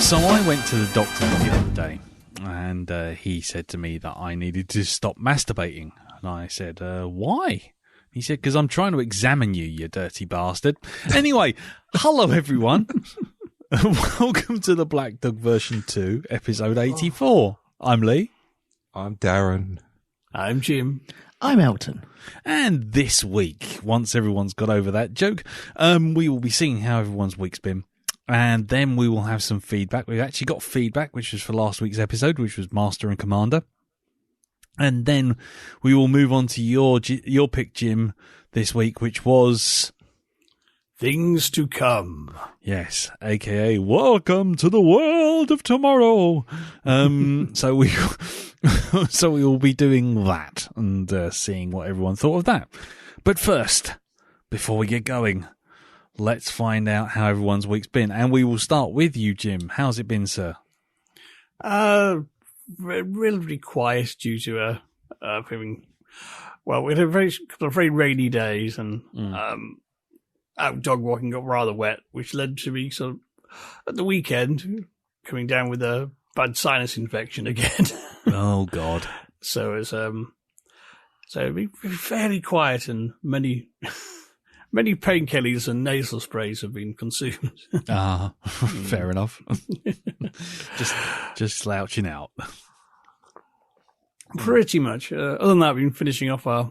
So I went to the doctor the other day, and he said to me that I needed to stop masturbating. And I said, why? He said, because I'm trying to examine you, you dirty bastard. Anyway, hello everyone. Welcome to the Black Dog version 2, episode 84. I'm Lee. I'm Darren. I'm Jim. I'm Elton. And this week, once everyone's got over that joke, we will be seeing how everyone's week's been. And then we will have some feedback. We've actually got feedback, which was for last week's episode, which was Master and Commander. And then we will move on to your pick, Jim, this week, which was... Things to Come. Yes, a.k.a. Welcome to the World of Tomorrow. So we will be doing that and seeing what everyone thought of that. But first, before we get going... let's find out how everyone's week's been. And we will start with you, Jim. How's it been, sir? Relatively quiet due to we had a couple of very rainy days and out dog walking got rather wet, which led to me sort of at the weekend coming down with a bad sinus infection again. Oh God! So it's it'd be fairly quiet and many painkillers and nasal sprays have been consumed. Fair enough. just slouching out. Pretty much. Other than that, I've been finishing off our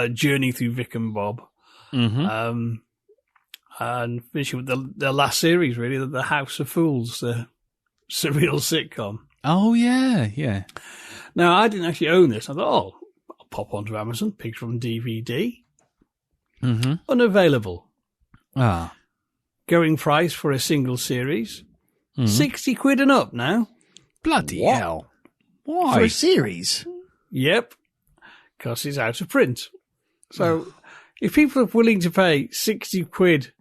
journey through Vic and Bob. Mm-hmm. And finishing with the last series, really, the House of Fools, the surreal sitcom. Oh, yeah. Now, I didn't actually own this. I thought, I'll pop onto Amazon, pick from DVD. Mm-hmm. Unavailable. Going price for a single series, 60 quid and up now. Bloody hell. Why? For a series? Yep. Because it's out of print. So, if people are willing to pay 60 quid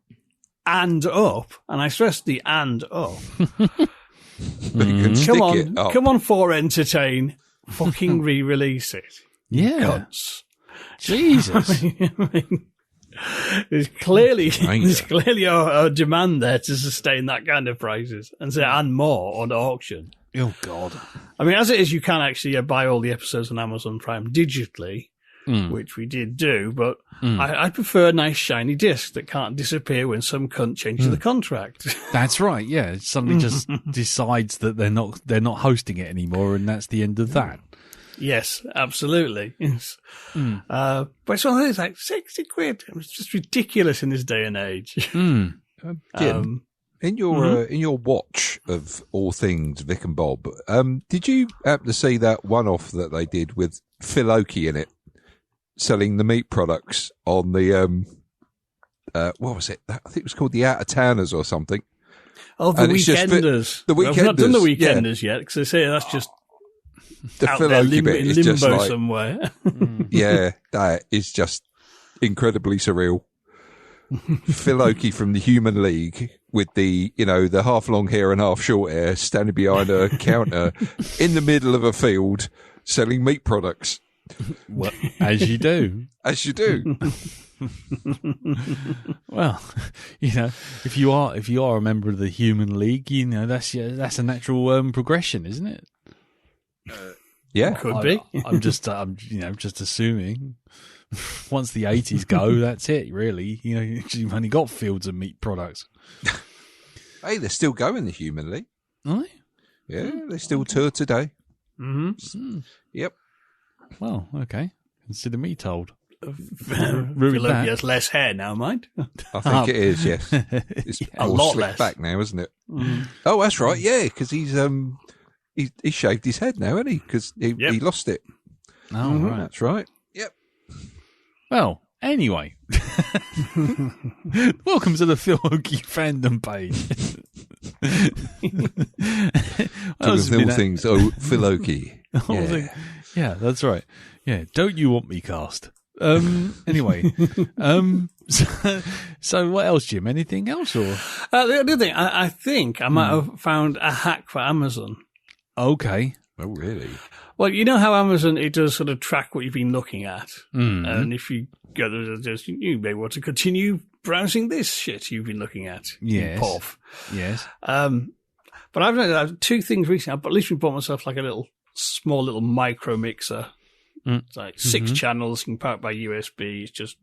and up, and I stress the and up, come on for entertain, fucking re-release it. Yeah. Cunts. Jesus. I mean, there's clearly a demand there to sustain that kind of prices and more on auction. Oh God! I mean, as it is, you can actually buy all the episodes on Amazon Prime digitally, which we did do. But I prefer a nice shiny disc that can't disappear when some cunt changes the contract. That's right. Yeah, it suddenly just decides that they're not hosting it anymore, and that's the end of that. Yes, absolutely. Yes. But it's one of those, like 60 quid. It's just ridiculous in this day and age. Jim, in your watch of all things Vic and Bob, did you happen to see that one-off that they did with Phil Oakey in it, selling the meat products on the what was it? I think it was called the Out of Towners or something. Oh, the Weekenders. The Weekenders. I've not done the Weekenders yet because they say that's just. The out Phil there Oakey bit is limbo just like, somewhere. Yeah, that is just incredibly surreal. Phil Oakey from the Human League with the half long hair and half short hair standing behind a counter in the middle of a field selling meat products. Well, as you do. As you do. Well, if you are a member of the Human League, that's a natural progression, isn't it? Yeah, could be. I'm just assuming. Once the 80s go, that's it. Really, you've only got fields of meat products. Hey, they're still going, the Human League. Are they? Yeah, they still tour today. Mm-hmm. Yep. Well, okay. Consider me told. Phil has less hair now, mind. I think it is. Yes, it's a lot less back now, isn't it? Oh, that's right. Yeah, because he's he shaved his head now, hasn't he? Because he lost it. Oh, right. That's right. Yep. Well, anyway. Welcome to the Phil Oakey fandom page. All things, Phil Oakey. Yeah, that's right. Yeah, don't you want me cast? Anyway. So what else, Jim? Anything else? Or the other thing, I think I might have found a hack for Amazon. Okay. Oh, really? Well, you know how Amazon, it does sort of track what you've been looking at. And if you go there, you may want to continue browsing this shit you've been looking at. Yes. Puff. Yes. But I've two things recently. I've at least bought myself like a small little micro mixer. It's like 6 channels, you can power it by USB. It's just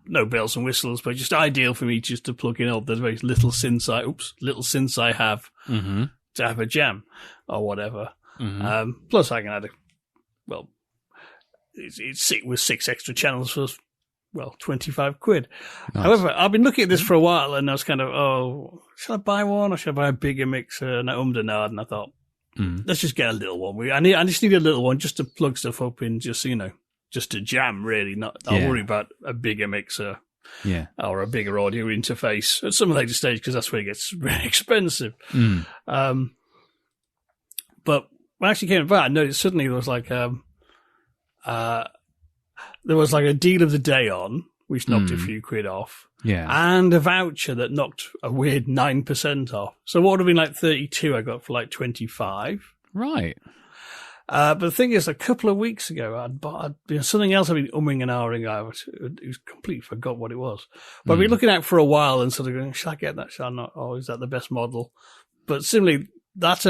no bells and whistles, but just ideal for me just to plug in all the very little synths I have to have a jam or whatever. Plus I can add it's with 6 extra channels for, 25 quid. Nice. However, I've been looking at this for a while and I was kind of, should I buy one or should I buy a bigger mixer? And I ummed and ahed and I thought, let's just get a little one. I just need a little one just to plug stuff up in, just to jam, really. I'll worry about a bigger mixer or a bigger audio interface at some later stage because that's where it gets really expensive. But when I actually came about, I noticed suddenly there was like a deal of the day on, which knocked a few quid off. Yeah. And a voucher that knocked a weird 9% off. So what would have been like 32, I got for like 25. Right. But the thing is, a couple of weeks ago, I'd bought something else I've been umming and ahhing over. I completely forgot what it was. But I've been looking at it for a while and sort of going, should I get that? Should I not? Oh, is that the best model? But similarly, that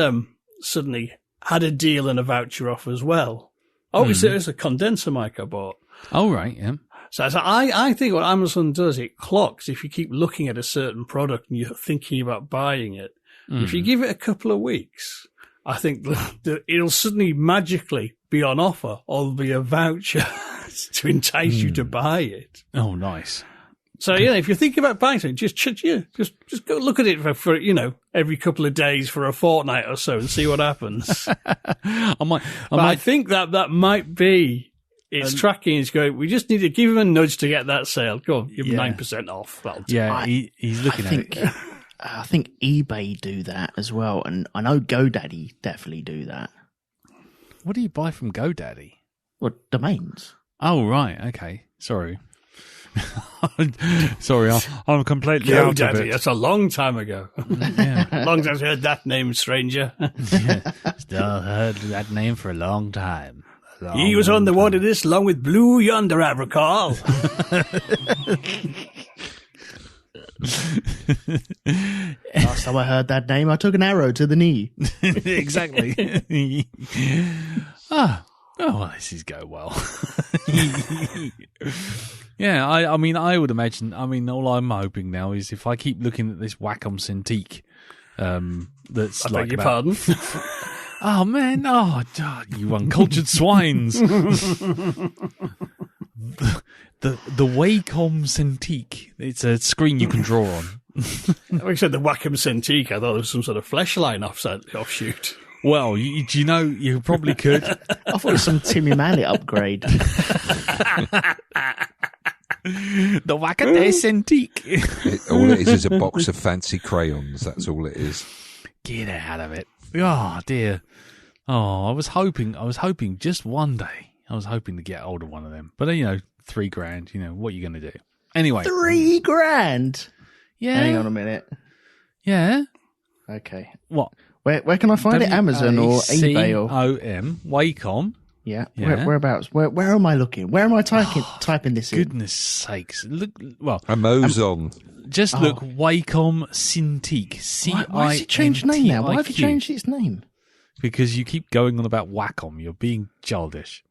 suddenly had a deal and a voucher off as well. Oh, it's a condenser mic I bought. Oh, right, yeah. So I think what Amazon does, it clocks if you keep looking at a certain product and you're thinking about buying it. If you give it a couple of weeks, I think it'll suddenly magically be on offer or there'll be a voucher to entice you to buy it. Oh, nice. So, if you're thinking about buying something, just go look at it for every couple of days for a fortnight or so and see what happens. I think that might be it's tracking. It's going, we just need to give him a nudge to get that sale. Go on, give him 9% off. He's looking at it. I think eBay do that as well, and I know GoDaddy definitely do that. What do you buy from GoDaddy? What, domains? Oh, right. Okay. Sorry. Sorry, I'm completely out of it. That's a long time ago. Long time I've heard that name, stranger. Still heard that name for a long time. He was on the water this long with Blue Yonder, I recall. Last time I heard that name, I took an arrow to the knee. Exactly. Well, this is going well. Yeah, I mean, I would imagine. I mean, all I'm hoping now is if I keep looking at this Wacom Cintiq, that's I like beg your pardon. Oh man, you uncultured swines. The Wacom Cintiq. It's a screen you can draw on. When you said the Wacom Cintiq, I thought it was some sort of fleshline offshoot. Well, do you know, you probably could. I thought it was some Timmy Mallet upgrade. The Wacom Cintiq. All it is a box of fancy crayons. That's all it is. Get out of it. Oh, dear. Oh, I was hoping just one day, I was hoping to get hold of one of them. But, $3,000, what are you going to do? Anyway. $3,000? Yeah. Hang on a minute. Yeah. Okay. What? Where can I find it? Amazon or eBay or Wacom? Wacom. Yeah. Whereabouts? Where am I looking? Where am I typing this in? Goodness sakes! Look, Amazon. Just look, Wacom Cintiq. Why has it changed name now? Why have you changed its name? Because you keep going on about Wacom. You're being childish.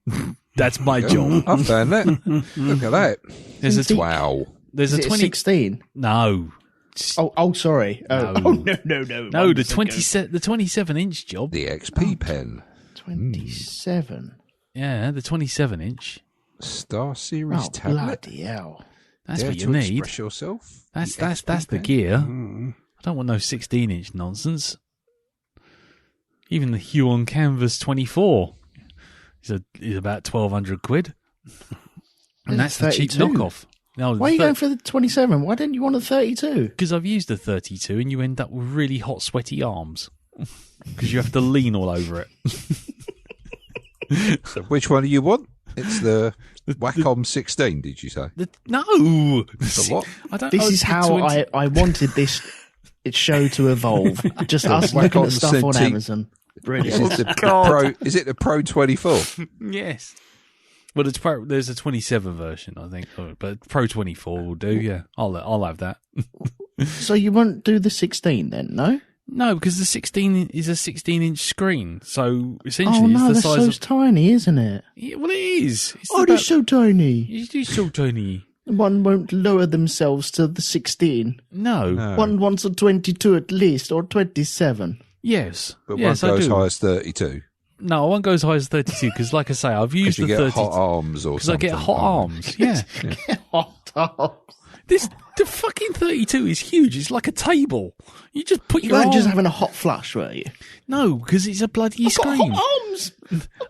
That's my job. I found that. Look at that. Wow. There's a 16. No. Oh, sorry. No. No, the 27-inch job. The XP pen. 27. Yeah, the 27-inch. Star Series tablet. Bloody hell. That's what you need. Express yourself. That's the gear. I don't want no 16-inch nonsense. Even the Hue on Canvas 24 is about 1,200 quid. And that's the cheap knockoff. No, why are you going for the 27? Why didn't you want a 32? Because I've used the 32 and you end up with really hot, sweaty arms. Because you have to lean all over it. So which one do you want? It's the Wacom 16, did you say? No! The what? This is how I wanted this show to evolve. Just us looking at stuff on Amazon. Brilliant. Is it the Pro 24? Yes. Well, there's a 27 version, I think, but Pro 24 will do. Yeah, I'll have that. So you won't do the 16 then, no? No, because the 16 is a 16-inch screen, so essentially no, it's the that's size so tiny, isn't it? Yeah, well, it is. It's They're so tiny. It is so tiny. One won't lower themselves to the 16. No. One wants a 22 at least, or 27. Yes. But yes, one I goes do. high as 32. No, I won't go as high as 32 because, like I say, I've used You the get 32 hot arms or because I something. get hot arms. Yeah. Hot dogs. The fucking 32 is huge. It's like a table. You just put You your weren't arm. just having a hot flush, were you? No, because it's a bloody Got screen. hot arms.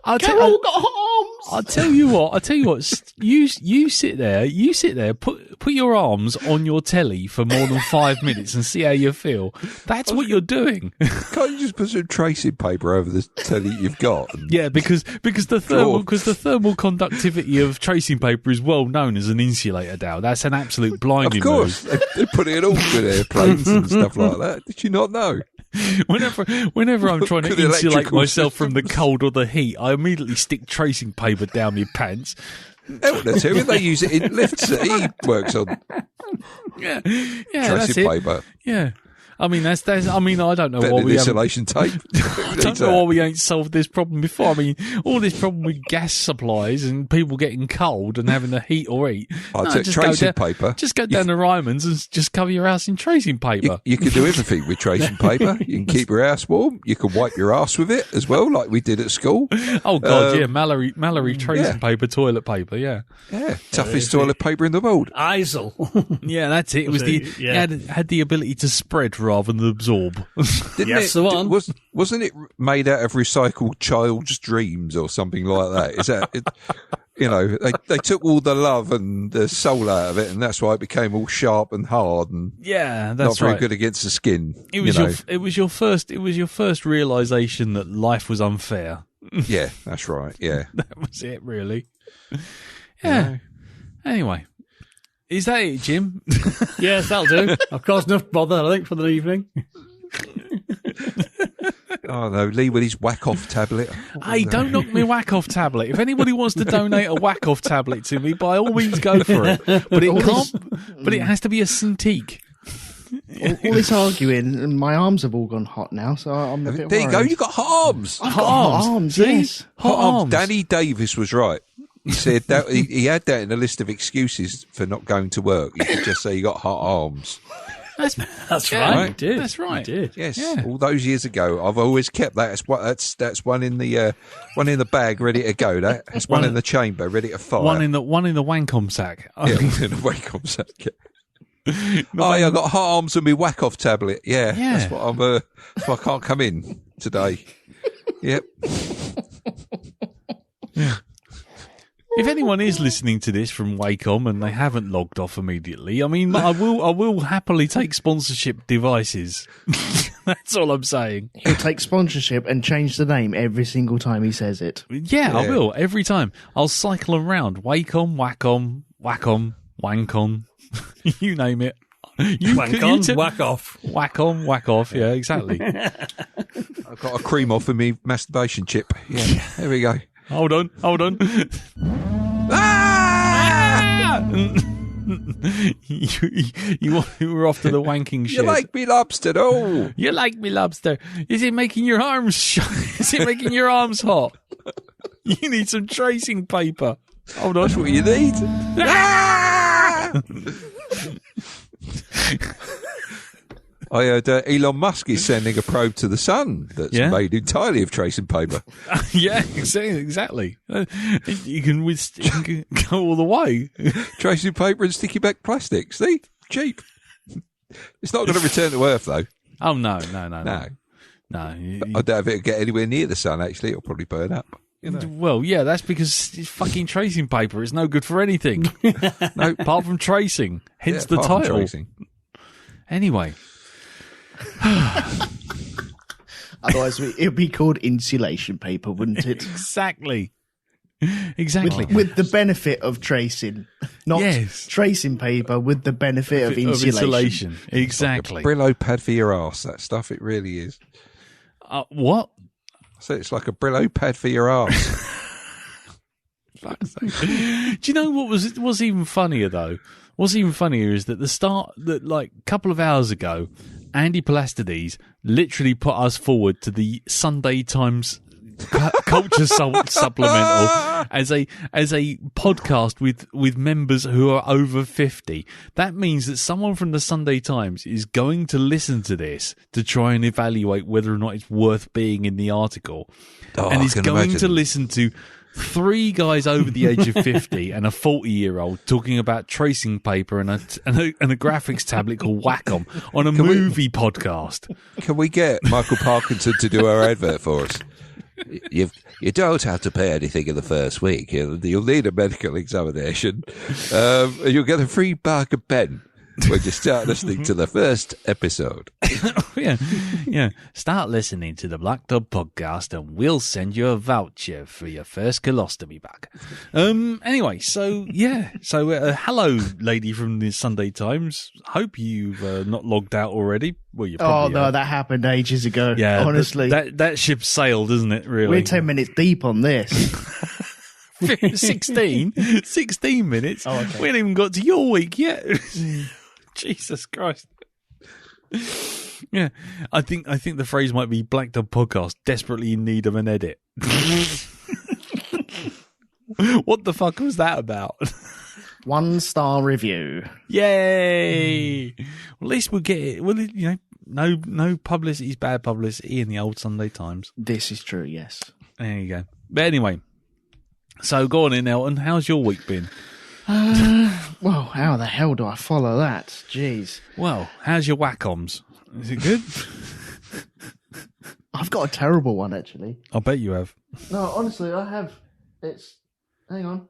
I'll Carol got hot arms. I'll tell you what. You sit there. Put your arms on your telly for more than 5 minutes and see how you feel. That's what you're doing. Can't you just put some tracing paper over the telly you've got? Yeah, because the thermal conductivity of tracing paper is well known as an insulator, Dow. That's an absolute blinding Of course, they put it in all good airplanes and stuff like that. Did you not know? Whenever I'm trying to Good insulate electrical myself from the cold or the heat, I immediately stick tracing paper down my pants. That's who they use it in lifts that he works on. Yeah, that's Tracing it. paper. Yeah. I mean, that's. I mean, I don't know Better why than we haven't. insulation tape. I don't know why we ain't solved this problem before. I mean, all this problem with gas supplies and people getting cold and having to heat or eat. I'd say tracing paper. Just go down to Ryman's and just cover your house in tracing paper. You can do everything with tracing paper. You can keep your house warm. You can wipe your ass with it as well, like we did at school. Oh God, yeah, Mallory tracing paper, toilet paper, yeah, Toughest toilet paper in the world. Isel. yeah, that's it. It was it had the ability to spread rather than absorb. Didn't Yes, the one. Wasn't it made out of recycled child's dreams or something like that? Is that it? You know, they took all the love and the soul out of it, and that's why it became all sharp and hard and Yeah, not that's very right. good against the skin. It was your first realization that life was unfair. Yeah, that's right. Yeah, That was it, really. Yeah. Anyway, is that it, Jim? Yes, that'll do. I've caused enough bother, I think, for the evening. Oh no, Lee with his whack off tablet. Hey, don't knock me whack off tablet. If anybody wants to donate a whack off tablet to me, by all means go for it. But it can't. But it has to be a Cintiq. All this arguing, and my arms have all gone hot now, so I'm a bit There you go. worried. You got hot arms. I've got hot arms, See? yes. Hot arms. Danny Davis was right. He said that he had that in a list of excuses for not going to work. You could just say you got hot arms. That's Yeah, right. You did. That's right. You did. Yes, Yeah. all those years ago. I've always kept that. That's one in the bag, ready to go. That's one in the chamber, ready to fire. One in the Wancom sack. yeah, one in the wake up sack. Oh, yeah, I got hot arms and my whack off tablet. Yeah, Yeah. that's what I'm. That's why I can't come in today. Yep. If anyone is listening to this from Wacom and they haven't logged off immediately, I mean, I will happily take sponsorship devices. That's all I'm saying. He'll take sponsorship and change the name every single time he says it. Yeah, I Yeah. will. Every time. I'll cycle around. Wacom, Wacom, Wacom, Wancon. You name it. Wank on, whack off. Whack on, whack off. Yeah, exactly. I've got a cream off of me masturbation chip. Yeah, there we go. Hold on. Ah! you were off to the wanking shit. You like me lobster? Oh, You like me, lobster. Is it making your arms Is it making your arms hot? You need some tracing paper. Hold on. that's what you need. Ah! I heard Elon Musk is sending a probe to the sun that's Yeah? made entirely of tracing paper. Yeah, exactly. You can go all the way. Tracing paper and sticky back plastic. See? Cheap. It's not going to return to Earth, though. Oh, no. No. I doubt if it'll get anywhere near the sun, actually. It'll probably burn up. You know. Well, yeah, that's because it's fucking tracing paper. It's no good for anything. No, apart from tracing. Hence Yeah, the apart from title. tracing. Anyway. Otherwise, it'd be called insulation paper, wouldn't it? Exactly. With the benefit of tracing. Not Yes. tracing paper with the benefit of insulation. Exactly. Brillo pad for your arse, that stuff. It really is. What? So it's like a Brillo pad for your arse. Fuck's sake. Do you know what's even funnier though? What's even funnier is that a couple of hours ago, Andy Palastides literally put us forward to the Sunday Times Culture Supplemental as a podcast with members who are over 50. That means that someone from the Sunday Times is going to listen to this to try and evaluate whether or not it's worth being in the article, and is going to listen to 3 guys over the age of 50 and a 40-year-old talking about tracing paper and a graphics tablet called Wacom on a movie podcast. Can we get Michael Parkinson to do our advert for us? You don't have to pay anything in the first week. You'll need a medical examination. You'll get a free Parker pen when you start listening to the first episode. Yeah. Start listening to the Black Dog podcast and we'll send you a voucher for your first colostomy bag. Anyway, so hello, lady from the Sunday Times. Hope you've not logged out already. Well, you probably no, that happened ages ago. Yeah, honestly. That ship sailed, isn't it, really? We're 10 minutes deep on this. 16 minutes. Oh, okay. We haven't even got to your week yet. Jesus Christ. Yeah, I think the phrase might be Black Dog Podcast desperately in need of an edit. What the fuck was that about? 1-star review. Yay! Well, at least we'll get it. Well, no publicity is bad publicity in the old Sunday Times. This is true, yes. There you go. But anyway, so go on in, Elton. How's your week been? Well, how the hell do I follow that? Jeez. Well, how's your Wacoms? Is it good? I've got a terrible one, actually. I bet you have. No, honestly, I have. Hang on.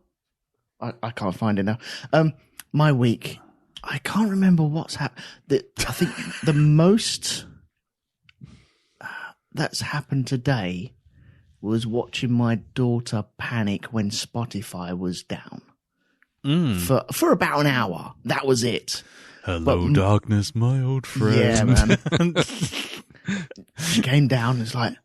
I can't find it now. My week. I can't remember what's happened. I think the most that's happened today was watching my daughter panic when Spotify was down. For about an hour. That was it. Hello, darkness, my old friend. Yeah, man. She came down and was like,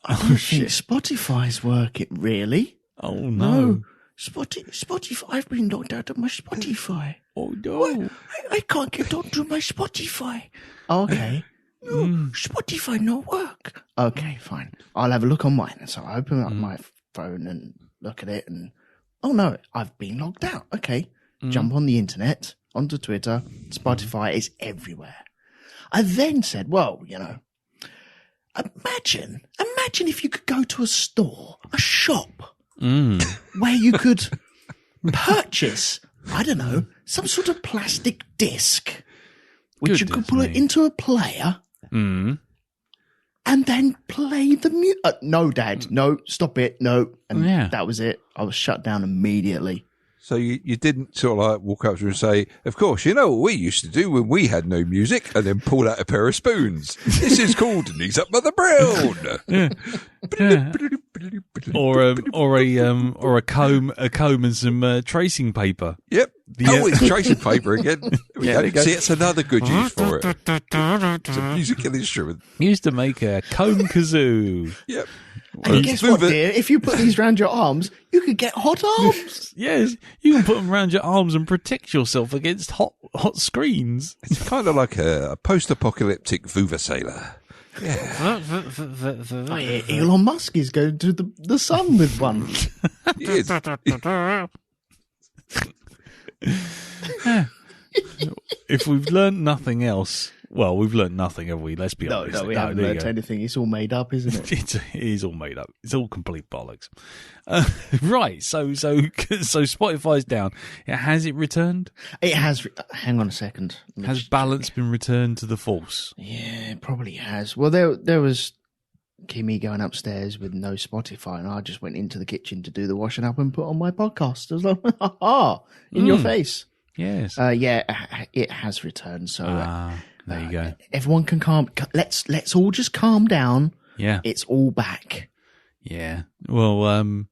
I don't think Spotify's working. Really? Oh, no. Spotify, I've been locked out of my Spotify. Oh, no. What? I can't get onto my Spotify. Okay. No, Spotify no work. Okay, fine. I'll have a look on mine. So I open up my phone and look at it and, oh no, I've been logged out. Okay. Jump on the internet, onto Twitter. Spotify is everywhere. I then said, well, imagine if you could go to a store, a shop, where you could purchase, I don't know, some sort of plastic disc, which you could put it into a player, and then play the music. No, Dad, no, stop it, no. And that was it. I was shut down immediately. So you didn't sort of like walk up to her and say, of course, you know what we used to do when we had no music, and then pull out a pair of spoons. This is called Knees Up Mother Brown. Or a comb and some tracing paper. Yep. It's tracing paper again. See, it's another good use for it. It's a musical instrument. Used to make a comb kazoo. Yep. And guess what, dear? If you put these around your arms, you could get hot arms. Yes, you can put them around your arms and protect yourself against hot screens. It's kind of like a post-apocalyptic Vuvuzela. Yeah. Elon Musk is going to the sun with one. He is. If we've learned nothing else, well, we've learned nothing, have we? Let's be honest. No, we haven't learned anything. It's all made up, isn't it? It is all made up. It's all complete bollocks. Right. So Spotify's down. Has it returned? It has. Hang on a second. Has balance been returned to the force? Yeah, it probably has. Well, there was Kimmy going upstairs with no Spotify, and I just went into the kitchen to do the washing up and put on my podcast. I was like, in your face. Yes. It has returned. So there you go. Everyone can calm. Let's all just calm down. Yeah. It's all back. Yeah. Well, no,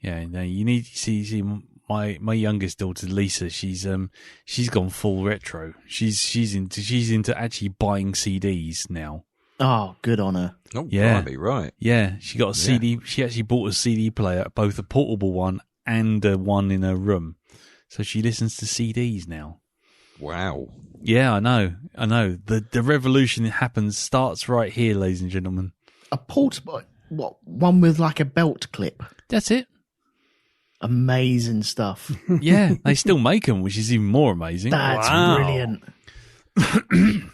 you need to see my youngest daughter Lisa. She's gone full retro. She's into actually buying CDs now. Oh, good on her. Oh, yeah. Blimey, right. Yeah, she got a CD. She actually bought a CD player, both a portable one and one in her room. So she listens to CDs now. Wow. Yeah, I know. I know. The revolution starts right here, ladies and gentlemen. A portable, one with like a belt clip. That's it. Amazing stuff. Yeah, they still make them, which is even more amazing. That's Wow. brilliant.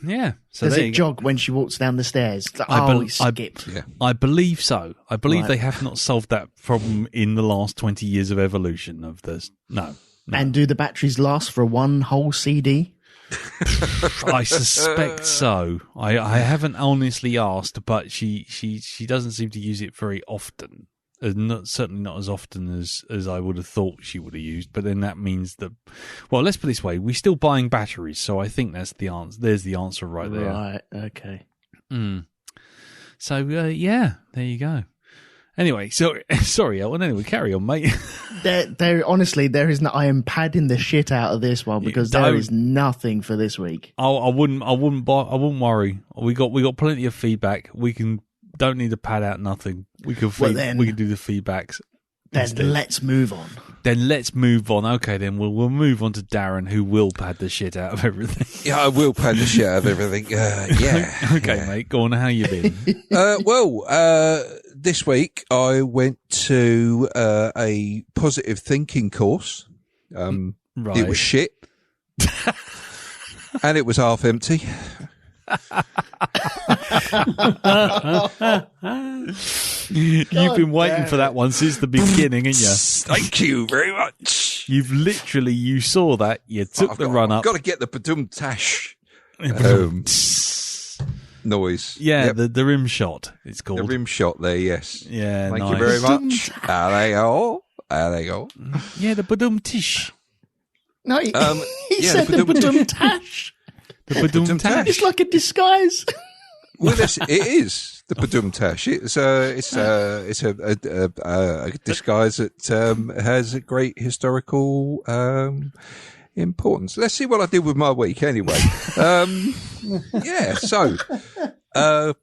Yeah. So Does there it you go. jog when she walks down the stairs? He skipped. Yeah. I believe so. I believe Right. they have not solved that problem in the last 20 years of evolution of this. No. And do the batteries last for one whole CD? I suspect so. I haven't honestly asked, but she doesn't seem to use it very often. Certainly not as often as I would have thought she would have used. But then that means that, well, let's put it this way: we're still buying batteries, so I think that's the answer. There's the answer right there. Right. Okay. So yeah, there you go. Anyway, so sorry, Ellen. Anyway, carry on, mate. There. Honestly, there is no. I am padding the shit out of this one because there don't. is nothing for this week. I wouldn't worry. We got plenty of feedback. Don't need to pad out nothing. We can Well, then- we can do the feedbacks. Then instead. let's move on. Then let's move on. Okay, then we'll move on to Darren, who will pad the shit out of everything. Yeah, I will pad the shit out of everything. Yeah. Okay, yeah. mate. Go on. How you been? This week I went to a positive thinking course. Right. It was shit. And it was half empty. You've been waiting for that one since the beginning, haven't you? Thank you very much. You saw that. You took the run up. I've got to get the badum tash noise. Yeah, Yep. the rim shot. It's called The rim shot there, yes. Yeah, Thank nice. you very much. There they go. There they go. Yeah, the badum tish. No, he yeah, said the the badum tash. The badum badum tash. It's like a disguise. Well, it is the badum tash. It's a disguise that has a great historical importance. Let's see what I did with my week anyway. Yeah, so I've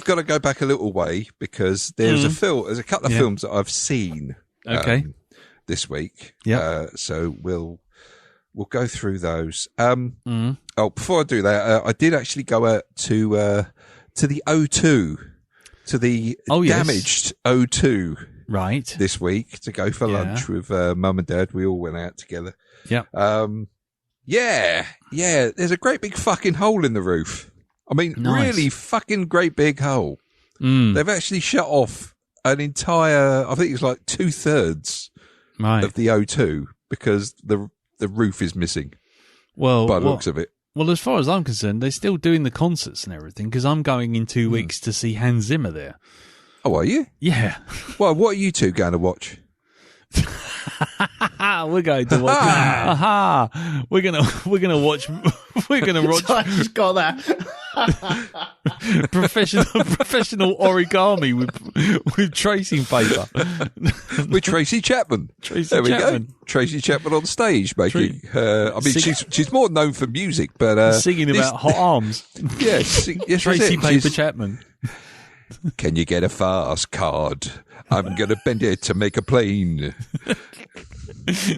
got to go back a little way because there's a couple of films that I've seen Okay. this week. Yeah. So we'll go through those. Oh, before I do that, I did actually go out to the O2, to the damaged O2 Right. this week to go for lunch with Mum and Dad. We all went out together. Yeah. Yeah. There's a great big fucking hole in the roof. I mean, Nice. really fucking great big hole. They've actually shut off an entire, I think it's like 2/3 Right. of the O2 because the roof is missing Well, by the looks of it. Well, as far as I'm concerned, they're still doing the concerts and everything because I'm going in 2 weeks to see Hans Zimmer there. Oh, are you? Yeah. Well, what are you two going to watch? We're going to watch. Aha! We're gonna watch. We're gonna watch I just got that. professional origami with tracing paper. With Tracy Chapman. Tracy there we Chapman. go. Tracy Chapman on stage making. I mean, Sing- she's more known for music, but Singing this- about hot arms. yes, yes, Tracy that's it. Paper Chapman. Can you get a fast card? I'm gonna bend it to make a plane. you go.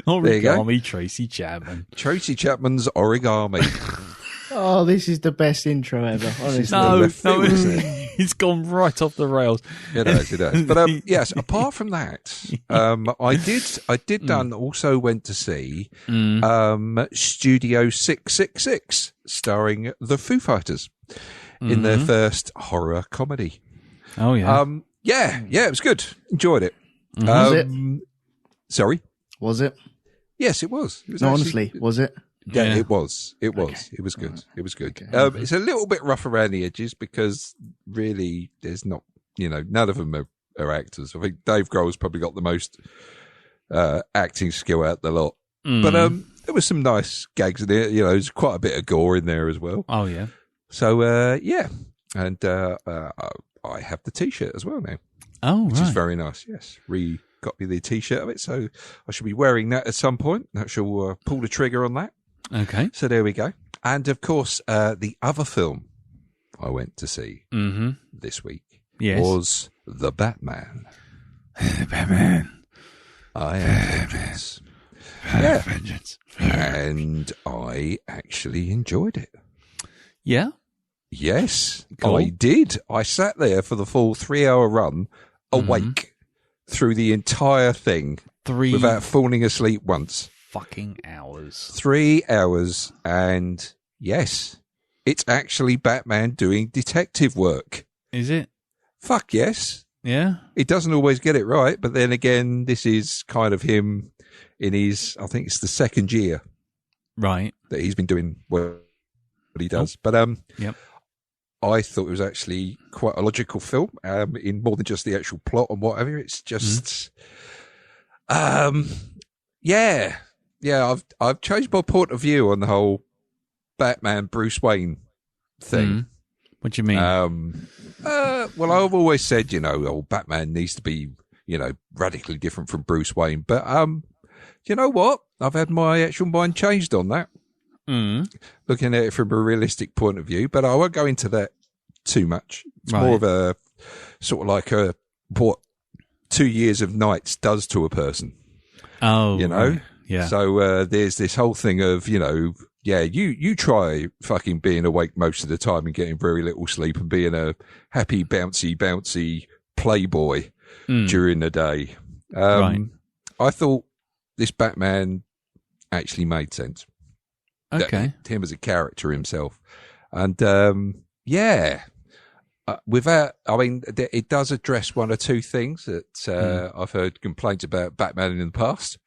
Origami Tracy Chapman. Tracy Chapman's origami. Oh, this is the best intro ever. Honestly. No, left field, isn't it's gone right off the rails. It has. But yes, apart from that, I also went to see Studio 666, starring the Foo Fighters in their first horror comedy. Oh yeah. Yeah, it was good. Enjoyed it. Was it? Sorry. Was it? Yes, it was. It was No, actually- honestly, was it? Yeah, Yeah. it was. It was. Okay. It was good. It was good. Okay. It's a little bit rough around the edges because really there's not, none of them are actors. I think Dave Grohl's probably got the most acting skill out the lot. But there was some nice gags in it. There's quite a bit of gore in there as well. Oh yeah. So, yeah. And I have the T-shirt as well now, Oh which is right. very nice. Yes. Got me the T-shirt of it. So I should be wearing that at some point. I shall pull the trigger on that. Okay. So there we go. And of course, the other film I went to see this week Yes. was The Batman. Batman. I am vengeance. Yeah. Vengeance. And I actually enjoyed it. Yeah? Yes, Cool. I did. I sat there for the full 3-hour run, awake through the entire thing 3 without falling asleep once. fucking hours. 3 hours, and yes, it's actually Batman doing detective work. Is it? Fuck yes. Yeah? He doesn't always get it right, but then again, this is kind of him in his, I think it's the second year Right. that he's been doing what he does. But Yep. I thought it was actually quite a logical film, in more than just the actual plot and whatever. It's just, yeah. I've changed my point of view on the whole Batman Bruce Wayne thing. What do you mean? Well, I've always said, Batman needs to be, radically different from Bruce Wayne. But you know what? I've had my actual mind changed on that. Looking at it from a realistic point of view, but I won't go into that too much. It's more of a sort of like what 2 years of nights does to a person. Oh, Right. Yeah. So there's this whole thing of, you try fucking being awake most of the time and getting very little sleep and being a happy, bouncy playboy during the day. Right. I thought this Batman actually made sense. Okay. Him as a character himself. And, it does address one or two things that I've heard complaints about Batman in the past.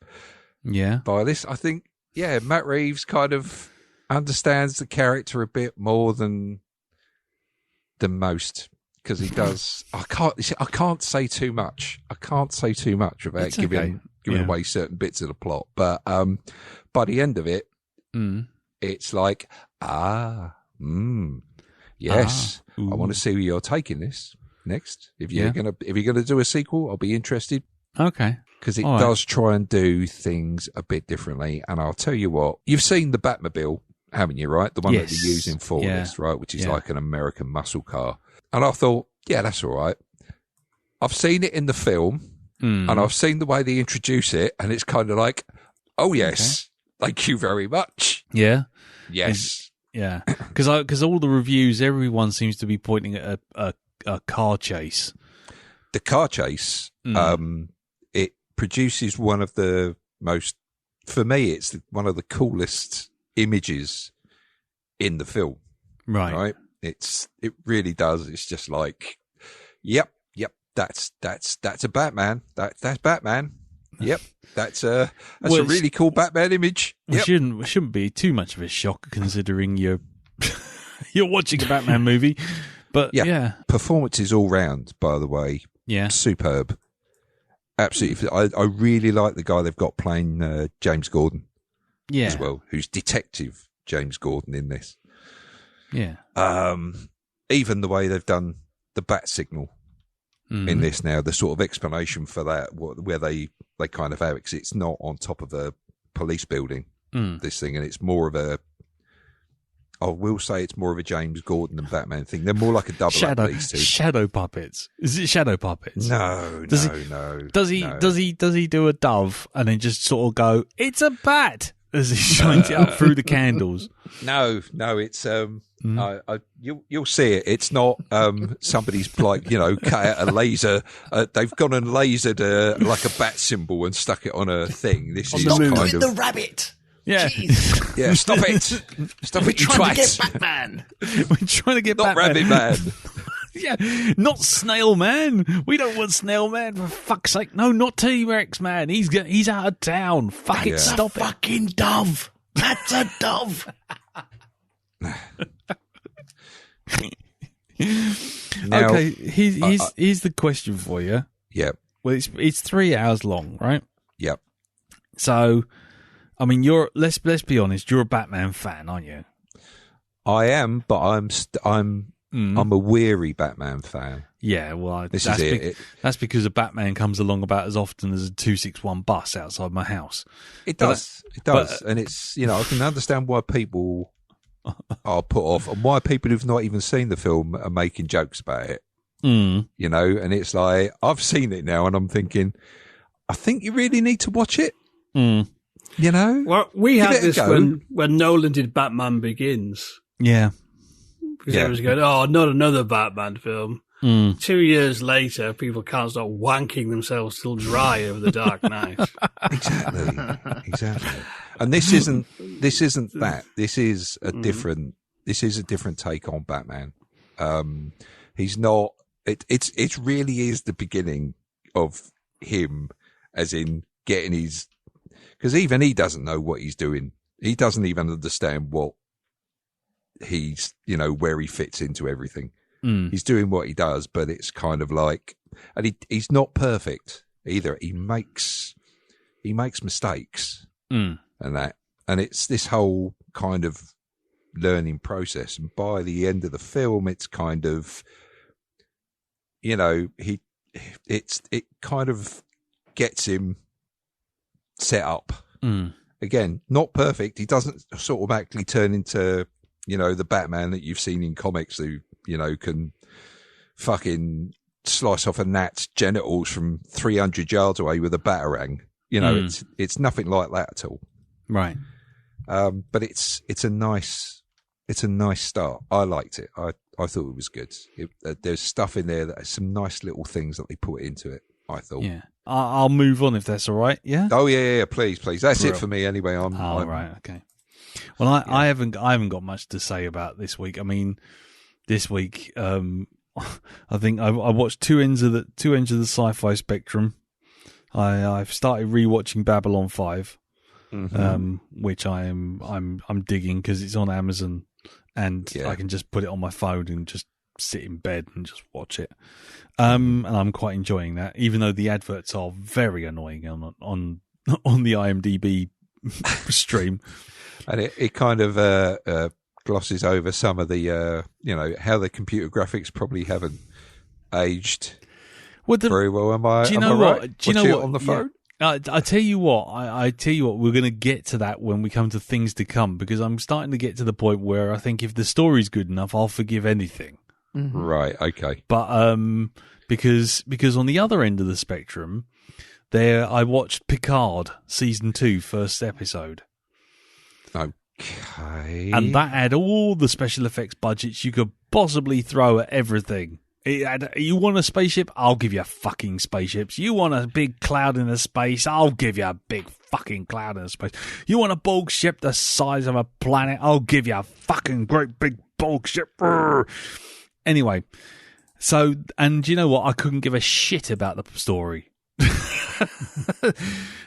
Yeah. By this, I think, Matt Reeves kind of understands the character a bit more than most, because he does. I can't say too much. I can't say too much without giving away certain bits of the plot. But by the end of it, it's like, yes, I want to see where you're taking this next. If you're gonna do a sequel, I'll be interested. Okay. Because it does try and do things a bit differently. And I'll tell you what, you've seen the Batmobile, haven't you, right? The one that they're using for this, right? Which is like an American muscle car. And I thought, that's all right. I've seen it in the film, and I've seen the way they introduce it, and it's kind of like, oh, yes, thank you very much. Yeah. Yes. Yeah. Because all the reviews, everyone seems to be pointing at a car chase. The car chase, it produces one of the most, for me, it's one of the coolest images in the film. Right. It really does. It's just like, yep. That's a Batman. That's Batman. Yep. That's a really cool Batman image. Yep. It shouldn't be too much of a shock considering you're watching a Batman movie. But yeah. Performances all round, by the way. Yeah. Superb. Absolutely. I really like the guy they've got playing James Gordon as well, who's Detective James Gordon in this. Yeah. Even the way they've done the bat signal in this now, the sort of explanation for that, where they kind of have it, 'cause it's not on top of a police building, this thing, and it's more of a, I will say it's more of a James Gordon and Batman thing. They're more like a double up, these two. Shadow puppets. Is it shadow puppets? No. Does he do a dove and then just sort of go, it's a bat, as he shines it up through the candles? No, it's you'll see it. It's not somebody's cut out a laser. They've gone and lasered like a bat symbol and stuck it on a thing. This is Stop kind doing of the rabbit. Yeah. Jeez. yeah. Stop it! Stop We're it! You trying to twat. get Batman. We're trying to get Not Batman. Rabbit Man. Yeah, not Snail Man. We don't want Snail Man, for fuck's sake. No, not T-Rex Man. He's out of town. Fuck it, stop it. Fucking dove. That's a dove. Now, okay, here's the question for you. Yep. Well, it's 3 hours long, right? Yep. So, I mean, let's be honest. You're a Batman fan, aren't you? I am, but I'm a weary Batman fan. Yeah, well, This is it. That's because a Batman comes along about as often as a 261 bus outside my house. It does, and it's I can understand why people are put off and why people who've not even seen the film are making jokes about it. And it's like, I've seen it now, and I'm thinking, I think you really need to watch it. You know? Well, we Give had it a this go. when Nolan did Batman Begins. Yeah. Because everyone's going, oh, not another Batman film. 2 years later, people can't stop wanking themselves till dry over The Dark Knight. Exactly. And this isn't that. This is a different take on Batman. He's not, it really is the beginning of him, as in getting his, because even he doesn't know what he's doing. He doesn't even understand what he's, where he fits into everything. He's doing what he does, but it's kind of like, and he's not perfect either. He makes mistakes and that, and it's this whole kind of learning process. And by the end of the film, it's kind of, it kind of gets him set up. Again, not perfect. He doesn't sort of automatically turn into, the Batman that you've seen in comics who, can fucking slice off a gnat's genitals from 300 yards away with a batarang. It's nothing like that at all. Right. But it's a nice start. I liked it. I thought it was good. There's stuff in there that some nice little things that they put into it, I thought. Yeah. I'll move on if that's all right. Yeah. Oh yeah. Please. That's it for me anyway. Right. Okay. Well, I haven't got much to say about this week. I mean, this week, I think I watched two ends of the sci-fi spectrum. I've started rewatching Babylon 5, which I'm digging because it's on Amazon, and I can just put it on my phone and just sit in bed and just watch it. And I'm quite enjoying that, even though the adverts are very annoying on the IMDb stream. And it kind of glosses over some of the, how the computer graphics probably haven't aged very well. Do you know what? Right? Do you know what? On the phone? I tell you what. I tell you what. We're going to get to that when we come to things to come, because I'm starting to get to the point where I think if the story's good enough, I'll forgive anything. Right. Okay. But because on the other end of the spectrum, I watched Picard season 2 first episode. Okay. And that had all the special effects budgets you could possibly throw at everything. You want a spaceship? I'll give you fucking spaceships. You want a big cloud in the space? I'll give you a big fucking cloud in the space. You want a bulk ship the size of a planet? I'll give you a fucking great big bulk ship. Anyway, so, and you know what? I couldn't give a shit about the story.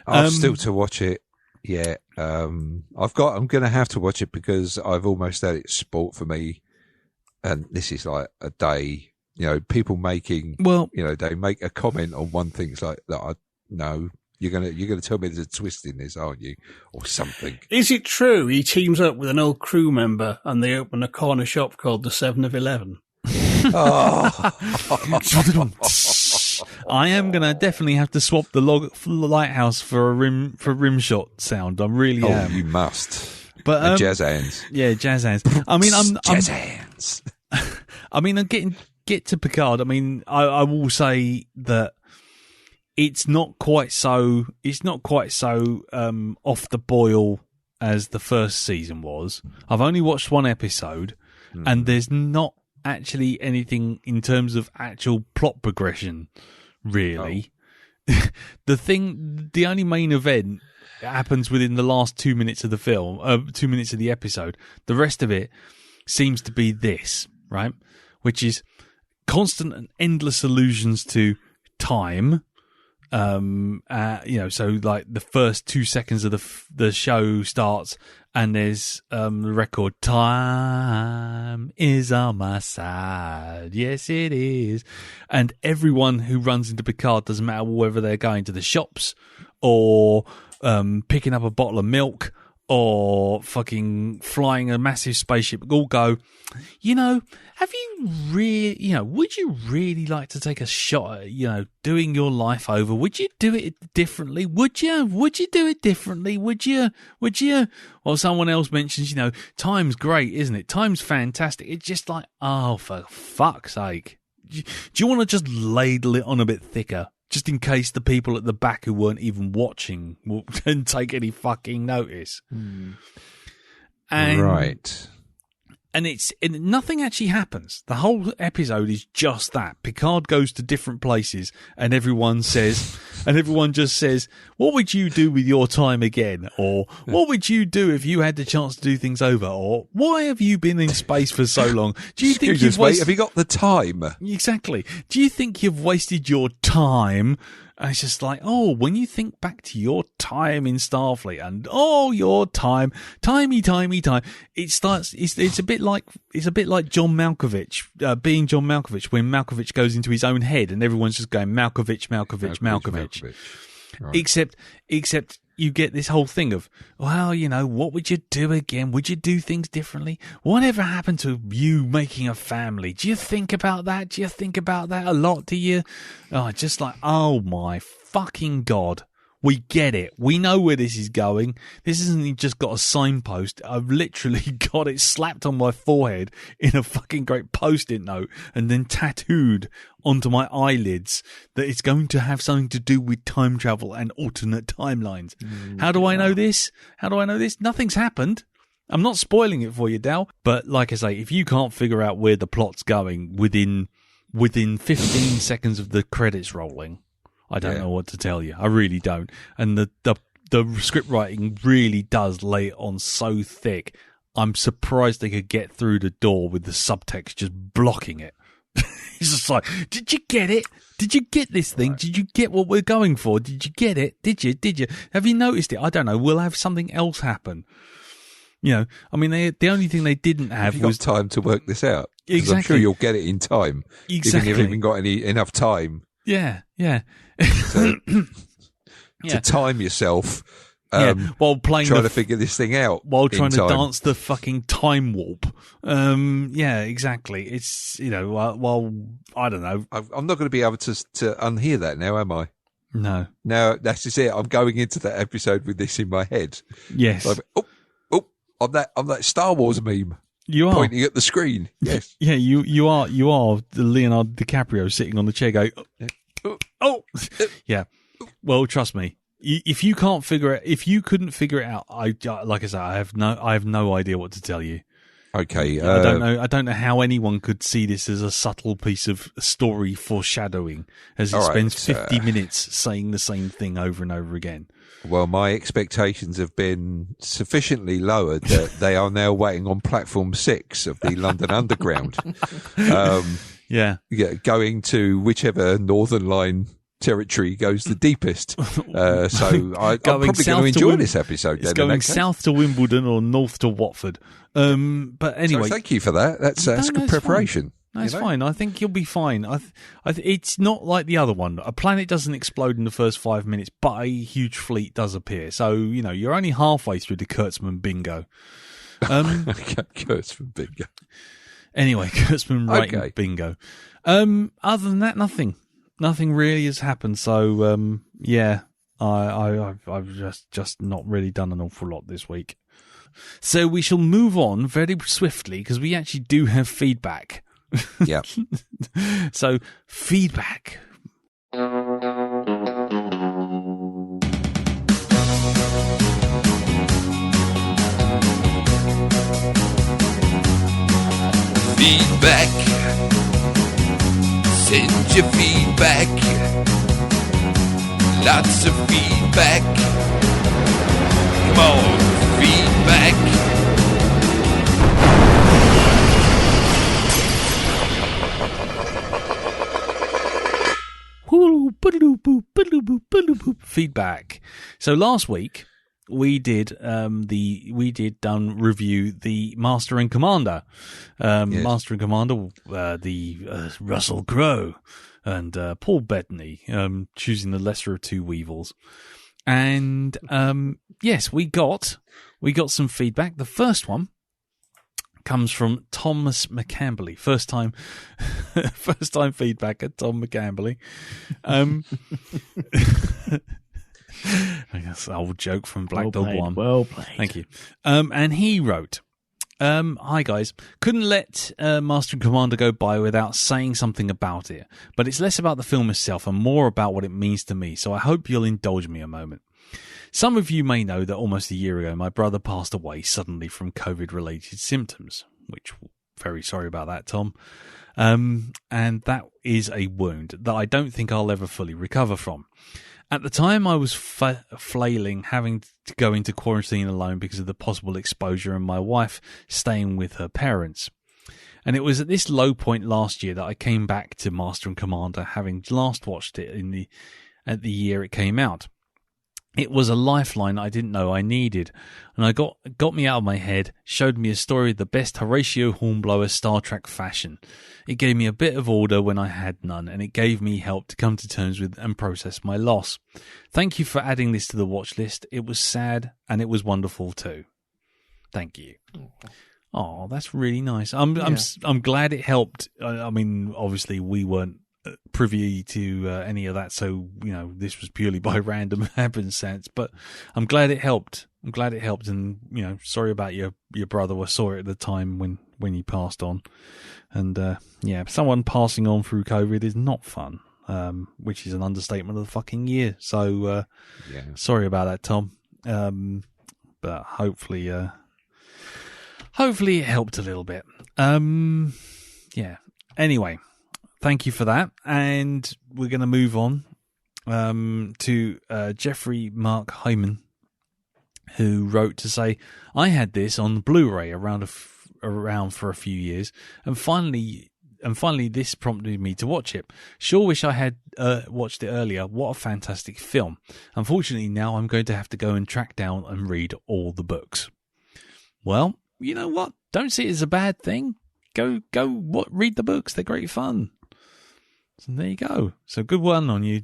I've still to watch it. Yeah, I'm going to have to watch it because I've almost had it sport for me. And this is like a day, people making, they make a comment on one thing. It's like, no, you're going to tell me there's a twist in this, aren't you? Or something. Is it true he teams up with an old crew member and they open a corner shop called the 7-Eleven? I am gonna definitely have to swap the lighthouse for a rim shot sound. I really am. You must. But jazz hands. Yeah, jazz hands. I mean, jazz hands. I mean, I'm get to Picard. I mean, I will say that it's not quite so off the boil as the first season was. I've only watched one episode, and there's not actually anything in terms of actual plot progression, really. The only main event happens within the last 2 minutes of the film, 2 minutes of the episode. The rest of it seems to be this, right? Which is constant and endless allusions to time. So like the first 2 seconds of the show starts, and there's the record, "Time is on my side." Yes, it is. And everyone who runs into Picard, doesn't matter whether they're going to the shops or picking up a bottle of milk or fucking flying a massive spaceship, all go, have you really, would you really like to take a shot at, doing your life over? Would you do it differently? Would you do it differently? Would you? Or someone else mentions, time's great, isn't it? Time's fantastic. It's just like, oh, for fuck's sake. Do you want to just ladle it on a bit thicker? just in case the people at the back who weren't even watching didn't take any fucking notice. And, right. And nothing actually happens. The whole episode is just that. Picard goes to different places and everyone just says, what would you do with your time again? Or what would you do if you had the chance to do things over? Or why have you been in space for so long? Do you think you've have you got the time? Exactly. Do you think you've wasted your time? And it's just like, when you think back to your time in Starfleet and your time, timey time, it's a bit like John Malkovich, being John Malkovich, when Malkovich goes into his own head and everyone's just going Malkovich. Right. Except you get this whole thing of, what would you do again? Would you do things differently? Whatever happened to you making a family? Do you think about that? Do you think about that a lot? Do you? Just like, oh my fucking God. We get it. We know where this is going. This isn't just got a signpost. I've literally got it slapped on my forehead in a fucking great Post-it note and then tattooed onto my eyelids that it's going to have something to do with time travel and alternate timelines. How do I know this? Nothing's happened. I'm not spoiling it for you, Dal. But like I say, if you can't figure out where the plot's going within 15 seconds of the credits rolling, I don't know what to tell you. I really don't. And the script writing really does lay it on so thick. I'm surprised they could get through the door with the subtext just blocking it. It's just like, did you get it? Did you get this thing? Right. Did you get what we're going for? Did you get it? Did you? Have you noticed it? I don't know. We'll have something else happen. I mean, the only thing they didn't have was time to work this out. Exactly. I'm sure you'll get it in time. Exactly. Even if you haven't got enough time. Yeah. To time yourself, while trying to figure this thing out, while trying to dance the fucking time warp. Exactly. It's while I don't know. I'm not going to be able to unhear that now, am I? No. Now that's just it. I'm going into that episode with this in my head. Yes. Like, I'm that Star Wars meme. You are pointing at the screen. Yes. Yeah. You are the Leonardo DiCaprio sitting on the chair going. Yeah. Well, trust me. If you couldn't figure it out, like I said, I have no idea what to tell you. Okay. I don't know how anyone could see this as a subtle piece of story foreshadowing, as it spends 50 minutes saying the same thing over and over again. Well, my expectations have been sufficiently lowered that they are now waiting on platform 6 of the London Underground. Going to whichever Northern Line territory goes the deepest. So I'm probably going to enjoy this episode. It's going south to Wimbledon or north to Watford. But anyway, so thank you for that. That's good preparation. Fine. That's fine. I think you'll be fine. It's not like the other one. A planet doesn't explode in the first 5 minutes, but a huge fleet does appear. So you're only halfway through the Kurtzman bingo. Kurtzman bingo. Anyway, Kurtzman writing bingo. Other than that, nothing really has happened. So I've just not really done an awful lot this week. So we shall move on very swiftly because we actually do have feedback. Yeah. So feedback. Feedback. Send your feedback. Lots of feedback. Come on, feedback. Feedback. So last week we did review the Master and Commander. Yes. Master and Commander, the Russell Crowe and Paul Bettany, choosing the lesser of two weevils. And yes, we got some feedback. The first one comes from Thomas McCamberley. First time feedback at Tom McCamberley. I guess an old joke from Black Dog 1. Well played. Thank you. And he wrote, Hi guys. Couldn't let Master and Commander go by without saying something about it, but it's less about the film itself and more about what it means to me, so I hope you'll indulge me a moment. Some of you may know that almost a year ago my brother passed away suddenly from COVID-related symptoms, which, very sorry about that, Tom. And that is a wound that I don't think I'll ever fully recover from. At the time, I was flailing, having to go into quarantine alone because of the possible exposure and my wife staying with her parents. And it was at this low point last year that I came back to Master and Commander, having last watched it at the year it came out. It was a lifeline I didn't know I needed, and I got me out of my head, showed me a story of the best Horatio Hornblower Star Trek fashion. It gave me a bit of order when I had none, and it gave me help to come to terms with and process my loss. Thank you for adding this to the watch list. It was sad, and it was wonderful too. Thank you. Oh, that's really nice. I'm glad it helped. I mean, obviously we weren't privy to any of that, so this was purely by random happenstance, but I'm glad it helped. And sorry about your brother. I saw it at the time when he passed on, and someone passing on through COVID is not fun, which is an understatement of the fucking year. So sorry about that, Tom, but hopefully it helped a little bit. Anyway, thank you for that, and we're going to move on to Jeffrey Mark Hyman, who wrote to say, I had this on Blu-ray around for a few years, and finally this prompted me to watch it. Sure wish I had watched it earlier. What a fantastic film. Unfortunately, now I'm going to have to go and track down and read all the books. Well, you know what? Don't see it as a bad thing. Go read the books. They're great fun. So there you go. So good one on you,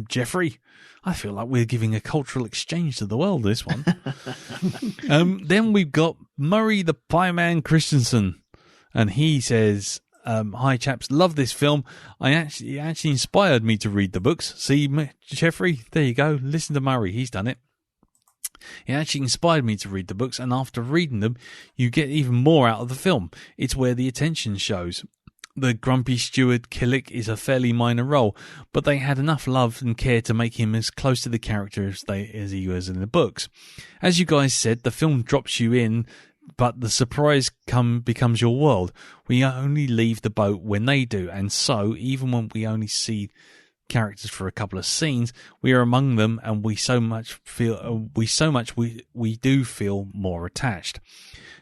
Jeffrey. I feel like we're giving a cultural exchange to the world, this one. Then we've got Murray the Pieman Christensen. And he says, hi chaps, love this film. It actually inspired me to read the books. See, Jeffrey, there you go. Listen to Murray. He's done it. It actually inspired me to read the books. And after reading them, you get even more out of the film. It's where the attention shows. The grumpy steward Killick is a fairly minor role, but they had enough love and care to make him as close to the character as he was in the books. As you guys said, the film drops you in, but the surprise becomes your world. We only leave the boat when they do, and so even when we only see characters for a couple of scenes, we are among them, and we do feel more attached.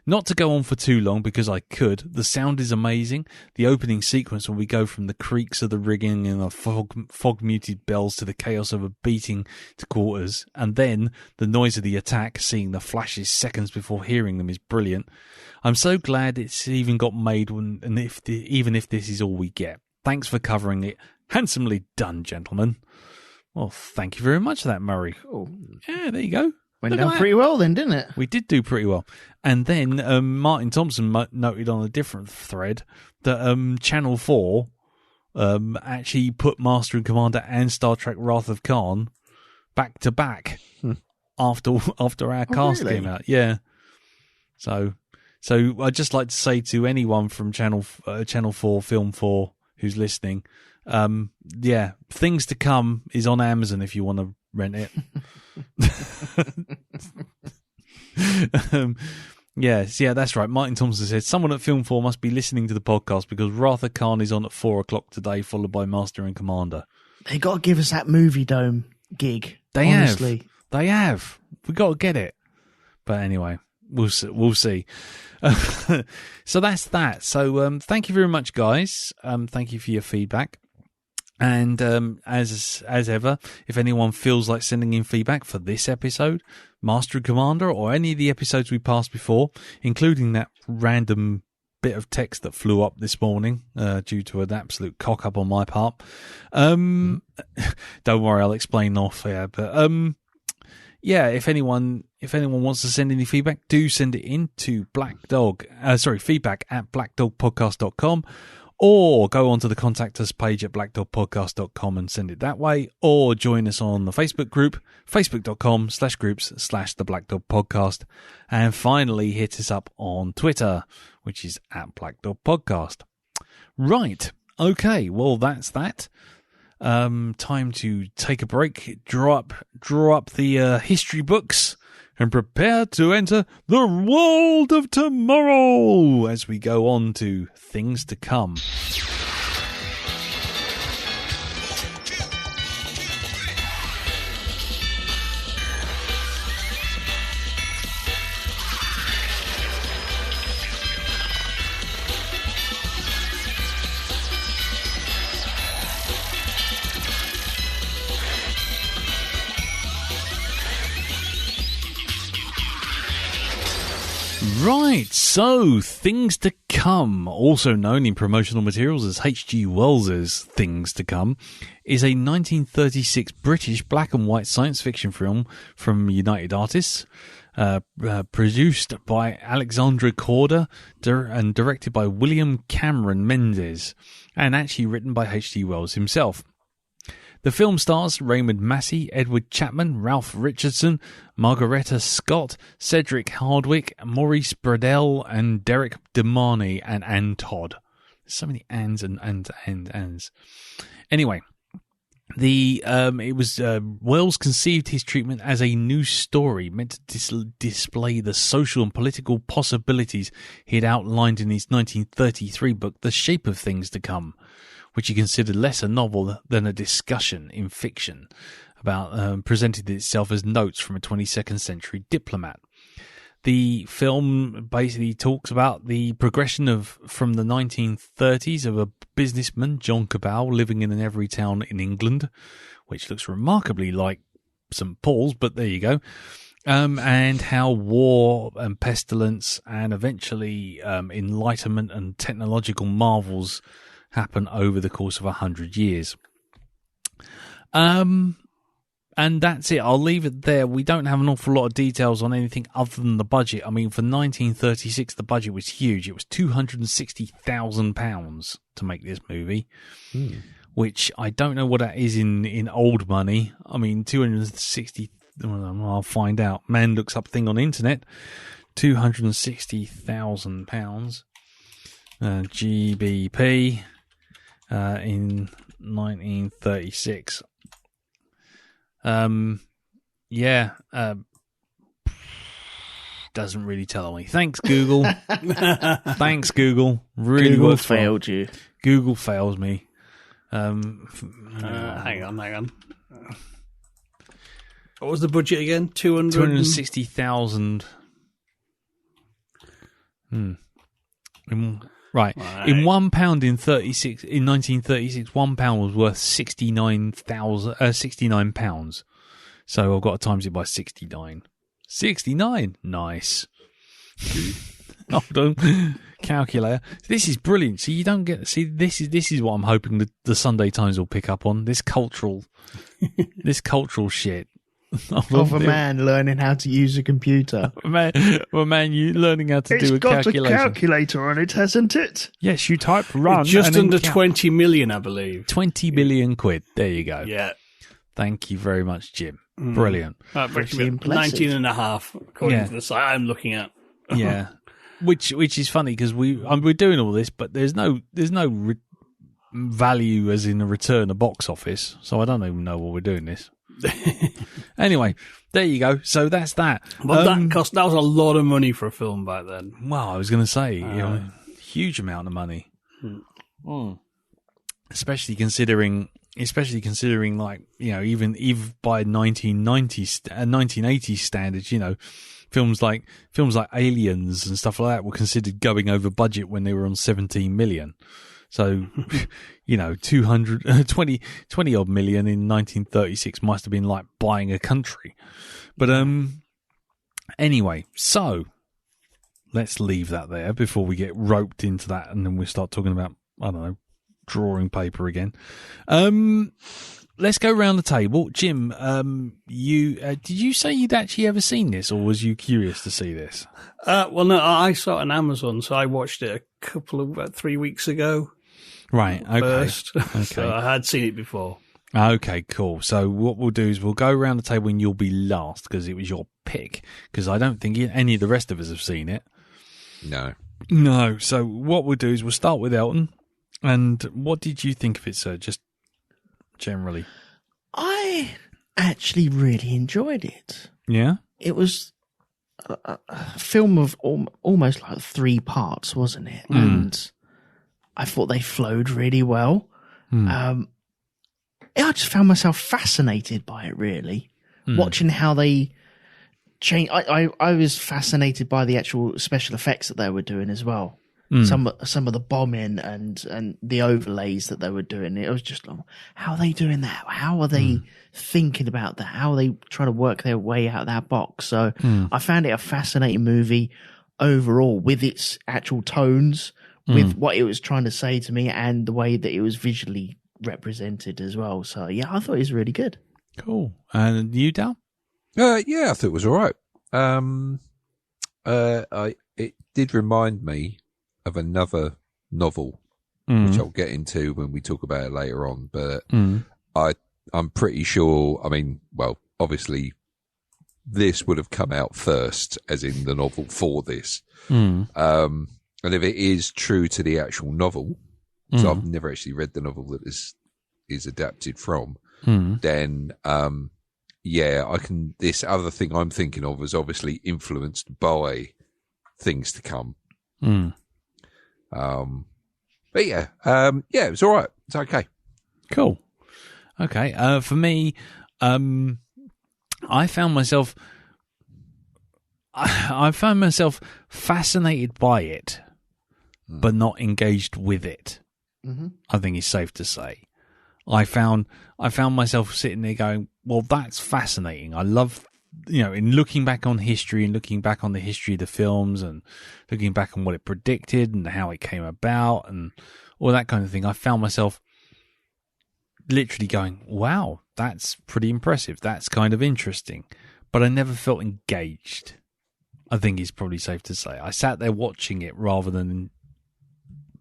Not to go on for too long, because I could. The sound is amazing. The opening sequence when we go from the creaks of the rigging and the fog-muted bells to the chaos of a beating to quarters, and then the noise of the attack, seeing the flashes seconds before hearing them, is brilliant. I'm so glad it's even got made, even if this is all we get. Thanks for covering it. Handsomely done, gentlemen. Well, thank you very much for that, Murray. Oh. Yeah, there you go. Went down pretty well then, didn't it? We did do pretty well. And then Martin Thompson noted on a different thread that Channel 4 actually put Master and Commander and Star Trek Wrath of Khan back to back after our cast came out. Yeah. So I'd just like to say to anyone from Channel 4, Film 4 who's listening, Things to Come is on Amazon if you want to rent it. Yes, that's right. Martin Thompson said, someone at Film 4 must be listening to the podcast because Wrath of Khan is on at 4:00 today, followed by Master and Commander. They got to give us that Movie Dome gig. They honestly. have. We got to get it. But anyway, we'll see. So that's that. So thank you very much, guys. Thank you for your feedback. And as ever, if anyone feels like sending in feedback for this episode, Master and Commander, or any of the episodes we passed before, including that random bit of text that flew up this morning due to an absolute cock up on my part, don't worry, I'll explain off here. But if anyone wants to send any feedback, do send it in to feedback@blackdogpodcast.com. or go onto the contact us page at blackdogpodcast.com and send it that way, or join us on the Facebook group, facebook.com/groups/the Black Dog Podcast. And finally, hit us up on Twitter, which is at Black Dog Podcast. Right. Okay. Well, that's that. Time to take a break, draw up the history books, and prepare to enter the world of tomorrow as we go on to things to come. Right, so Things to Come, also known in promotional materials as H.G. Wells's Things to Come, is a 1936 British black and white science fiction film from United Artists, produced by Alexandra Corder and directed by William Cameron Mendes, and actually written by H.G. Wells himself. The film stars Raymond Massey, Edward Chapman, Ralph Richardson, Margaretta Scott, Cedric Hardwicke, Maurice Bradell, and Derek DeMarney, and Ann Todd. There's so many ands and ands. Anyway, Wells conceived his treatment as a new story meant to display the social and political possibilities he had outlined in his 1933 book, The Shape of Things to Come, which he considered less a novel than a discussion in fiction about presented itself as notes from a 22nd century diplomat. The film basically talks about the progression from the 1930s of a businessman, John Cabal, living in an every town in England, which looks remarkably like St. Paul's, but there you go. And how war and pestilence and eventually enlightenment and technological marvels happen over the course of 100 years. And that's it. I'll leave it there. We don't have an awful lot of details on anything other than the budget. I mean, for 1936, the budget was huge. It was £260,000 to make this movie, which I don't know what that is in old money. I mean, 260. I'll find out. Man looks up thing on internet. £260,000 GBP. In 1936. Doesn't really tell me. Thanks, Google. Thanks, Google. Really Google works failed you. Google fails me. Hang on. What was the budget again? 260,000. Right. In £1 in 1936, £1 was worth 69 pounds. So I've got to times it by 69. 69. Nice. Hold on. Calculator. This is brilliant. So you don't get, this is what I'm hoping the Sunday Times will pick up on. This cultural shit. Of a man learning how to use a computer. a man you learning how to do a calculation. It's got a calculator on it, hasn't it? Yes, you type run. It's just under 20 million, I believe. 20 million quid. There you go. Yeah. Thank you very much, Jim. Brilliant. 19 and a half, according to the site I'm looking at. Yeah. Which is funny because we're doing all this, but there's no value as in a return a box office. So I don't even know what we're doing this. Anyway, there you go. So that's that. But that was a lot of money for a film back then. Well, I was going to say, huge amount of money. Especially considering like, even by 1980s standards, films like Aliens and stuff like that were considered going over budget when they were on 17 million. So, 20 odd million in 1936 must have been like buying a country. But, anyway, so let's leave that there before we get roped into that. And then we start talking about, I don't know, drawing paper again. Let's go around the table. Jim, did you say you'd actually ever seen this, or was you curious to see this? Well, no, I saw it on Amazon, so I watched it about 3 weeks ago. Right. Okay. first. Okay. So I had seen it before. Okay, cool. So what we'll do is we'll go around the table and you'll be last because it was your pick. Because I don't think any of the rest of us have seen it. No. No. So what we'll do is we'll start with Elton. And what did you think of it, sir? Just generally. I actually really enjoyed it. Yeah? It was a film of almost like 3 parts, wasn't it? And I thought they flowed really well. I just found myself fascinated by it, really. Watching how they change. I was fascinated by the actual special effects that they were doing as well. Some of the bombing and the overlays that they were doing. It was just like, how are they doing that? How are they thinking about that? How are they trying to work their way out of that box? So I found it a fascinating movie overall, with its actual tones, with what it was trying to say to me, and the way that it was visually represented as well. So yeah, I thought it was really good. Cool. And you, Dal? Yeah, I thought it was all right. It did remind me of another novel, which I'll get into when we talk about it later on. But I'm pretty sure. I mean, well, obviously, this would have come out first, as in the novel for this. And if it is true to the actual novel, so I've never actually read the novel that is adapted from, then yeah, I can. This other thing I'm thinking of was obviously influenced by things to come. But yeah, it was all right. It's okay. Cool. Okay. For me, I found myself fascinated by it, but not engaged with it. I think it's safe to say. I found myself sitting there going, well, that's fascinating. I love, in looking back on history and looking back on the history of the films and looking back on what it predicted and how it came about and all that kind of thing. I found myself literally going, wow, that's pretty impressive. That's kind of interesting. But I never felt engaged. I think it's probably safe to say. I sat there watching it rather than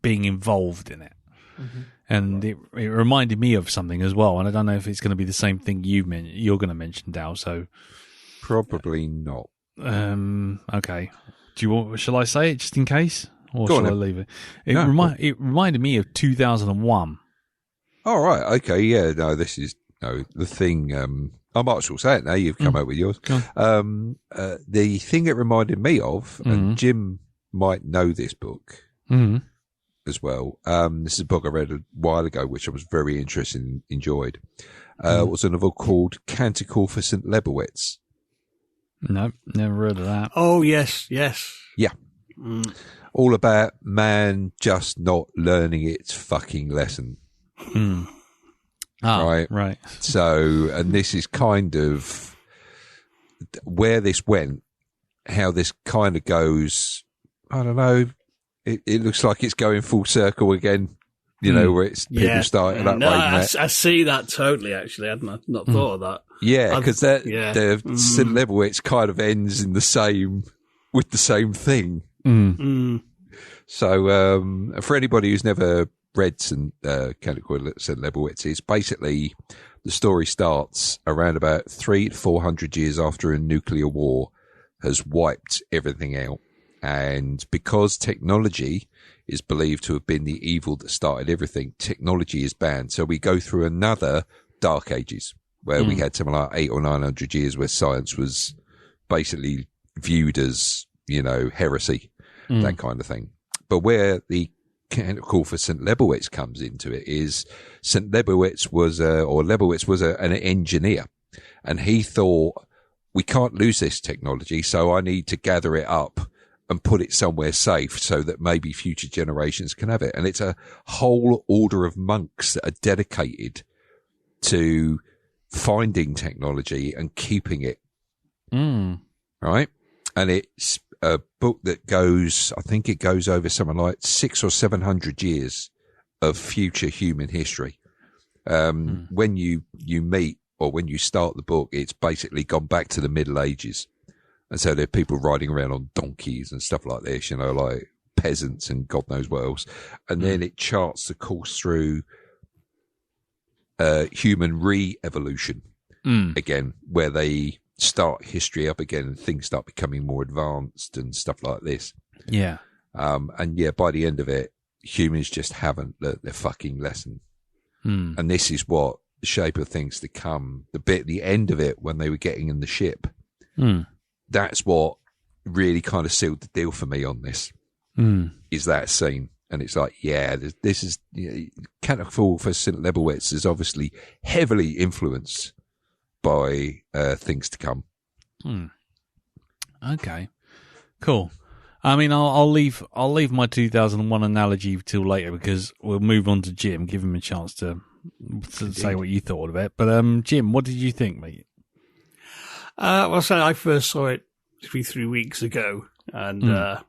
being involved in it. And it reminded me of something as well. And I don't know if it's going to be the same thing you're going to mention, Dal. So probably not. Okay. Shall I say it just in case, or Go shall on, I leave it? It reminded me of 2001. All right. Okay. Yeah. No. This is the thing. I might as well say it now. You've come out with yours. The thing it reminded me of, and Jim might know this book as well. This is a book I read a while ago, which I was very interested and enjoyed. It was a novel called Canticle for St. Lebowitz. No, never heard of that. Oh, yes. Yeah. All about man just not learning its fucking lesson. Right. So, and this is kind of where this went, how this kind of goes. I don't know. It looks like it's going full circle again, where it's people starting that way. I see that totally, actually. I hadn't not thought of that. Yeah, because the St. Lebowitz kind of ends in with the same thing. So, for anybody who's never read Canticle for St. Lebowitz, it's basically the story starts around about 300 to 400 years after a nuclear war has wiped everything out. And because technology is believed to have been the evil that started everything, technology is banned. So we go through another dark ages where we had something like 800 or 900 years where science was basically viewed as, heresy, that kind of thing. But where the Canticle for St. Lebowitz comes into it is Lebowitz was an engineer, and he thought, we can't lose this technology, so I need to gather it up and put it somewhere safe so that maybe future generations can have it. And it's a whole order of monks that are dedicated to finding technology and keeping it. Right? And it's a book that goes over something like 600 or 700 years of future human history. When you meet, or when you start the book, it's basically gone back to the Middle Ages. And so there are people riding around on donkeys and stuff like this, like peasants and God knows what else. And then it charts the course through human re-evolution again, where they start history up again and things start becoming more advanced and stuff like this. Yeah. And yeah, by the end of it, humans just haven't learnt their fucking lesson. And this is what the shape of things to come, the end of it when they were getting in the ship. That's what really kind of sealed the deal for me on this, is that scene. And it's like, yeah, this is, Can't Fall for St. Lebowitz is obviously heavily influenced by things to come. Okay, cool. I mean, I'll leave my 2001 analogy till later because we'll move on to Jim, give him a chance to say what you thought of it. But Jim, what did you think, mate? Well, so I first saw it 3 weeks ago, and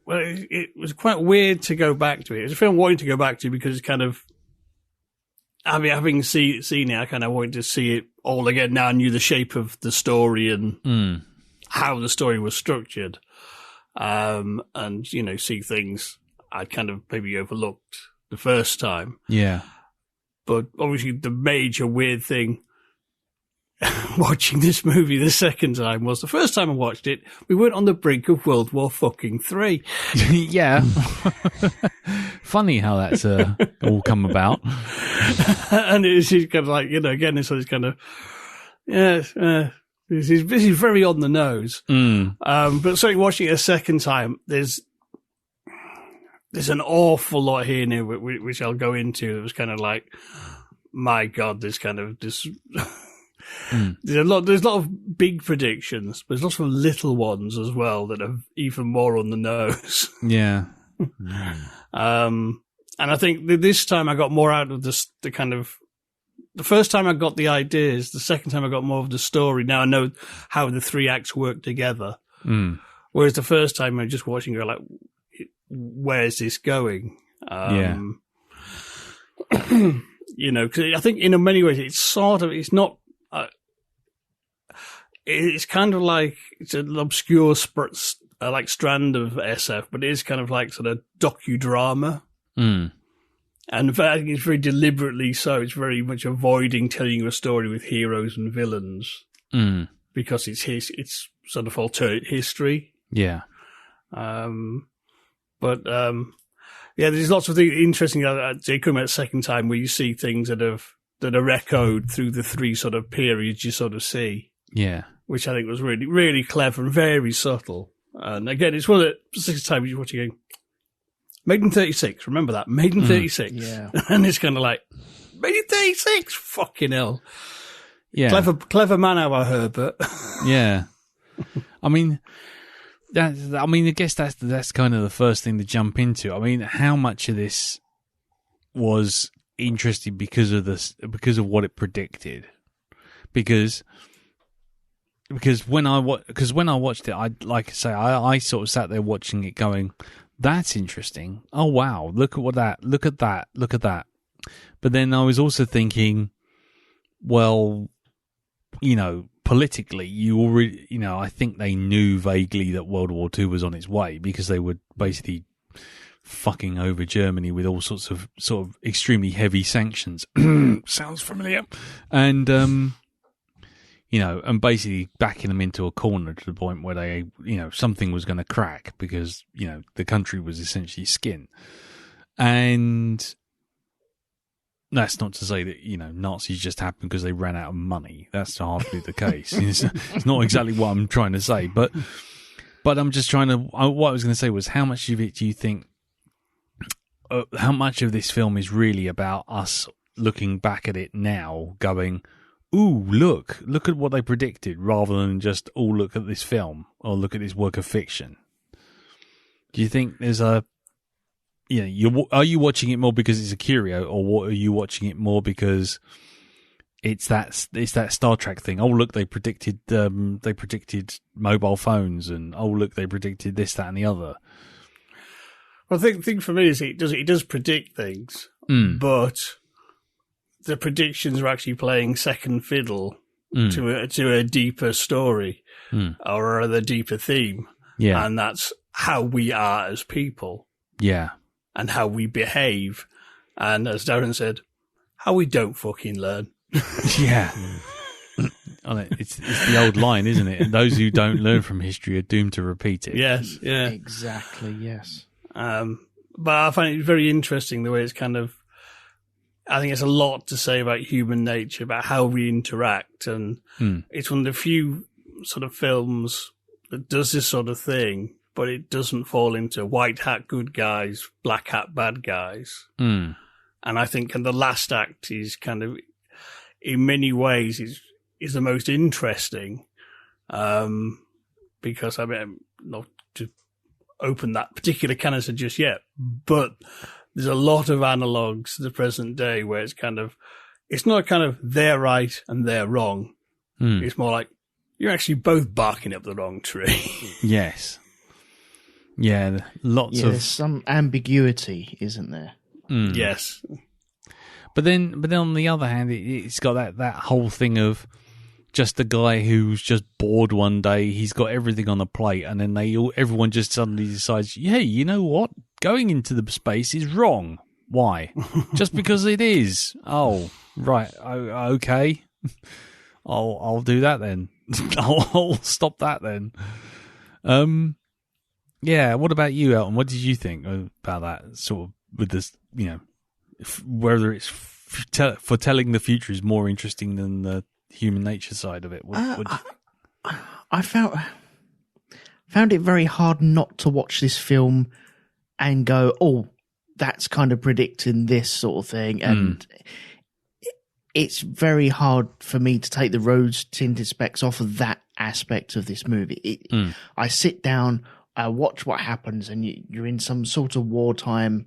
well, it was quite weird to go back to it. It was a film I wanted to go back to because it's kind of, having seen it, I kind of wanted to see it all again. Now I knew the shape of the story and how the story was structured, and see things I'd kind of maybe overlooked the first time. Yeah, but obviously the major weird thing watching this movie the second time was the first time I watched it, we weren't on the brink of World War fucking III. Yeah. Funny how that's all come about. And it's kind of like, again, it's kind of, this is very on the nose. But certainly watching it a second time, there's an awful lot here now, which I'll go into. It was kind of like, my God, there's kind of this... There's a lot of big predictions, but there's lots of little ones as well that are even more on the nose. Yeah. And I think this time I got more out of the kind of, the first time I got the ideas, the second time I got more of the story. Now I know how the 3 acts work together. Whereas the first time I was just watching, you're like, where's this going? Because I think in many ways it's not, it's kind of like it's an obscure strand of SF, but it is kind of like sort of docudrama. And in fact, I think it's very deliberately so. It's very much avoiding telling you a story with heroes and villains because it's sort of alternate history. Yeah. There's lots of things interesting. They come out a second time where you see things that are echoed through the 3 sort of periods you sort of see. Yeah. Which I think was really, really clever and very subtle. And again, it's one of the 6 times you're watching going, made in 36, remember that? Made in 36. Yeah. And it's kind of like, made in 36? Fucking hell. Yeah. Clever man, our Herbert. Yeah. I guess that's kind of the first thing to jump into. I mean, how much of this was interesting because of what it predicted? Because when I watched it, I sort of sat there watching it, going, "That's interesting. Oh wow, look at that." But then I was also thinking, well, politically, you already, I think they knew vaguely that World War II was on its way because they were basically fucking over Germany with all sorts of sort of extremely heavy sanctions. Sounds familiar. And, and basically backing them into a corner to the point where they, something was going to crack because, the country was essentially skin. And that's not to say that, Nazis just happened because they ran out of money. That's hardly the case. It's not exactly what I'm trying to say, but I'm just trying to, what I was going to say was, how much of it do you think, how much of this film is really about us looking back at it now going, ooh, look at what they predicted, rather than just, oh, look at this film or look at this work of fiction? Do you think there's a, are you watching it more because it's a curio, or are you watching it more because it's that Star Trek thing? Oh, look, they predicted mobile phones, and oh, look, they predicted this, that, and the other. Well, the thing for me is it does predict things, but the predictions are actually playing second fiddle to a deeper story or a deeper theme. Yeah. And that's how we are as people. Yeah. And how we behave. And as Darren said, how we don't fucking learn. Yeah. It's the old line, isn't it? And those who don't learn from history are doomed to repeat it. Yes, yeah. Exactly, yes. But I find it very interesting the way it's kind of, I think it's a lot to say about human nature, about how we interact. And it's one of the few sort of films that does this sort of thing, but it doesn't fall into white hat good guys, black hat bad guys. And I think the last act is kind of, in many ways, is the most interesting. Because I mean, not to open that particular canister just yet, but there's a lot of analogues to the present day where it's kind of, it's not kind of they're right and they're wrong. It's more like you're actually both barking up the wrong tree. Yes. Yeah, lots of... There's some ambiguity, isn't there? Yes. But then on the other hand, it's got that whole thing of just a guy who's just bored one day. He's got everything on the plate, and then everyone just suddenly decides, hey, you know what? Going into the space is wrong. Why? Just because it is. Oh, right. Okay. I'll do that then. I'll stop that then. Yeah. What about you, Elton? What did you think about that sort of with this? You know, whether it's foretelling the future is more interesting than the human nature side of it. I found it very hard not to watch this film and go, oh, that's kind of predicting this sort of thing. And it's very hard for me to take the rose tinted specs off of that aspect of this movie. I sit down, I watch what happens, and you're in some sort of wartime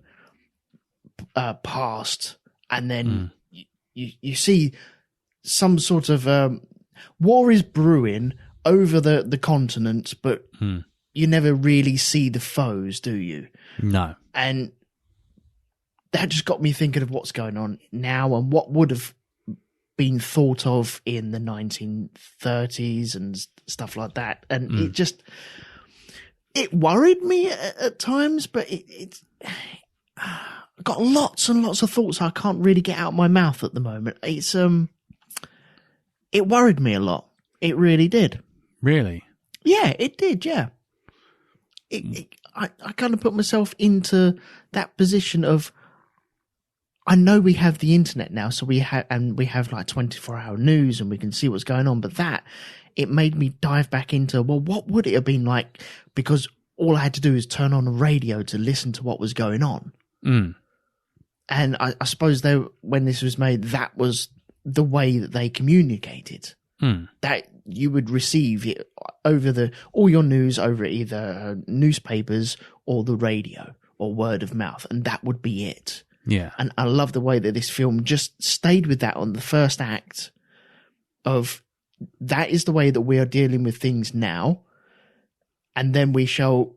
past, and then you see some sort of war is brewing over the continent, but you never really see the foes, do you? No. And that just got me thinking of what's going on now and what would have been thought of in the 1930s and stuff like that. And it worried me at times, but it got lots and lots of thoughts I can't really get out of my mouth at the moment. It's it worried me a lot. It really did. Really? Yeah, it did. Yeah. I kind of put myself into that position of, I know we have the internet now, so we have like 24-hour news and we can see what's going on. But it made me dive back into, well, what would it have been like? Because all I had to do is turn on a radio to listen to what was going on. And I suppose when this was made, that was the way that they communicated. That you would receive it over all your news over either newspapers or the radio or word of mouth, and that would be it. Yeah. And I love the way that this film just stayed with that on the first act of, that is the way that we are dealing with things now. And then we shall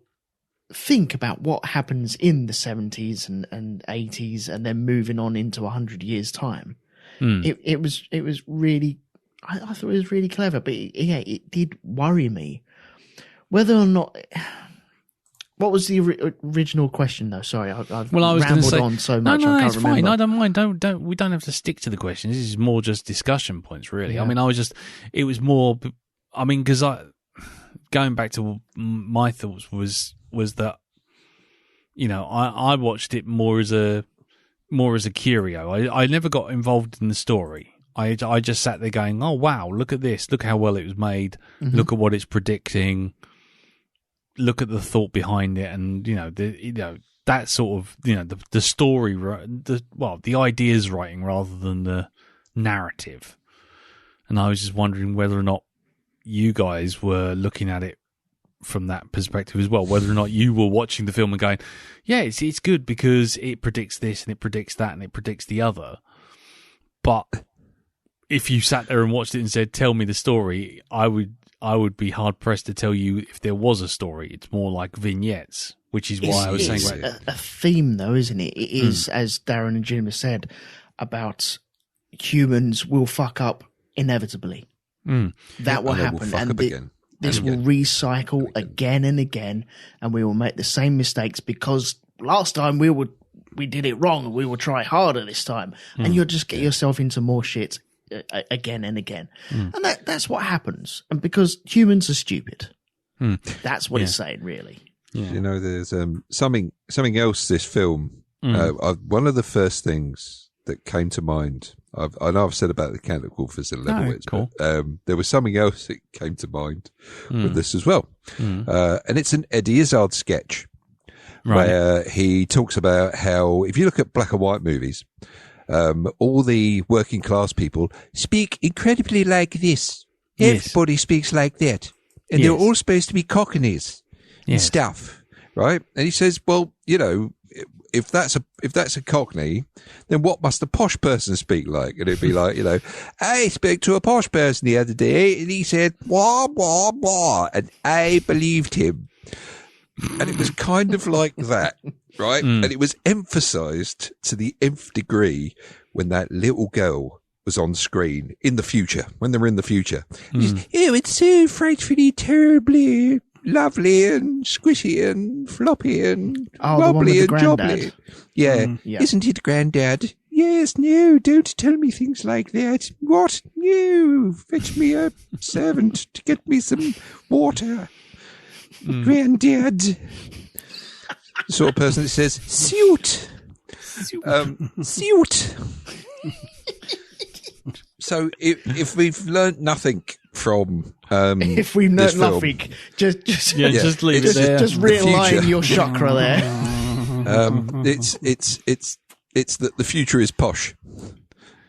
think about what happens in the 70s and 80s and then moving on into 100 years' time. It was really, I thought it was really clever, but it did worry me. Whether or not... What was the original question, though? Sorry, I've rambled on so much. No, I can't it's remember. fine. I don't mind. We don't have to stick to the questions. This is more just discussion points, really. Yeah. I mean, it was more. I mean, because going back to my thoughts was that, you know, I watched it more as a curio. I never got involved in the story. I just sat there going, oh wow, look at this, look how well it was made, look at what it's predicting. Look at the thought behind it, and that sort of the story, the ideas writing rather than the narrative. And I was just wondering whether or not you guys were looking at it from that perspective as well. Whether or not you were watching the film and going, "Yeah, it's good because it predicts this and it predicts that and it predicts the other." But if you sat there and watched it and said, "Tell me the story," I would be hard pressed to tell you if there was a story. It's more like vignettes, which is why I was saying it's a theme, though, isn't it? It is, as Darren and Jim have said, about humans will fuck up inevitably. That will happen, Fuck up again. This will recycle again and again, and we will make the same mistakes because last time we did it wrong. We will try harder this time, and you'll just get yourself into more shit again and again. And that's what happens. And because humans are stupid, that's what it's saying, really. Yeah. You know, there's something else. This film. One of the first things that came to mind. I know I've said about the Canticle for a little bit, cool. But there was something else that came to mind with this as well. And it's an Eddie Izzard sketch where he talks about how, if you look at black and white movies, all the working class people speak incredibly like this. Everybody speaks like that. And they're all supposed to be cockneys and stuff, right? And he says, well, you know, if that's a cockney, then what must a posh person speak like? And it'd be like, you know, I spoke to a posh person the other day and he said, wah, wah, wah, and I believed him. And it was kind of like that, right? And it was emphasized to the nth degree when that little girl was on screen in the future, when they were in the future. Oh, it's so frightfully, terribly lovely and squishy and floppy and wobbly and jobbly. Yeah. Isn't it, Grandad? Yes, no, don't tell me things like that. What? No, fetch me a servant to get me some water. Grandad. The sort of person that says, suit. Suit. So if we've learnt nothing from if we've learnt nothing, just leave it there. Just realign your chakra there. It's that the future is posh,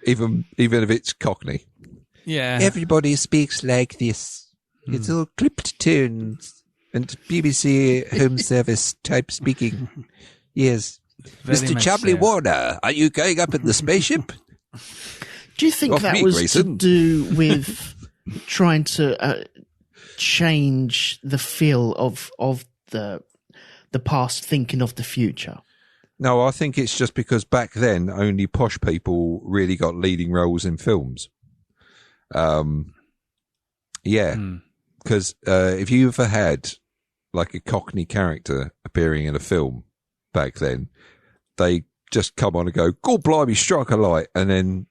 even if it's cockney. Yeah, everybody speaks like this. It's all clipped tones and BBC Home Service type speaking. Yes, Mr. Chapley Warner, are you going up in the spaceship? Do you think that was Grayson? To do with trying to change the feel of the past, thinking of the future? No, I think it's just because back then only posh people really got leading roles in films. Because if you ever had like a Cockney character appearing in a film back then, they just come on and go, "God blimey, strike a light," and then,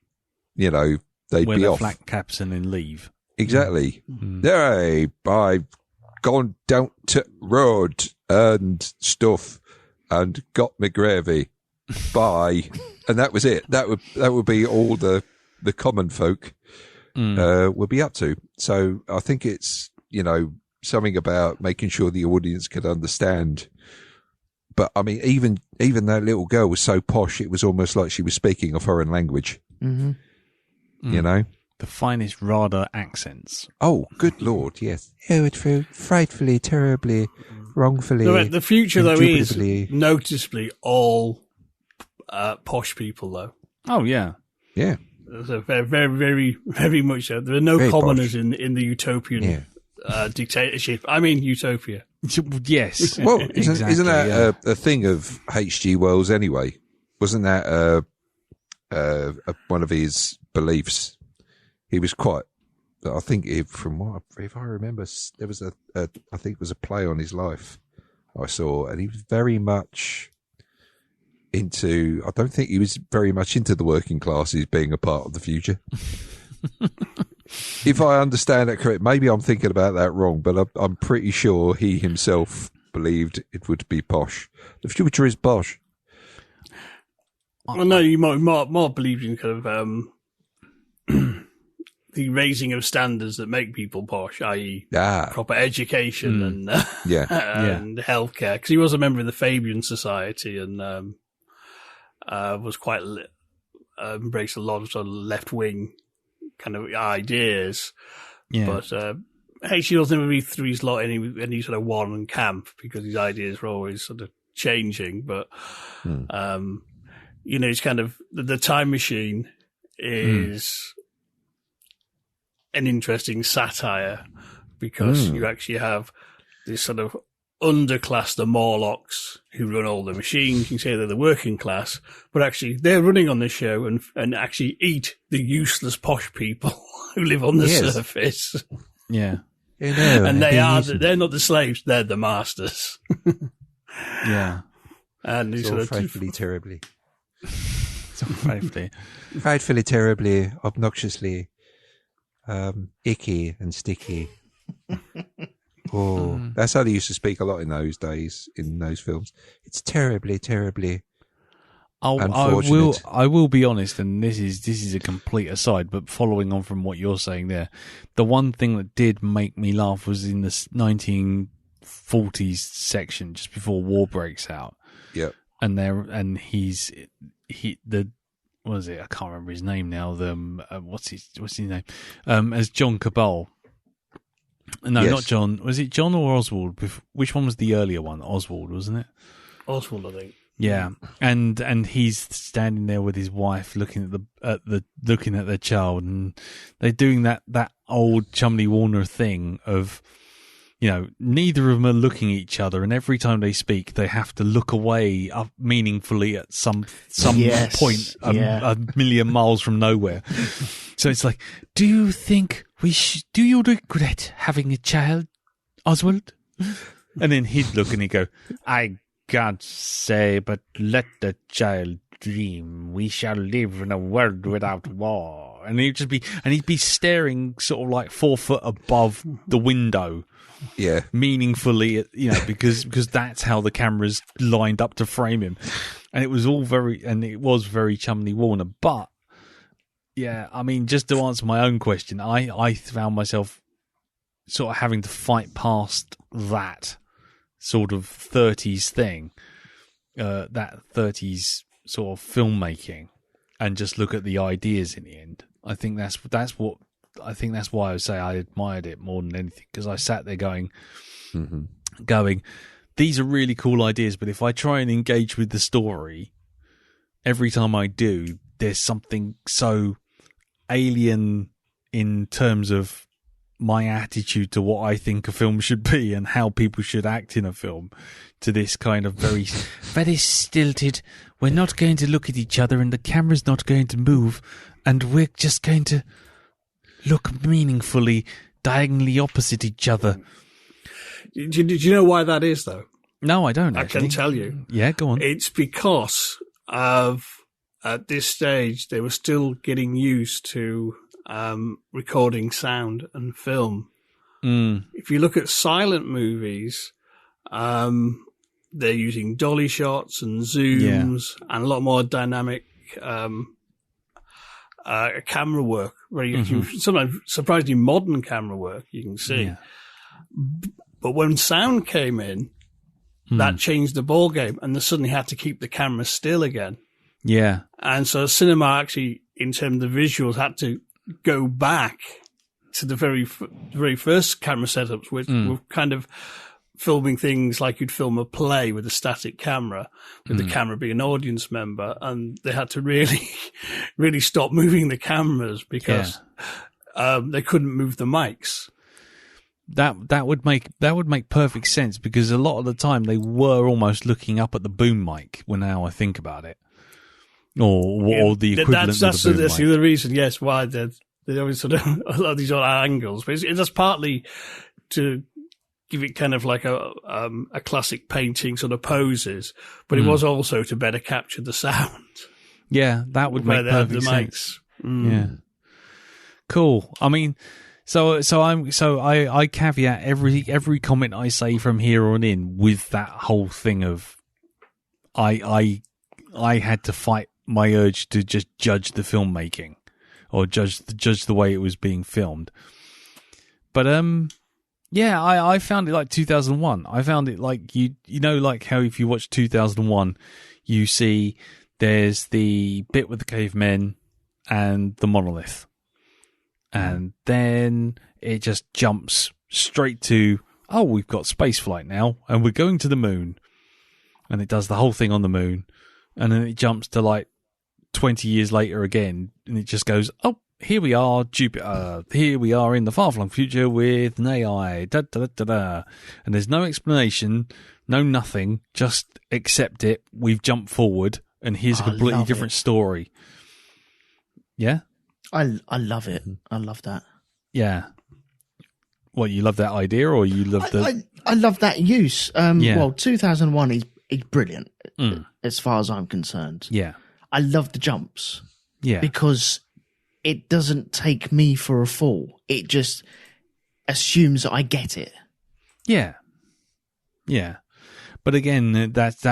you know, they'd wear be off. Flat caps and then leave. Exactly. Hey, I've gone down to road and stuff and got my gravy. Bye. And that was it. That would be all the common folk would be up to. So I think it's, you know, something about making sure the audience could understand. But I mean, even that little girl was so posh, it was almost like she was speaking a foreign language. You know? The finest RADA accents. Oh, good Lord, yes. Oh, it's frightfully, terribly, wrongfully. The future, though, is noticeably all posh people, though. Oh, yeah. Yeah. So very, very, very, very much so. There are no very commoners in the utopian dictatorship. I mean, utopia. Yes. Well, isn't that a thing of H.G. Wells anyway? Wasn't that one of his beliefs? He was quite, I think, if I remember, there was I think it was a play on his life I saw, and he was very much into, I don't think he was very much into the working classes being a part of the future. If I understand that correct, maybe I'm thinking about that wrong, but I'm pretty sure he himself believed it would be posh. The future is posh. Well, no, you might believe in kind of the raising of standards that make people posh, i.e. proper education and healthcare. Because he was a member of the Fabian Society and was quite embraced a lot of sort of left-wing kind of ideas. Yeah. But H.G. Wells never really threw his lot in any sort of one camp because his ideas were always sort of changing. But you know, it's kind of the Time Machine is an interesting satire because you actually have this sort of underclass, the Morlocks, who run all the machines. You can say they're the working class, but actually they're running on the show and actually eat the useless posh people who live on the surface. Yeah. And they're not the slaves, they're the masters. Yeah. And he's So sort of frightfully, terribly. So frightfully. Frightfully, terribly, obnoxiously, icky and sticky. Oh, that's how they used to speak a lot in those days, in those films. It's terribly, terribly unfortunate. I will be honest, and this is a complete aside, but following on from what you're saying there, the one thing that did make me laugh was in the 1940s section, just before war breaks out. Yep. And what is it? I can't remember his name now. What's his name? As John Cabal. No, Yes. not John. Was it John or Oswald? Which one was the earlier one? Oswald, wasn't it? Oswald, I think. Yeah, and he's standing there with his wife, looking at their child, and they're doing that old Chumley Warner thing of, neither of them are looking at each other, and every time they speak, they have to look away up meaningfully at some Yes, point a million miles from nowhere. So it's like, do you regret having a child, Oswald? And then he'd look and he'd go, I can't say, but let the child dream. We shall live in a world without war. And he'd be staring sort of like 4 foot above the window. Yeah. Meaningfully, because that's how the camera's lined up to frame him. And it was very Chumley Warner. But yeah, I mean, just to answer my own question, I found myself sort of having to fight past that sort of 30s thing, that 30s sort of filmmaking, and just look at the ideas in the end. I think that's why I would say I admired it more than anything, because I sat there going, these are really cool ideas, but if I try and engage with the story, every time I do, there's something so alien in terms of my attitude to what I think a film should be and how people should act in a film, to this kind of very, very stilted, we're not going to look at each other and the camera's not going to move and we're just going to look meaningfully diagonally opposite each other. Do you know why that is, though? No, I don't. I actually. can tell you. Yeah, go on. It's because of, at this stage, they were still getting used to recording sound and film. If you look at silent movies, they're using dolly shots and zooms and a lot more dynamic camera work, where you can sometimes surprisingly modern camera work you can see. Yeah. But when sound came in, that changed the ball game, and they suddenly had to keep the camera still again. Yeah, and so cinema actually, in terms of visuals, had to go back to the very first camera setups, which were kind of filming things like you'd film a play with a static camera, with the camera being an audience member, and they had to really, really stop moving the cameras because they couldn't move the mics. That would make perfect sense, because a lot of the time they were almost looking up at the boom mic. When now I think about it, or the equivalent that's of the boom that's mic. the other reason, yes, why they always sort of a lot of these other angles. But it's partly to give it kind of like a classic painting sort of poses, but it was also to better capture the sound. Yeah, that would make perfect sense. Yeah, cool. I mean, so I caveat every comment I say from here on in with that whole thing of I had to fight my urge to just judge the filmmaking or judge the way it was being filmed. But yeah, I found it like 2001. I found it like you know, like how if you watch 2001, you see there's the bit with the cavemen and the monolith, and then it just jumps straight to, oh, we've got space flight now, and we're going to the moon, and it does the whole thing on the moon, and then it jumps to like 20 years later again, and it just goes, oh, here we are, Jupiter. Here we are in the far-flung future with an AI. Da, da, da, da. And there's no explanation, no nothing. Just accept it. We've jumped forward, and here's a completely different story. Yeah? I love it. I love that. Yeah. What, you love that idea, or you love I love that use. Yeah. Well, 2001 is brilliant as far as I'm concerned. Yeah. I love the jumps. Yeah. Because it doesn't take me for a fool. It just assumes that I get it. Yeah. Yeah. But again, that's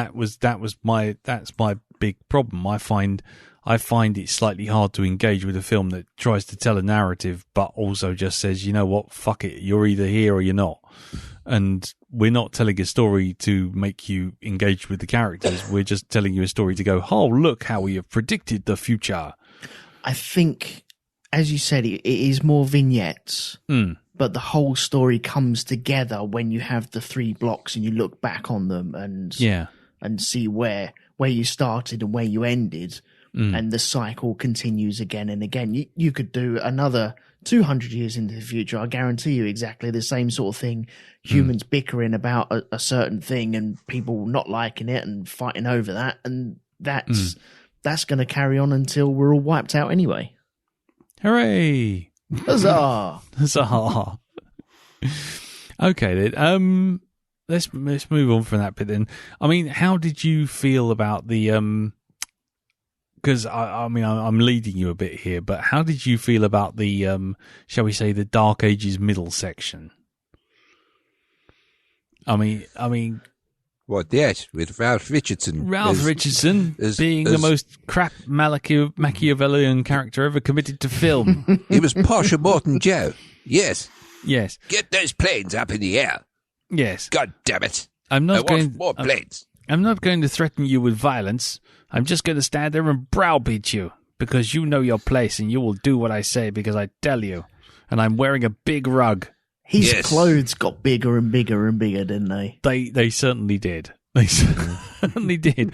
my big problem. I find it slightly hard to engage with a film that tries to tell a narrative, but also just says, you know what, fuck it, you're either here or you're not. And we're not telling a story to make you engage with the characters. We're just telling you a story to go, oh, look how we have predicted the future. I think, as you said, it is more vignettes. But the whole story comes together when you have the 3 blocks and you look back on them and see where you started and where you ended, and the cycle continues again and again. You could do another 200 years into the future. I guarantee you exactly the same sort of thing. Humans bickering about a certain thing and people not liking it and fighting over that, and that's going to carry on until we're all wiped out anyway. Hooray! Huzzah! Huzzah! Okay, then. Let's move on from that bit. Then, I mean, how did you feel about the? Because I mean, I'm leading you a bit here, but how did you feel about the? Shall we say the Dark Ages middle section? I mean. What, yes, with Ralph Richardson. Ralph Richardson being the most crap Machiavellian character ever committed to film. He was Pasha Morton Joe. Yes. Yes. Get those planes up in the air. Yes. God damn it. I want more planes. I'm not going to threaten you with violence. I'm just going to stand there and browbeat you because you know your place and you will do what I say because I tell you. And I'm wearing a big rug. His clothes got bigger and bigger and bigger, didn't they? They certainly did. They certainly did.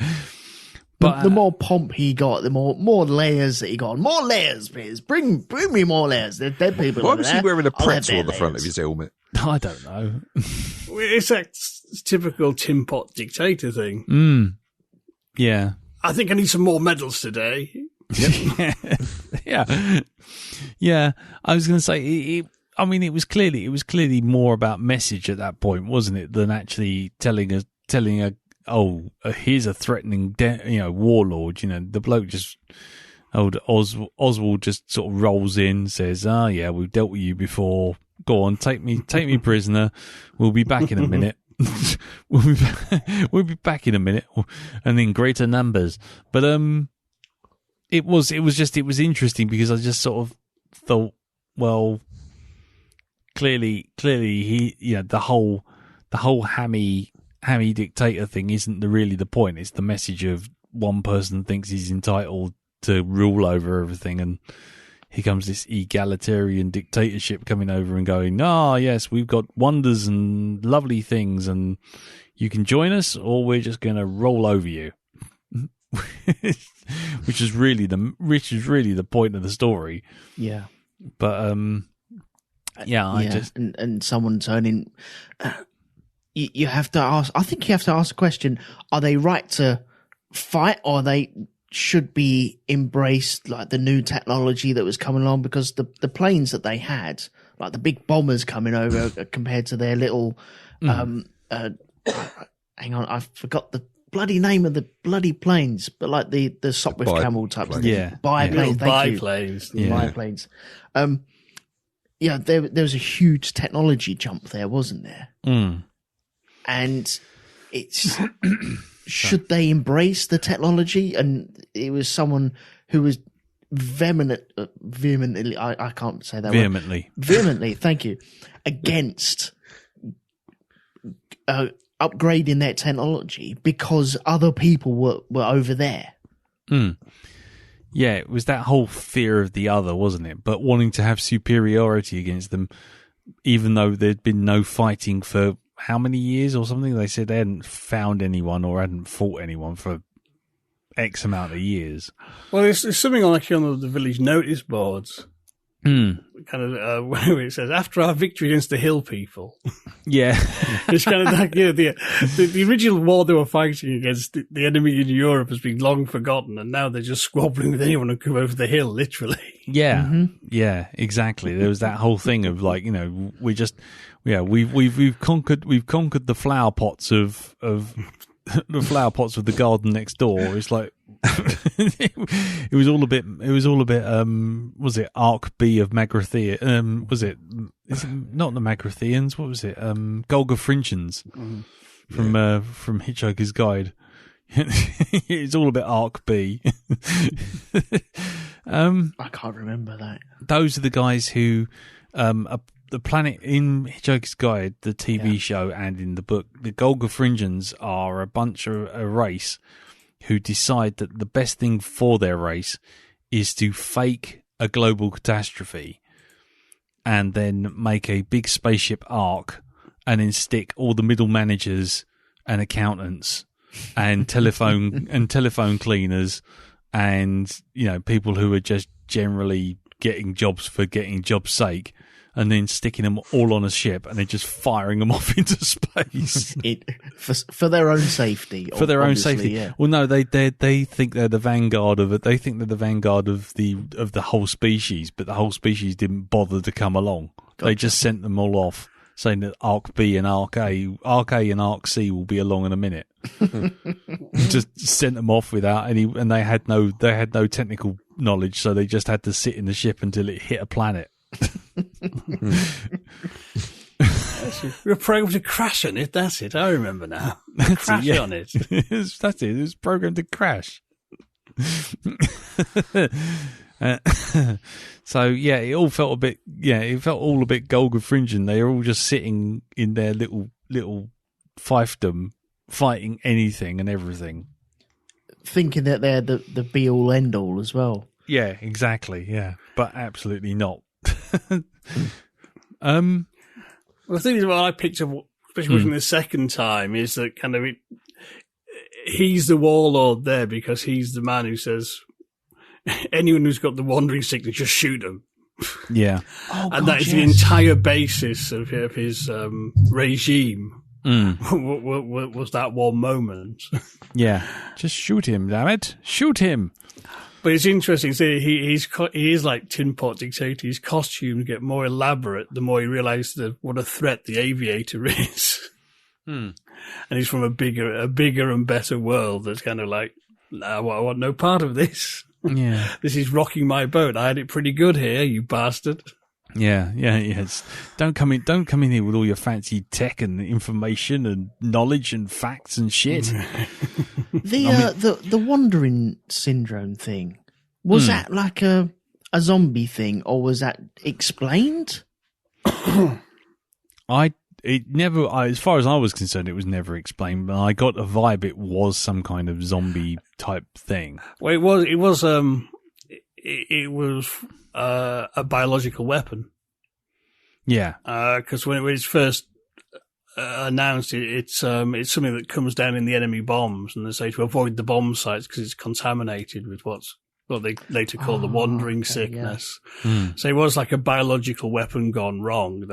But the more pomp he got, the more layers that he got. More layers, please. Bring me more layers. There are people. Why was he wearing a I'll have pretzel their on the front of layers. his helmet? I don't know. It's that typical tin pot dictator thing. Yeah. I think I need some more medals today. Yeah. I was going to say, it was clearly more about message at that point, wasn't it, than actually telling here's a threatening, warlord. The bloke just, Oswald just sort of rolls in, says, yeah, we've dealt with you before. Go on, take me prisoner. We'll be back in a minute. we'll be back in a minute, and in greater numbers. But it was interesting because I just sort of thought, well, clearly he, the whole hammy dictator thing isn't really the point. It's the message of one person thinks he's entitled to rule over everything, and here comes this egalitarian dictatorship coming over and going, yes, we've got wonders and lovely things, and you can join us, or we're just going to roll over you. which is really the point of the story. Yeah. But and someone turning. You have to ask. I think you have to ask the question: are they right to fight, or they should be embraced, like the new technology that was coming along? Because the planes that they had, like the big bombers coming over, compared to their little. Hang on, I forgot the bloody name of the bloody planes, but like the Sopwith Camel types. Biplanes. Biplanes. Biplanes. There was a huge technology jump there, wasn't there? And it's should they embrace the technology? And it was someone who was vehemently, I can't say that vehemently, thank you, against upgrading their technology because other people were over there. Yeah, it was that whole fear of the other, wasn't it? But wanting to have superiority against them, even though there'd been no fighting for how many years or something? They said they hadn't found anyone or hadn't fought anyone for X amount of years. Well, it's something like on the village notice boards. Kind of where it says, after our victory against the hill people. Yeah. It's kind of like, the original war they were fighting against the enemy in Europe has been long forgotten, and now they're just squabbling with anyone who come over the hill, literally. Yeah, yeah, exactly. There was that whole thing of like, we've conquered the flower pots of the flower pots of the garden next door. It's like it was all a bit. Was it Arc B of Magrathea? Was it? Is it not the Magrathians? What was it? Golgafringians from Hitchhiker's Guide. It's all a bit Arc B. I can't remember that. Those are the guys who the planet in Hitchhiker's Guide, the TV show, and in the book. The Golgafringians are a race who decide that the best thing for their race is to fake a global catastrophe and then make a big spaceship ark and then stick all the middle managers and accountants and telephone cleaners and people who are just generally getting jobs for getting jobs' sake, and then sticking them all on a ship and then just firing them off into space for their own safety. For their own safety. Yeah. Well, no, they think they're the vanguard of it. They think they're the vanguard of the whole species, but the whole species didn't bother to come along. Gotcha. They just sent them all off, saying that Arc B and Arc A and Arc C will be along in a minute. Just sent them off without any, and they had no technical knowledge, so they just had to sit in the ship until it hit a planet. We're programmed to crash on it. That's it. I remember now. Crash on it. That's it. It was programmed to crash. So yeah, it all felt a bit. Yeah, it felt all a bit Golgafringian. They were all just sitting in their little fiefdom, fighting anything and everything, thinking that they're the be all end all as well. Yeah, exactly. Yeah, but absolutely not. Well, the thing is, what I picked up, especially watching the second time, is that kind of he's the warlord there because he's the man who says anyone who's got the wandering sickness, just shoot them. Yeah, and that is the entire basis of his regime. Was that one moment? Yeah, just shoot him, damn it, shoot him. But it's interesting. See, he is like Tin Pot Dictator. His costumes get more elaborate the more he realises what a threat the aviator is. And he's from a bigger and better world. That's kind of like, I want no part of this. Yeah, this is rocking my boat. I had it pretty good here, you bastard. Yeah. Don't come in here with all your fancy tech and information and knowledge and facts and shit. The wandering syndrome thing, was that like a zombie thing, or was that explained? As far as I was concerned, it was never explained, but I got a vibe it was some kind of zombie type thing. Well, it was a biological weapon. Yeah. Because when it was first announced, it's something that comes down in the enemy bombs, and they say to avoid the bomb sites because it's contaminated with what they later call the wandering sickness. Yeah. So it was like a biological weapon gone wrong.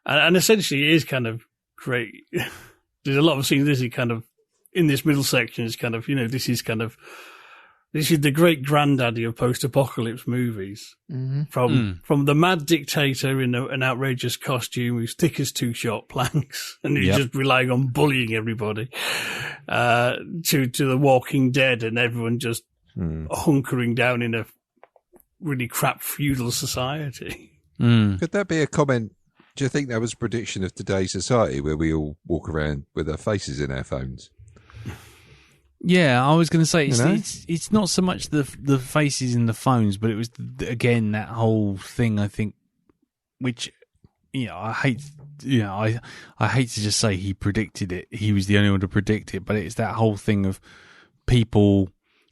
And essentially it is kind of great. There's a lot of scenes. This is kind of in this middle section. Is kind of this is the great granddaddy of post-apocalypse movies. From the mad dictator in an outrageous costume who's thick as two short planks and he's just relying on bullying everybody, to the Walking Dead and everyone just hunkering down in a really crap feudal society. Could that be a comment? Do you think that was a prediction of today's society where we all walk around with our faces in our phones? Yeah, I was going to say it's not so much the faces in the phones, but it was again that whole thing. I think, which I hate. I hate to just say he predicted it. He was the only one to predict it, but it's that whole thing of people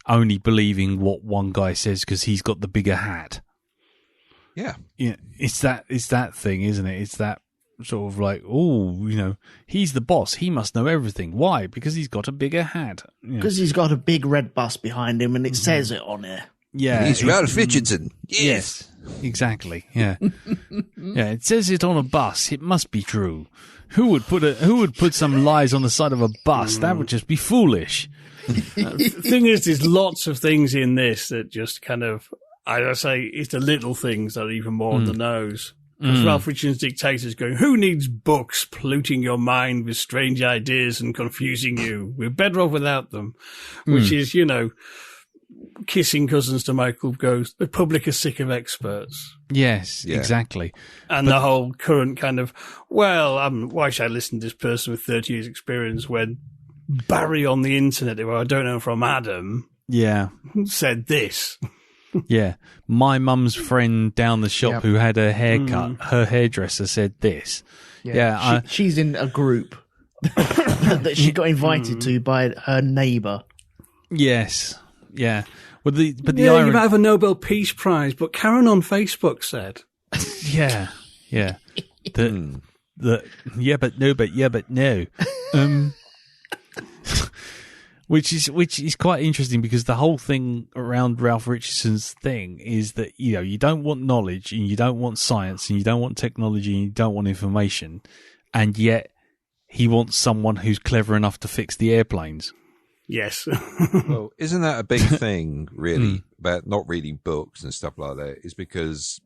only believing what one guy says because he's got the bigger hat. Yeah, it's that thing, isn't it? It's that sort of like, he's the boss. He must know everything. Why? Because he's got a bigger hat. Because he's got a big red bus behind him and it says it on it. Yeah, he's Ralph Richardson. Yes, exactly. Yeah, yeah. It says it on a bus. It must be true. Who would put some lies on the side of a bus? That would just be foolish. The thing is, there's lots of things in this that just kind of, I say, it's the little things that are even more on the nose. Because Ralph Richardson's Dictator's going, who needs books polluting your mind with strange ideas and confusing you? We're better off without them. Which is, kissing cousins to Michael Gove. The public are sick of experts. Yes, exactly. And the whole current kind of, why should I listen to this person with 30 years experience when Barry on the internet, who I don't know from Adam, said this. Yeah. My mum's friend down the shop who had a haircut, her hairdresser said this. Yeah. She's in a group that she got invited to by her neighbour. Yes. Yeah. Well, the you might have a Nobel Peace Prize, but Karen on Facebook said. Yeah. Yeah. But no. Which is quite interesting because the whole thing around Ralph Richardson's thing is that, you don't want knowledge and you don't want science and you don't want technology and you don't want information. And yet he wants someone who's clever enough to fix the airplanes. Yes. Well, isn't that a big thing, really, about not reading books and stuff like that? Is because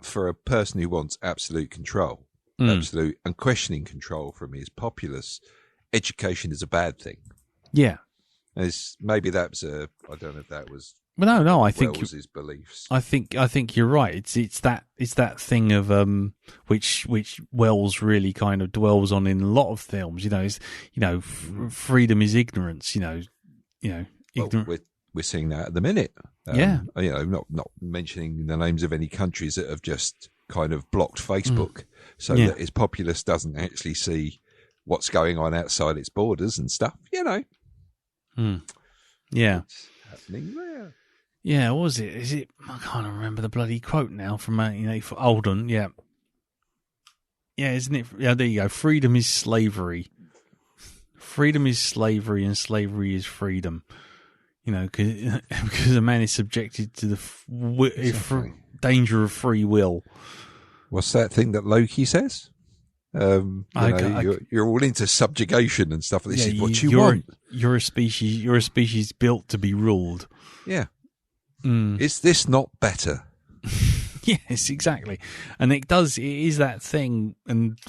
for a person who wants absolute control, absolute unquestioning control from his populace, education is a bad thing. Yeah. Maybe that's I don't know if that was. Well, no. I think Wells's beliefs. I think you're right. It's that thing of which Wells really kind of dwells on in a lot of films. Freedom is ignorance. Ignorance. Well, we're seeing that at the minute. Not mentioning the names of any countries that have just kind of blocked Facebook, so that its populace doesn't actually see what's going on outside its borders and stuff. Yeah. What's happening there? Yeah, what was it? Is it? I can't remember the bloody quote now from 1984. Alden, yeah. Yeah, isn't it? Yeah, there you go. Freedom is slavery. Freedom is slavery and slavery is freedom. Because a man is subjected to the danger of free will. What's that thing that Loki says? You're all into subjugation and stuff. This is what you want. You're a species built to be ruled. Yeah. Is this not better? Yes, exactly. And it is that thing, and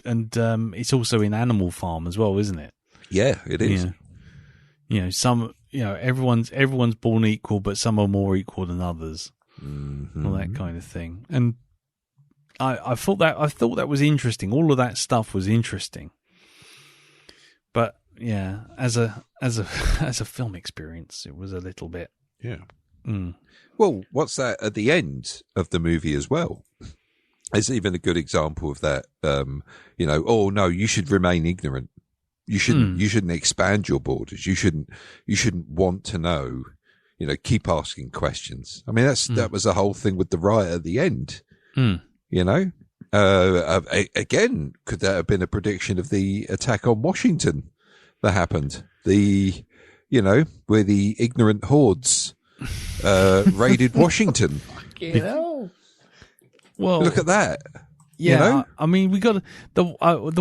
it's also in Animal Farm as well, isn't it? Yeah, it is. Everyone's born equal, but some are more equal than others. All that kind of thing. And I thought that was interesting. All of that stuff was interesting. But yeah, as a film experience, it was a little bit. Yeah. Well, what's that at the end of the movie as well? It's even a good example of that. Oh no, you should remain ignorant. You shouldn't expand your borders. You shouldn't want to know. Keep asking questions. I mean, that was the whole thing with the riot at the end. Again, could that have been a prediction of the attack on Washington that happened? Where the ignorant hordes raided Washington. Well, look at that. Yeah, I mean, we got the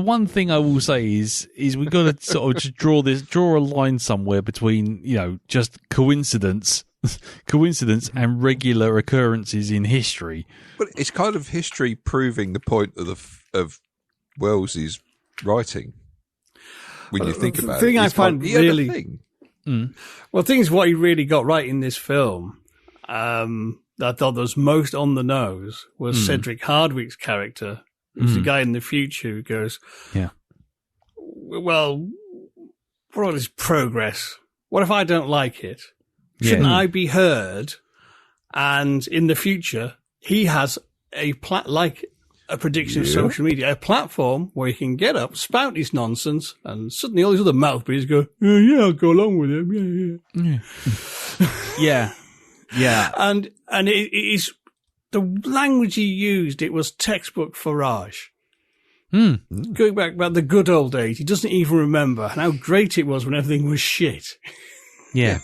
one thing I will say is we got to sort of just draw a line somewhere between just coincidence and regular occurrences in history. But it's kind of history proving the point of Wells's writing. When you think about the thing it, I find really well, the thing is what he really got right in this film. I thought was most on the nose was Cedric Hardwicke's character, who's the guy in the future who goes, well, what is progress? What if I don't like it? Shouldn't I be heard? And in the future, he has like a prediction of social media, a platform where he can get up, spout his nonsense, and suddenly all these other mouth breathers go, I'll go along with him. Yeah. Yeah. And it is the language he used, it was textbook Farage. Going back about the good old days, he doesn't even remember how great it was when everything was shit. Yeah.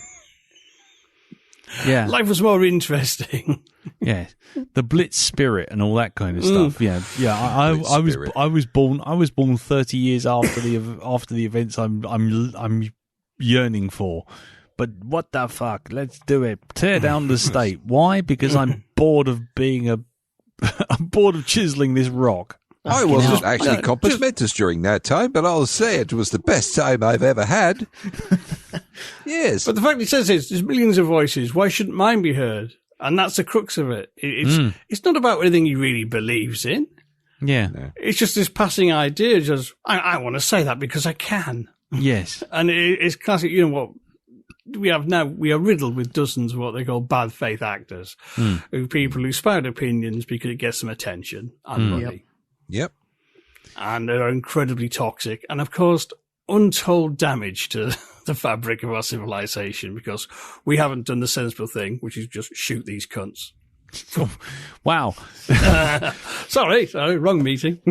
Yeah. Life was more interesting. Yeah, the Blitz spirit and all that kind of stuff. Yeah, yeah. I was born 30 years after the events I'm yearning for. But what the fuck? Let's do it. Tear down the state. Why? Because I'm bored of I'm bored of chiseling this rock. I wasn't actually compos mentis during that time, but I'll say it was the best time I've ever had. Yes. But the fact it says is, there's millions of voices. Why shouldn't mine be heard? And that's the crux of it. It's not about anything he really believes in. Yeah. No. It's just this passing idea. Just, I want to say that because I can. Yes. And it's classic. You know what? We are riddled with dozens of what they call bad faith actors, people who spout opinions because it gets them attention and money. Yep. And they're incredibly toxic and have caused untold damage to the fabric of our civilization because we haven't done the sensible thing, which is just shoot these cunts. Wow. Sorry, wrong meeting.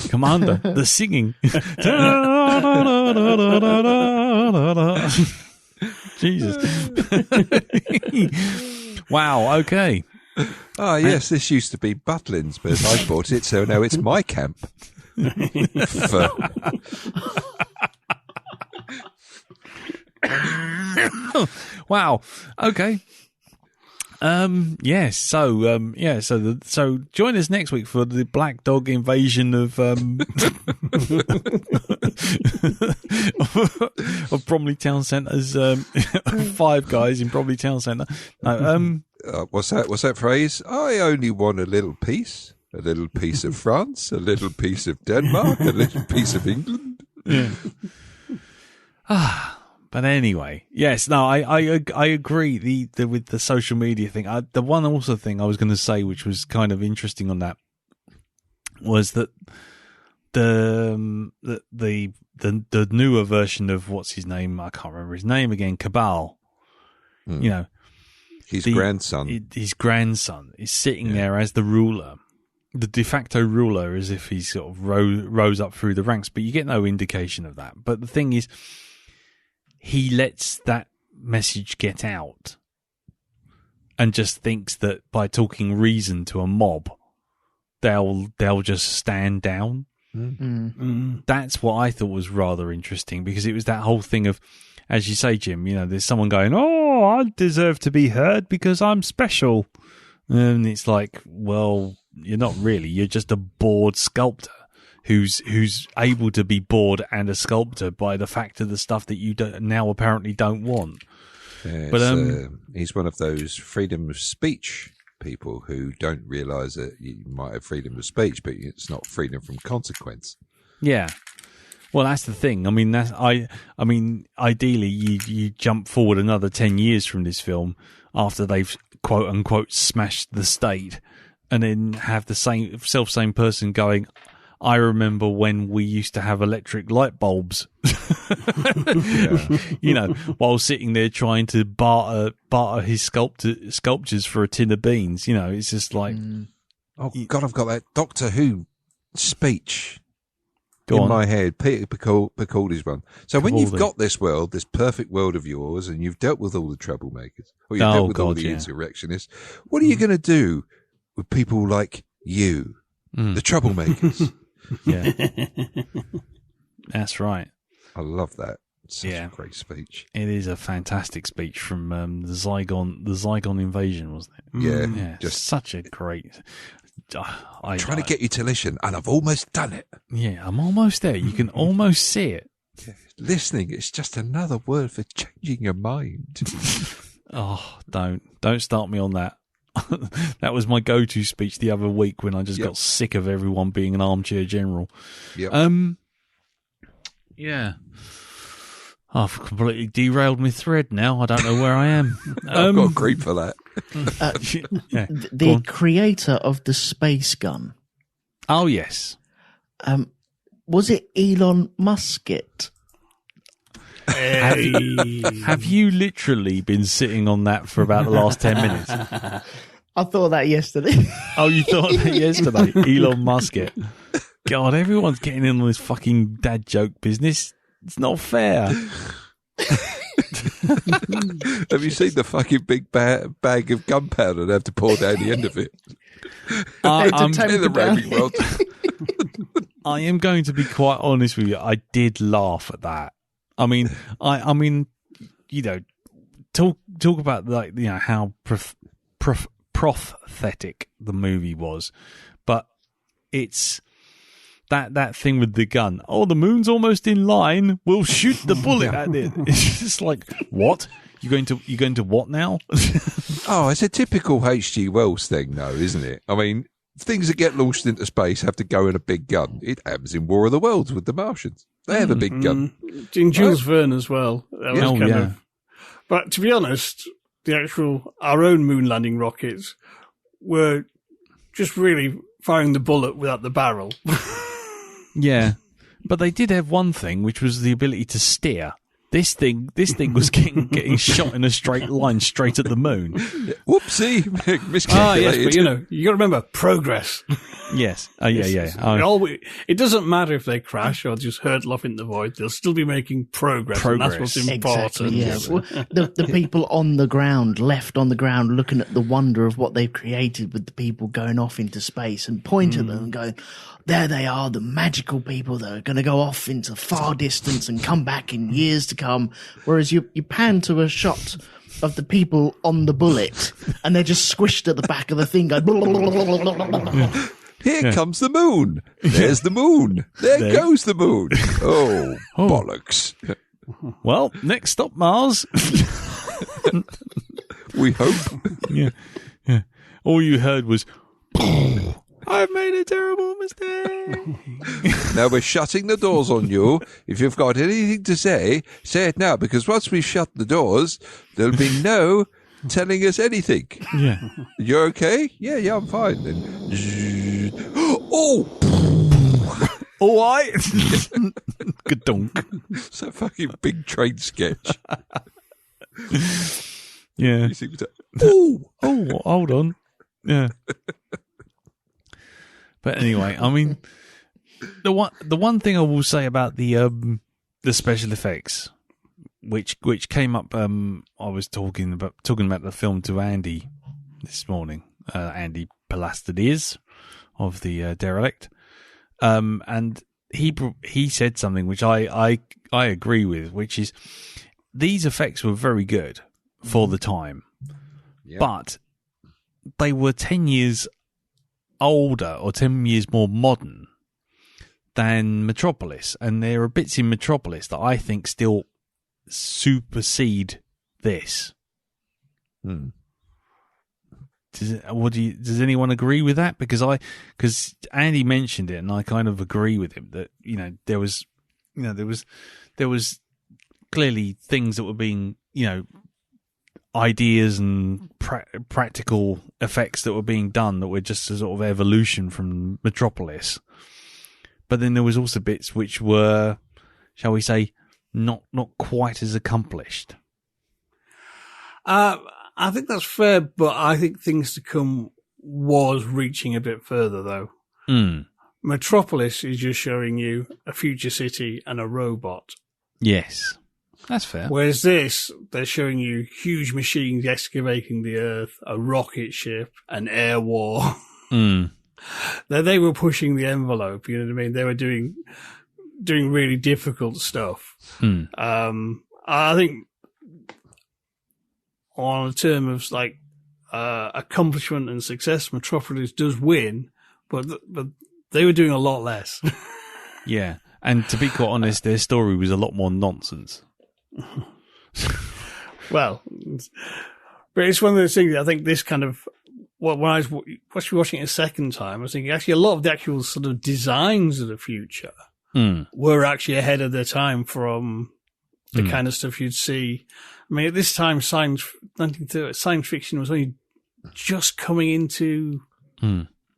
Commander, the singing. Jesus. Wow, okay. Oh, yes, this used to be Butlin's, but I bought it, so now it's my camp. Wow. Okay. Yes. So join us next week for the Black Dog invasion of of Bromley Town Centre's 5 guys in Bromley Town Centre. No. What's that phrase? I only want a little piece of France, a little piece of Denmark, a little piece of England. Yeah. But anyway, yes, no, I agree. With the social media thing, the one also thing I was going to say, which was kind of interesting on that, was that the newer version of what's his name, I can't remember his name again, Cabal. You know, his grandson is sitting there as the ruler, the de facto ruler, as if he sort of rose up through the ranks, but you get no indication of that. But the thing is, he lets that message get out and just thinks that by talking reason to a mob, they'll just stand down. That's what I thought was rather interesting, because it was that whole thing of, as you say, Jim, you know, there's someone going, "Oh, I deserve to be heard because I'm special," and it's like, well, you're not really. You're just a bored sculptor who's able to be bored and a sculptor by the fact of the stuff that you now apparently don't want. Yes, but he's one of those freedom of speech people who don't realise that you might have freedom of speech, but it's not freedom from consequence. Yeah. Well, that's the thing. I mean, ideally, you jump forward another 10 years from this film after they've quote unquote smashed the state, and then have the same person going, "I remember when we used to have electric light bulbs," you know, while sitting there trying to barter his sculptures for a tin of beans. You know, it's just like, oh God, I've got that Doctor Who speech Go in on. my head. Peter Capaldi's one. So when you've got this world, this perfect world of yours, and you've dealt with all the troublemakers, or you've dealt with all the insurrectionists, what are you going to do with people like you, the troublemakers? Yeah, that's right. I love that. It's such Yeah. a great speech. It is a fantastic speech from the Zygon invasion, wasn't it? Yeah, Yeah, just such a great. trying to get you to listen, and I've almost done it. Yeah, I'm almost there. You can almost see it. Listening is just another word for changing your mind. Oh, don't start me on that. That was my go-to speech the other week when I just got sick of everyone being an armchair general. Yep. Yeah. I've completely derailed my thread now. I don't know where I am. I've got grief for that. Yeah. The creator of the space gun, Oh, yes. was it Elon Musk? Have you literally been sitting on that for about the last 10 minutes? I thought that yesterday. Oh, you thought that yesterday? Elon Musk it. God, everyone's getting in on this fucking dad joke business. It's not fair. Have you seen the fucking big bag of gunpowder they have to pour down the end of it? I'm In the raving world. I am going to be quite honest with you. I did laugh at that. I mean, you know, talk about like, you know, how prophetic the movie was, but it's that thing with the gun. Oh, the moon's almost in line. We'll shoot the bullet at it. It's just like, what? You're going to what now? Oh, it's a typical H.G. Wells thing, though, isn't it? I mean, things that get launched into space have to go in a big gun. It happens in War of the Worlds with the Martians. They have a big gun. In Jules Verne as well. That was kind yeah. of, but to be honest, our own moon landing rockets were just really firing the bullet without the barrel. Yeah, but they did have one thing, which was the ability to steer. This thing was getting shot in a straight line straight at the moon. Whoopsie, miscalculated. Yes, but you got to remember progress. Yes. Oh, yeah. It doesn't matter if they crash or just hurtle off into the void; they'll still be making progress. And that's what's important. Exactly, yeah. Well, the people on the ground, left on the ground, looking at the wonder of what they've created with the people going off into space, and point at them and going, there they are, the magical people that are going to go off into far distance and come back in years to come. Whereas you pan to a shot of the people on the bullet and they're just squished at the back of the thing going, Here comes the moon. There's the moon. There goes the moon. Oh, bollocks. Well, next stop, Mars. We hope. Yeah. All you heard was, I've made a terrible mistake. Now we're shutting the doors on you. If you've got anything to say it now, because once we've shut the doors, there'll be no telling us anything. Yeah. You're okay? Yeah, I'm fine. Then, oh, all right. Good donk. It's a fucking big train sketch. Yeah. Oh, hold on. Yeah. But anyway, I mean, the one thing I will say about the special effects, which came up, I was talking about the film to Andy this morning, Andy Palastidis of the Derelict, and he said something which I agree with, which is these effects were very good for the time, but they were 10 years older or 10 years more modern than Metropolis, and there are bits in Metropolis that I think still supersede this. Does anyone agree with that? Because Andy mentioned it, and I kind of agree with him that there was clearly things that were being ideas and practical effects that were being done that were just a sort of evolution from Metropolis. But then there was also bits which were, shall we say, not quite as accomplished. I think that's fair, but I think Things to Come was reaching a bit further, though. Metropolis is just showing you a future city and a robot. Yes. That's fair. Whereas this, they're showing you huge machines excavating the earth, a rocket ship, an air war. They were pushing the envelope, you know what I mean? They were doing really difficult stuff. I think on a term of like accomplishment and success, Metropolis does win, but they were doing a lot less. Yeah, and to be quite honest, their story was a lot more nonsense. Well, but it's one of those things. I think this kind of when I was watching it a second time, I was thinking actually a lot of the actual sort of designs of the future were actually ahead of their time from the kind of stuff you'd see. I mean, at this time, science fiction was only just coming into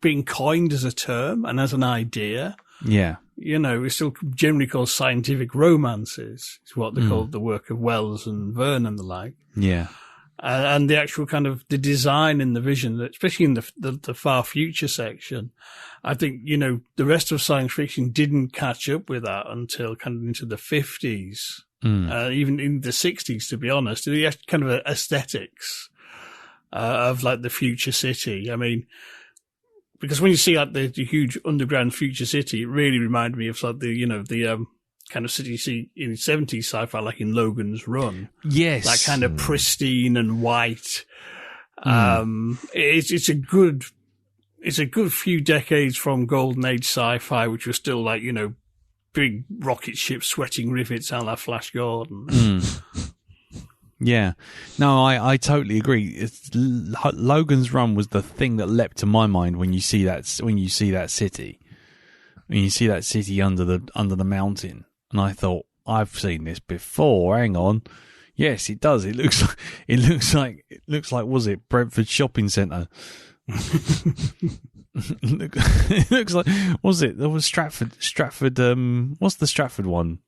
being coined as a term and as an idea. Yeah. It's still generally called scientific romances, is what they called the work of Wells and Verne and the like. Yeah. And the actual kind of the design and the vision, especially in the far future section, I think, the rest of science fiction didn't catch up with that until kind of into the 50s, even in the 60s, to be honest. The kind of aesthetics of like the future city. I mean, because when you see like the huge underground future city, it really reminded me of like the kind of city you see in 70s sci-fi, like in Logan's Run. Yes. That kind of pristine and white. It's a good few decades from Golden Age sci-fi, which was still like, big rocket ships sweating rivets a la Flash Gordon. Yeah. No, I totally agree. Logan's Run was the thing that leapt to my mind when you see that city. When you see that city under the mountain. And I thought, I've seen this before. Hang on. Yes, it does. It looks like was it Brentford Shopping Centre? It looks like, was it? There was Stratford. What's the Stratford one?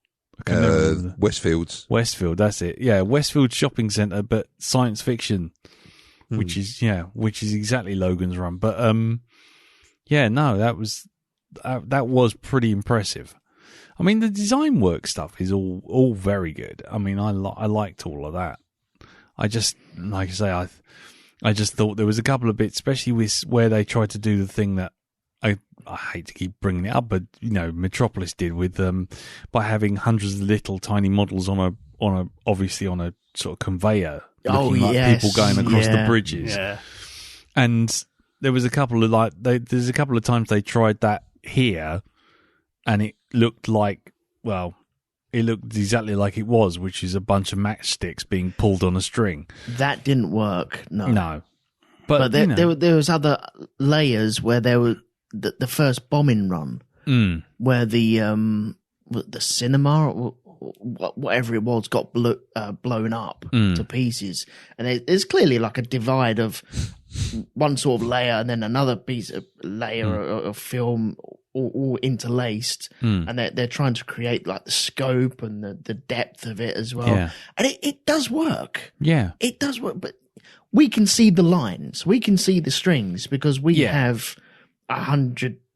Westfields. Westfield, that's it. Yeah, Westfield Shopping Centre, but science fiction, which is exactly Logan's Run. But that was pretty impressive. I mean, the design work stuff is all very good. I mean, I liked all of that. I just, like I say, I just thought there was a couple of bits, especially with where they tried to do the thing that I hate to keep bringing it up, but Metropolis did with by having hundreds of little tiny models on a obviously on a sort of conveyor, looking like people going across the bridges. Yeah. And there was a couple of there's a couple of times they tried that here, and it looked exactly like it was, which is a bunch of matchsticks being pulled on a string. That didn't work. No. But there was other layers where there were the first bombing run, where the cinema or whatever it was got blown up to pieces, and there's clearly like a divide of one sort of layer and then another piece of layer of film all interlaced, and they're trying to create like the scope and the depth of it as well. Yeah. And it does work. Yeah, it does work. But we can see the lines, we can see the strings, because we have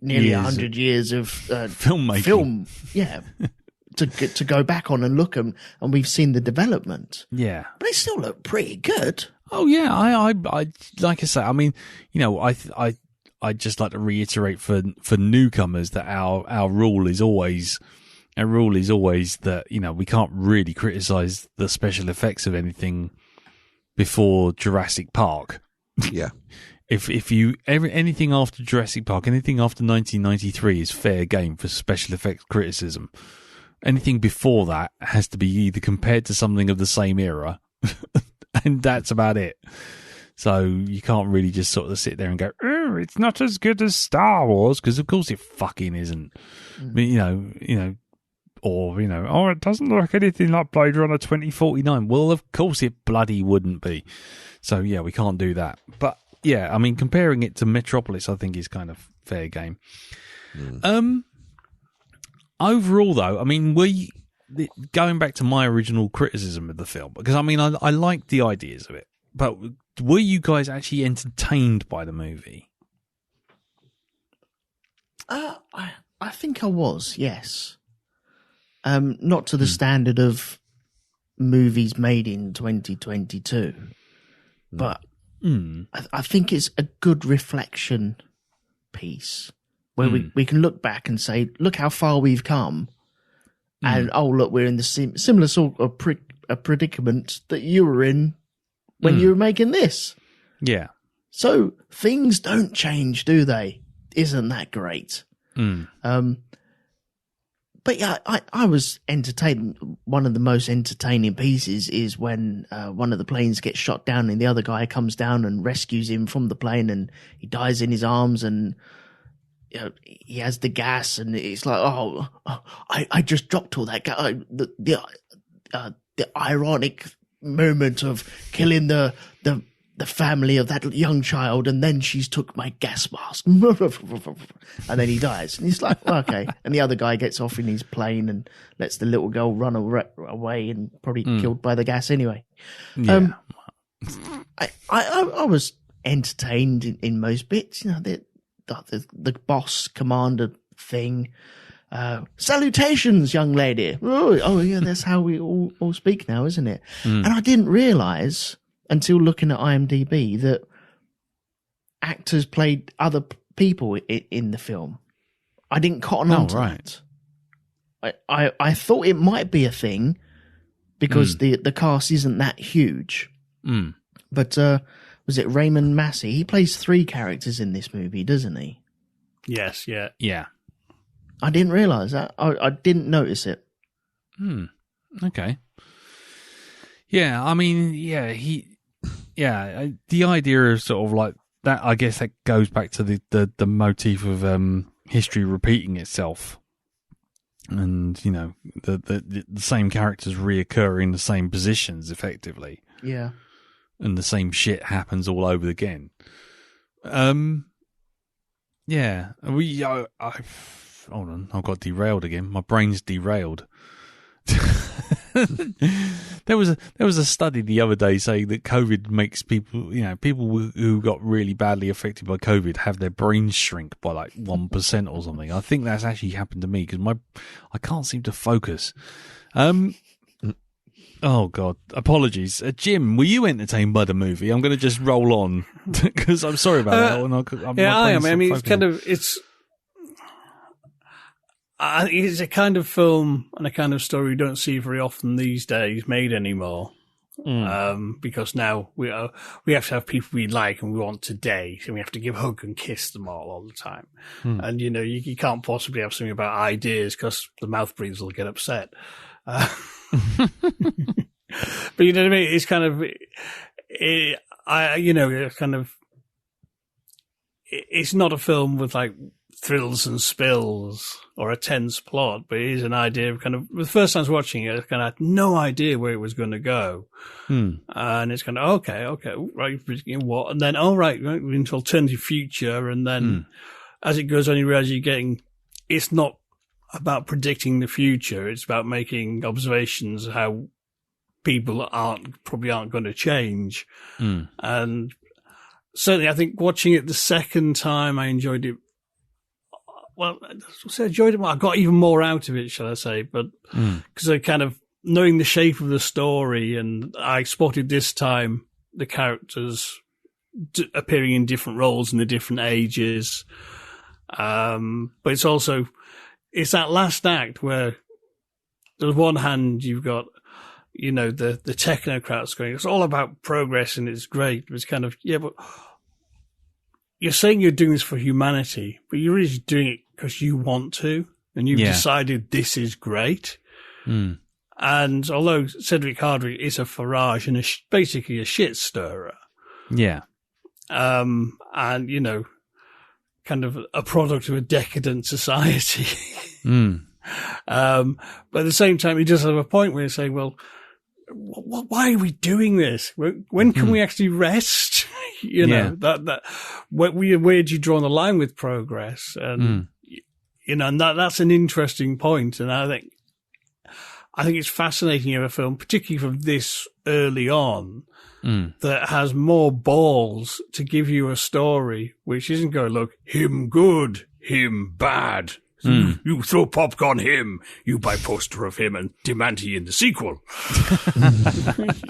nearly 100 years of filmmaking. Film, to go back on and look and we've seen the development. Yeah, but they still look pretty good. Oh yeah, I like I say. I mean, I'd just like to reiterate for newcomers that our rule is always that we can't really criticize the special effects of anything before Jurassic Park. Yeah. If you anything after Jurassic Park, anything after 1993 is fair game for special effects criticism. Anything before that has to be either compared to something of the same era, and that's about it. So you can't really just sort of sit there and go, "Oh, it's not as good as Star Wars," because of course it fucking isn't. Or it doesn't look anything like Blade Runner 2049. Well, of course it bloody wouldn't be. So yeah, we can't do that. But yeah, I mean, comparing it to Metropolis, I think is kind of fair game. Overall, though, I mean, going back to my original criticism of the film, because I mean, I liked the ideas of it, but were you guys actually entertained by the movie? I think I was, yes. Not to the standard of movies made in 2022, but I think it's a good reflection piece where we can look back and say, look how far we've come, and look, we're in the similar sort of predicament that you were in when you were making this. Yeah. So things don't change, do they? Isn't that great? But yeah, I was entertained. One of the most entertaining pieces is when one of the planes gets shot down and the other guy comes down and rescues him from the plane, and he dies in his arms, and he has the gas, and it's like, I just dropped all that gas. The ironic moment of killing the family of that young child, and then she's took my gas mask, and then he dies, and he's like, okay. And the other guy gets off in his plane and lets the little girl run away and probably killed by the gas anyway. I was entertained in most bits. You know, the boss commander thing. Salutations, young lady. Oh yeah, that's how we all speak now, isn't it? And I didn't realise until looking at IMDb that actors played other people in the film. I didn't cotton on to that. I thought it might be a thing because the cast isn't that huge. But was it Raymond Massey? He plays 3 characters in this movie, doesn't he? Yes, Yeah. I didn't realise that. I didn't notice it. Okay. Yeah, I mean, the idea of sort of like that, I guess that goes back to the motif of history repeating itself. And, you know, the same characters reoccur in the same positions, effectively. Yeah. And the same shit happens all over again. Yeah. Hold on, I've got derailed again. My brain's derailed. There was a study the other day saying that COVID makes people, you know, people who got really badly affected by COVID have their brains shrink by like 1% or something. I think that's actually happened to me because I can't seem to focus. Oh God, apologies, Jim. Were you entertained by the movie? I'm going to just roll on because I'm sorry about that. I am. I mean, it's a kind of film and a kind of story you don't see very often these days made anymore. Because now we have to have people we like and we want today, and we have to give hug and kiss them all the time. And you know, you can't possibly have something about ideas because the mouth breathers will get upset. But you know what I mean? It's kind of, it's not a film with like thrills and spills or a tense plot, but it is an idea of kind of, the first time I was watching it, I kind of had no idea where it was going to go. And it's kind of, okay, right, what? And then, right, into alternative future. And then as it goes on, you realize it's not about predicting the future. It's about making observations of how people probably aren't going to change. And certainly I think watching it the second time, I enjoyed it. Well, I enjoyed it more. I got even more out of it, shall I say, but because I kind of knowing the shape of the story, and I spotted this time the characters appearing in different roles in the different ages. But it's also, it's that last act where on one hand you've got, you know, the technocrats going, it's all about progress and it's great. It's kind of, yeah, but you're saying you're doing this for humanity, but you're really doing it because you want to, and you've decided this is great. And although Cedric Hardwicke is a Farage and basically a shit stirrer. Yeah. And, you know, kind of a product of a decadent society. But at the same time, he does have a point where he's saying, well, why are we doing this? When can we actually rest? You know, where do you draw the line with progress? And, you know, and that's an interesting point. And I think it's fascinating in a film, particularly from this early on, that has more balls to give you a story, which isn't going, look, him good, him bad. You throw popcorn him, you buy poster of him and demand he in the sequel.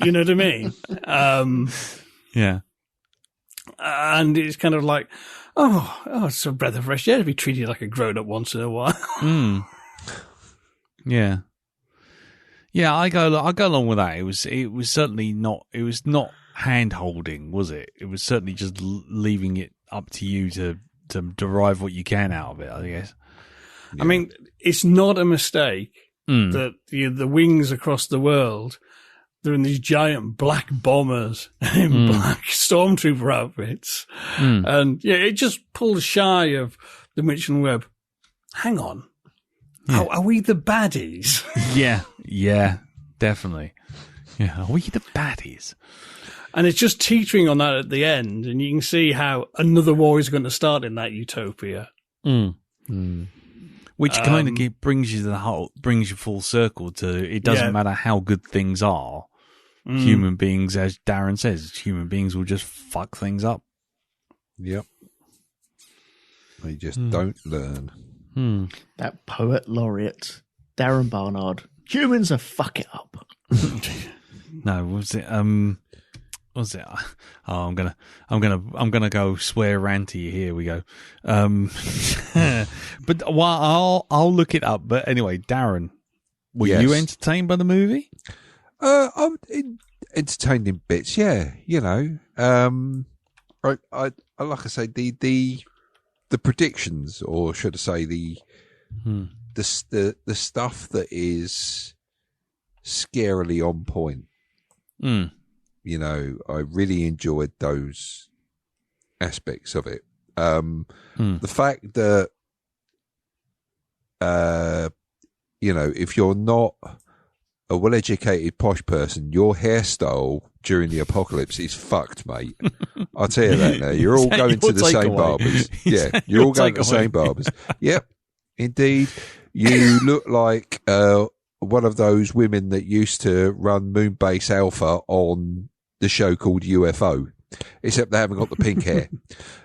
You know what I mean? Yeah. And it's kind of like, oh, it's a breath of fresh air to be treated like a grown-up once in a while. Yeah. Yeah, I go along with that. It was certainly not, it was not hand-holding, was it? It was certainly just leaving it up to you to derive what you can out of it, I guess. Yeah. I mean, it's not a mistake that the wings across the world, they're in these giant black bombers in black stormtrooper outfits. And yeah, it just pulls shy of the Mitchell and Webb. Hang on. Yeah. Are we the baddies? Yeah, definitely. Yeah, are we the baddies? And it's just teetering on that at the end, and you can see how another war is going to start in that utopia. Which kind of brings you full circle to, it doesn't matter how good things are, human beings, as Darren says, human beings will just fuck things up. Yep. They just don't learn. That poet laureate, Darren Barnard. Humans are fuck it up. No, was it? Was it? Oh, I'm gonna go swear ranty. Here we go. But I'll look it up. But anyway, Darren, were you entertained by the movie? I'm entertained in bits. Yeah, you know. I like I say the predictions, or should I say the stuff that is scarily on point. You know, I really enjoyed those aspects of it. The fact that, you know, if you're not a well-educated posh person, your hairstyle during the apocalypse is fucked, mate. I'll tell you that now. You're all going to the same barbers. Yeah, you're all going to the same barbers. Yep, indeed. You look like one of those women that used to run Moonbase Alpha on the show called UFO, except they haven't got the pink hair.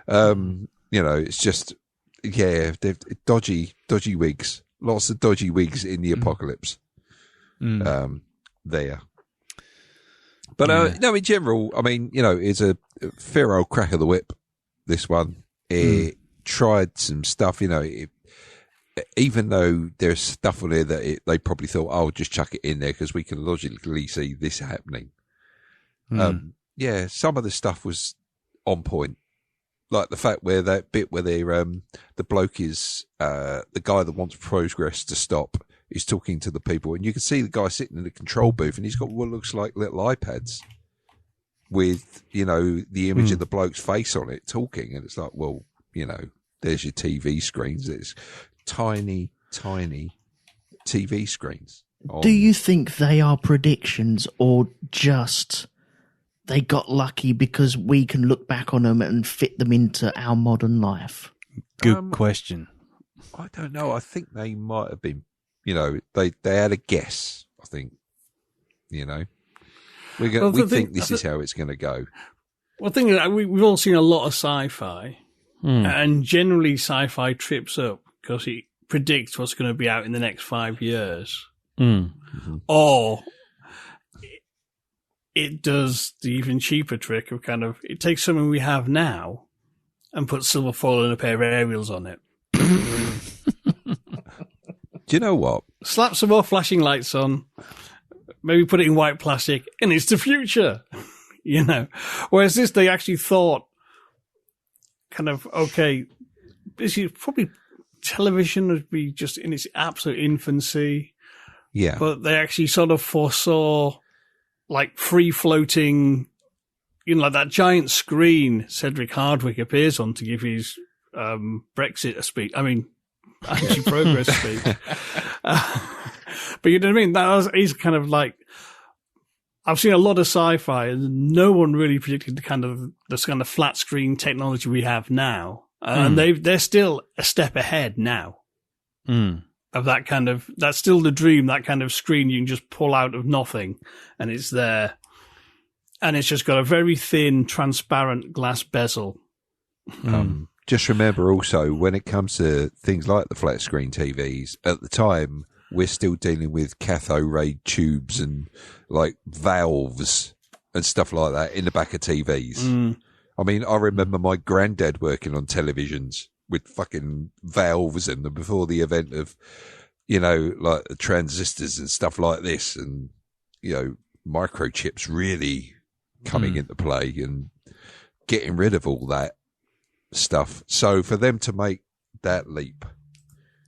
You know, it's just, yeah, they've dodgy wigs. Lots of dodgy wigs in the apocalypse. There. But no, in general, I mean, you know, it's a fair old crack of the whip, this one. It tried some stuff, you know, even though there's stuff on there that they probably thought, oh, just chuck it in there because we can logically see this happening. Yeah, some of the stuff was on point. Like the fact where that bit where the bloke is, the guy that wants progress to stop is talking to the people, and you can see the guy sitting in the control booth, and he's got what looks like little iPads with, you know, the image of the bloke's face on it talking. And it's like, well, you know, there's your TV screens. There's tiny TV screens. Do you think they are predictions, or just they got lucky because we can look back on them and fit them into our modern life? Good question. I don't know. I think they might have been, you know, they had a guess, I think, you know. We think this is how it's going to go. Well, the thing is, we've all seen a lot of sci-fi, and generally sci-fi trips up because it predicts what's going to be out in the next 5 years. Or it does the even cheaper trick of kind of, it takes something we have now and puts silver foil and a pair of aerials on it. Do you know what? Slap some more flashing lights on, maybe put it in white plastic, and it's the future, you know. Whereas this, they actually thought, kind of, okay, this is probably television would be just in its absolute infancy. Yeah. But they actually sort of foresaw, like, free-floating, you know, like that giant screen Cedric Hardwicke appears on to give his Brexit speech. I mean, anti-progress speech. But you know what I mean? He's kind of like, I've seen a lot of sci-fi, and no one really predicted the kind of flat screen technology we have now. And they're still a step ahead now of that kind of, that's still the dream, that kind of screen you can just pull out of nothing and it's there. And it's just got a very thin, transparent glass bezel. Just remember also, when it comes to things like the flat screen TVs, at the time, we're still dealing with cathode ray tubes and like valves and stuff like that in the back of TVs. I mean, I remember my granddad working on televisions with fucking valves in them before the event of, you know, like the transistors and stuff like this, and, you know, microchips really coming into play and getting rid of all that stuff. So for them to make that leap.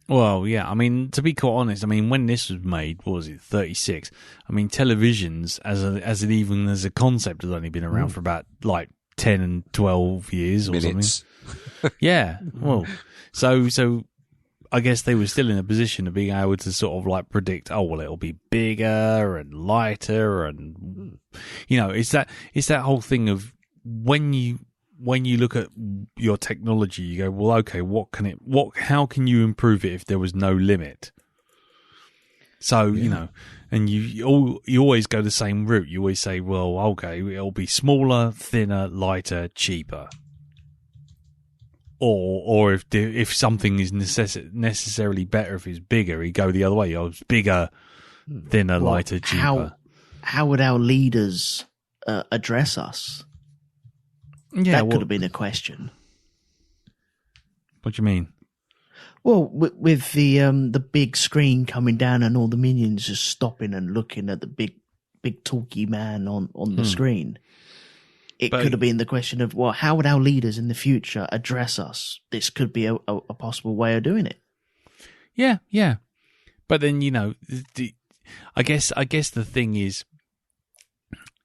Well, yeah, I mean, to be quite honest, I mean, when this was made, what was it, 36? I mean, televisions as a concept has only been around for about like 10 and 12 years or minutes. Something. Yeah. Well, so I guess they were still in a position of being able to sort of like predict, oh, well, it'll be bigger and lighter, and, you know, it's that whole thing of when you look at your technology, you go, well, okay, how can you improve it if there was no limit? So, you know, and you always go the same route. You always say, well, okay, it'll be smaller, thinner, lighter, cheaper. Or if something is necessarily better if it's bigger, you go the other way. It's bigger, thinner, lighter, cheaper. How would our leaders address us? Yeah, that could have been a question. What do you mean? Well, with the big screen coming down and all the minions just stopping and looking at the big talky man on the screen, it could have been the question of, well, how would our leaders in the future address us? This could be a possible way of doing it. Yeah. But then, you know, I guess the thing is,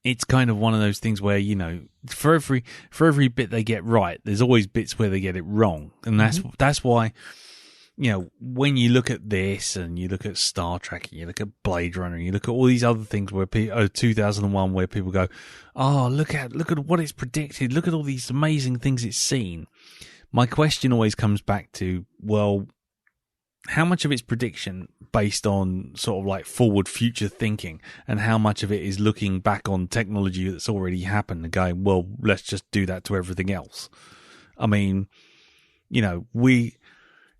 it's kind of one of those things where, you know, for every bit they get right, there's always bits where they get it wrong, and that's why. You know, when you look at this and you look at Star Trek and you look at Blade Runner and you look at all these other things where 2001 where people go, oh, look at what it's predicted. Look at all these amazing things it's seen. My question always comes back to, well, how much of it's prediction based on sort of like forward future thinking, and how much of it is looking back on technology that's already happened and going, well, let's just do that to everything else. I mean, you know,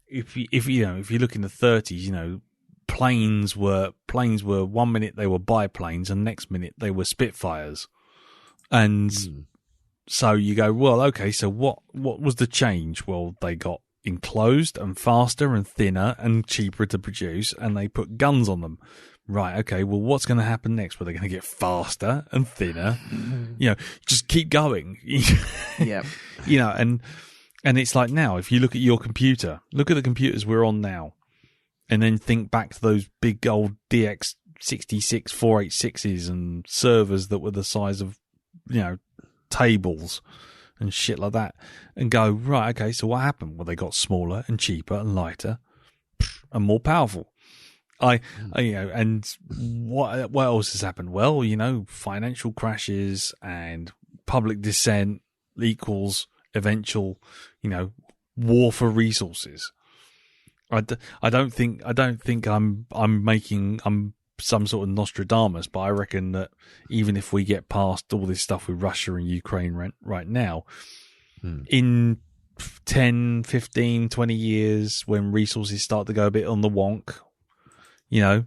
If you look in the 30s, you know, planes were 1 minute they were biplanes and next minute they were Spitfires, and so you go, well, okay, so what was the change? Well, they got enclosed and faster and thinner and cheaper to produce, and they put guns on them. Right, okay, well, what's going to happen next? Well, they're going to get faster and thinner. You know, just keep going. Yeah, you know, And it's like now, if you look at your computer, look at the computers we're on now, and then think back to those big old DX66 486s and servers that were the size of, you know, tables and shit like that, and go, right, okay, so what happened? Well, they got smaller and cheaper and lighter and more powerful. You know, and what else has happened? Well, you know, financial crashes and public dissent equals eventual, you know, war for resources. I don't think I'm some sort of Nostradamus, but I reckon that even if we get past all this stuff with Russia and Ukraine right now, in 10, 15, 20 years, when resources start to go a bit on the wonk, you know,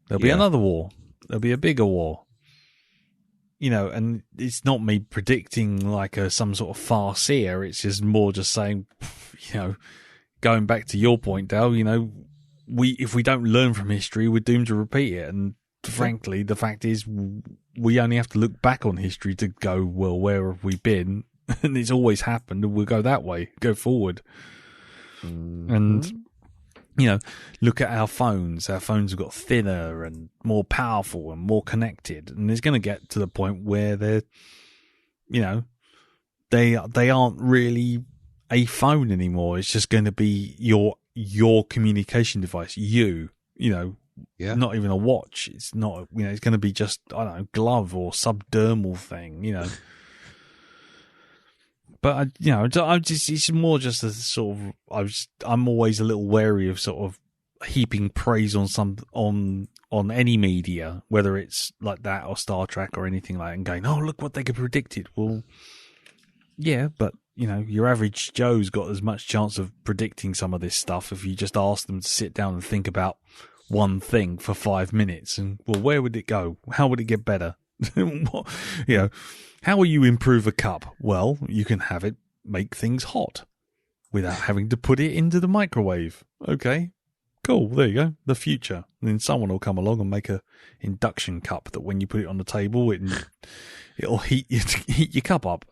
there'll be another war. There'll be a bigger war. You know, and it's not me predicting like some sort of farseer. It's just more just saying, you know, going back to your point, Dale, you know, if we don't learn from history, we're doomed to repeat it. And frankly, the fact is we only have to look back on history to go, well, where have we been? And it's always happened, and we'll go that way, go forward. And, you know, look at our phones. Our phones have got thinner and more powerful and more connected. And it's going to get to the point where they're, you know, they aren't really a phone anymore. It's just going to be your communication device. You know, not even a watch. It's not, you know, it's going to be just, I don't know, glove or subdermal thing, you know. But you know, it's more just a sort of. I'm always a little wary of sort of heaping praise on any media, whether it's like that or Star Trek or anything like that, and going, oh, look what they could predicted. Well, yeah, but you know, your average Joe's got as much chance of predicting some of this stuff if you just ask them to sit down and think about one thing for 5 minutes, and well, where would it go? How would it get better? What, you know. How will you improve a cup? Well, you can have it make things hot without having to put it into the microwave. Okay, cool. There you go. The future. And then someone will come along and make a induction cup that when you put it on the table, it'll heat your cup up.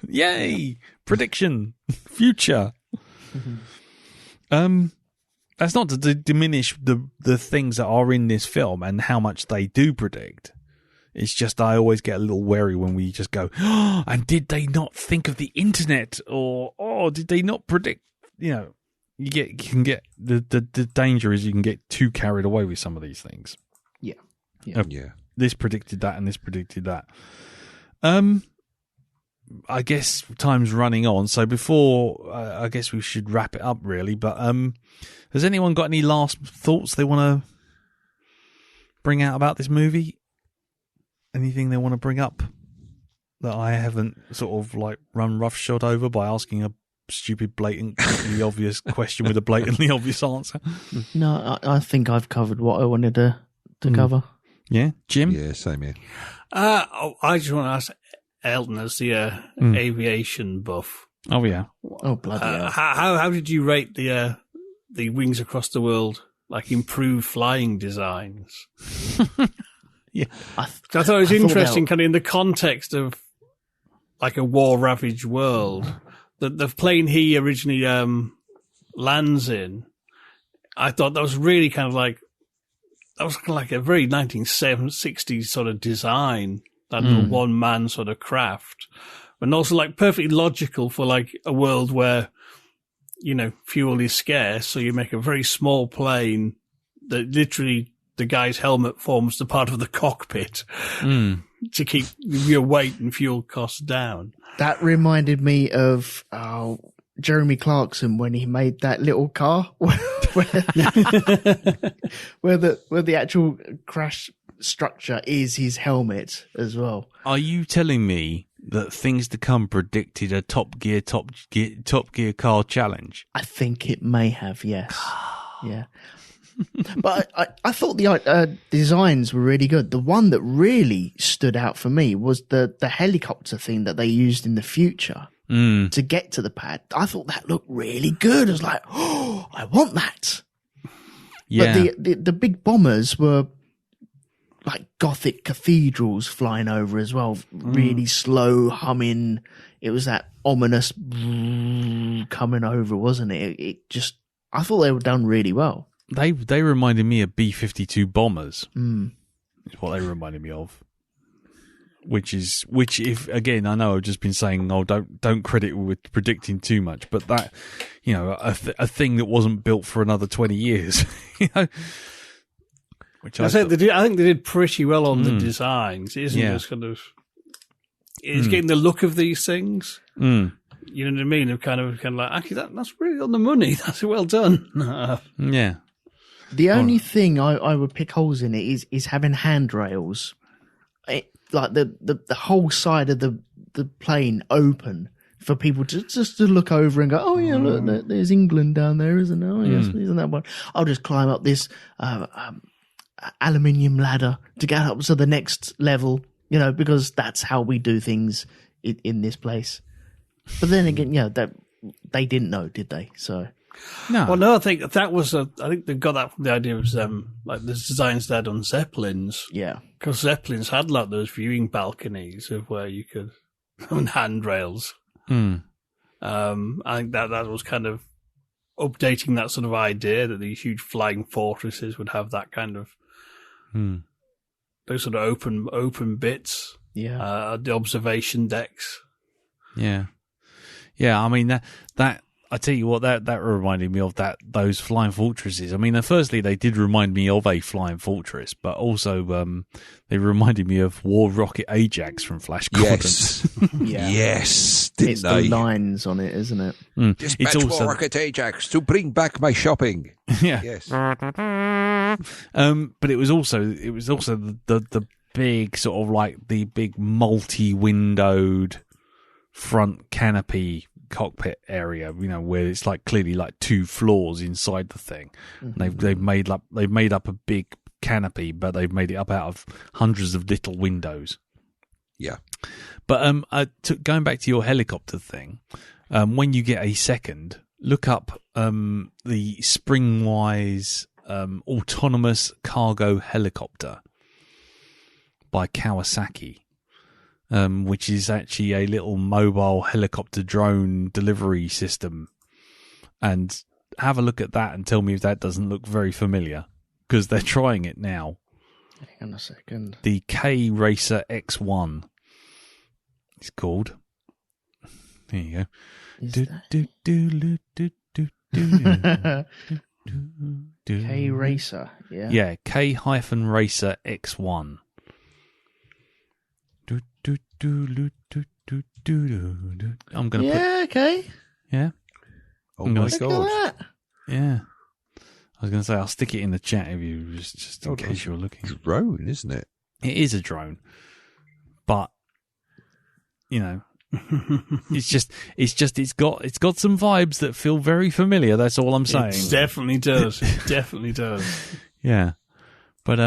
Yay! Prediction. Future. That's not to diminish the things that are in this film and how much they do predict. It's just I always get a little wary when we just go, oh, and did they not think of the internet? Or, oh, did they not predict? You know, you can get the danger is you can get too carried away with some of these things. Yeah. This predicted that and this predicted that. I guess time's running on. So before, I guess we should wrap it up really. But has anyone got any last thoughts they want to bring out about this movie? Anything they want to bring up that I haven't sort of like run roughshod over by asking a stupid, blatantly obvious question with a blatantly obvious answer? No, I think I've covered what I wanted to cover. Yeah, Jim? Yeah, same here. I just want to ask Elton, as the aviation buff. Oh, yeah. Oh, bloody hell. How did you rate the Wings Across the World, like, improved flying designs? Yeah. I thought it was interesting, kind of in the context of like a war-ravaged world. The plane he originally lands in, I thought that was really kind of like, that was kind of like a very 1960s sort of design, that little one-man sort of craft. And also like perfectly logical for like a world where, you know, fuel is scarce, so you make a very small plane that literally the guy's helmet forms the part of the cockpit to keep your weight and fuel costs down. That reminded me of Jeremy Clarkson when he made that little car where the actual crash structure is his helmet as well. Are you telling me that Things to Come predicted a Top Gear car challenge? I think it may have, yes. Yeah. But I thought the designs were really good. The one that really stood out for me was the helicopter thing that they used in the future to get to the pad. I thought that looked really good. I was like, oh, I want that. Yeah. But the big bombers were like Gothic cathedrals flying over as well, really slow humming. It was that ominous coming over, wasn't it? It just, I thought they were done really well. They reminded me of B-52 bombers. Is what they reminded me of. Which if again, I know I've just been saying, oh, don't credit with predicting too much, but that, you know, a thing that wasn't built for another 20 years, you know. Which I think they did pretty well on the designs. It isn't just kind of, it's getting the look of these things. You know what I mean? Of kind of like, actually, that's really on the money. That's well done. Yeah. The only thing I would pick holes in it is having handrails, like the whole side of the plane open for people to just to look over and go, oh yeah, look, there's England down there, isn't there? Oh yes, isn't that one? I'll just climb up this aluminium ladder to get up to the next level, you know, because that's how we do things in this place. But then again, you know, that they didn't know, did they? So. No. Well, no, I think that was I think they got that from the idea of like the designs they had on Zeppelins. Yeah. Because Zeppelins had like those viewing balconies of where you could, and handrails. I think that was kind of updating that sort of idea that these huge flying fortresses would have that kind of, those sort of open bits. Yeah. The observation decks. Yeah. Yeah, I mean, that I tell you what, that reminded me of those flying fortresses. I mean, firstly, they did remind me of a flying fortress, but also they reminded me of War Rocket Ajax from Flash Gordon. Yes. Yeah. Yes, didn't it's they? the lines on it, isn't it? Dispatch It's also War Rocket Ajax to bring back my shopping. yeah. Yes. But it was also the big sort of like the big multi-windowed front canopy cockpit area, you know, where it's like clearly like two floors inside the thing. They've made up a big canopy, but they've made it up out of hundreds of little windows. Yeah. But going back to your helicopter thing, when you get a second, look up the Springwise autonomous cargo helicopter by Kawasaki. Which is actually a little mobile helicopter drone delivery system. And have a look at that and tell me if that doesn't look very familiar, because they're trying it now. Hang on a second. The K Racer X1 it's called. There you go. K Racer, yeah. Yeah, K-Racer X1. I'm gonna okay. Yeah. Oh I'm my gonna, God. Look at that. Yeah. I was going to say I'll stick it in the chat if you just in case you're looking. Drone, isn't it? It is a drone, but it's got some vibes that feel very familiar. That's all I'm saying. It definitely does. It definitely does. Yeah, but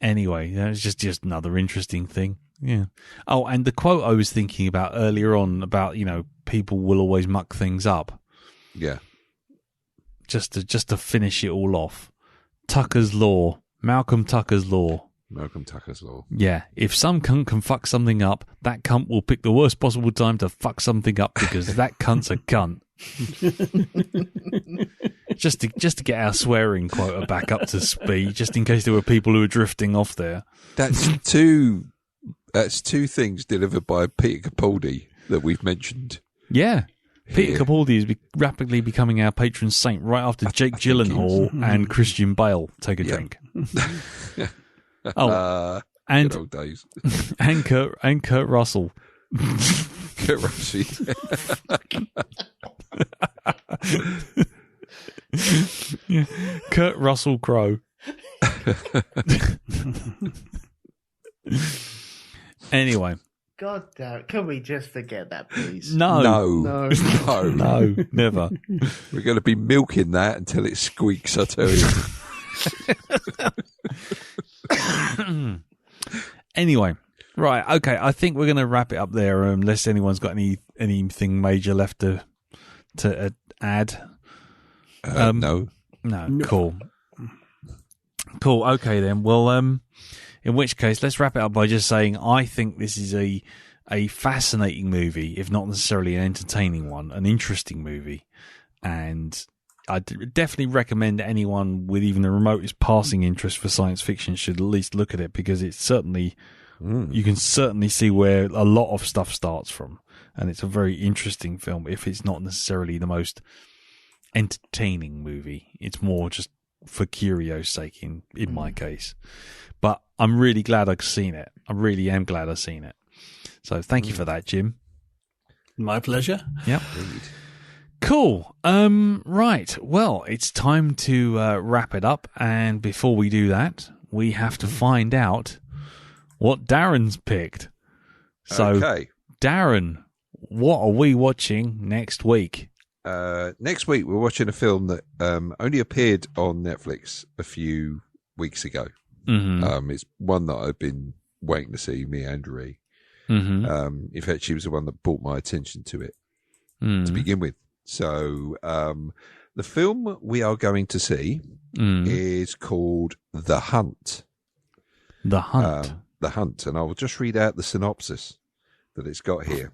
anyway, it's just another interesting thing. Yeah. Oh, and the quote I was thinking about earlier on about people will always muck things up. Yeah. Just to finish it all off, Malcolm Tucker's law. Malcolm Tucker's law. Yeah, if some cunt can fuck something up, that cunt will pick the worst possible time to fuck something up because that cunt's a cunt. just to get our swearing quota back up to speed, just in case there were people who were drifting off there. That's two things delivered by Peter Capaldi that we've mentioned. Yeah. Peter Capaldi is rapidly becoming our patron saint right after Jake Gyllenhaal and Christian Bale take a drink. And good old days. and Kurt Russell. Kurt Russell. Yeah. Kurt Russell Crowe. Anyway. God damn it. Can we just forget that, please? No, never. We're going to be milking that until it squeaks, I tell you. Anyway, right, okay, I think we're going to wrap it up there unless anyone's got anything major left to add. No. Cool, okay then. Well, in which case, let's wrap it up by just saying I think this is a fascinating movie, if not necessarily an entertaining one, an interesting movie. And I definitely recommend anyone with even the remotest passing interest for science fiction should at least look at it, because it's certainly, you can certainly see where a lot of stuff starts from. And it's a very interesting film, if it's not necessarily the most entertaining movie. It's more just for curio's sake in my case. But I'm really glad I've seen it. I really am glad I've seen it. So thank you for that, Jim. My pleasure. Yep. Cool. Right. Well, it's time to wrap it up. And before we do that, we have to find out what Darren's picked. So, okay. Darren, what are we watching next week? Next week, we're watching a film that only appeared on Netflix a few weeks ago. Mm-hmm. It's one that I've been waiting to see, me and Ree. Mm-hmm. In fact, she was the one that brought my attention to it to begin with. So the film we are going to see is called The Hunt. The Hunt. The Hunt. And I'll just read out the synopsis that it's got here.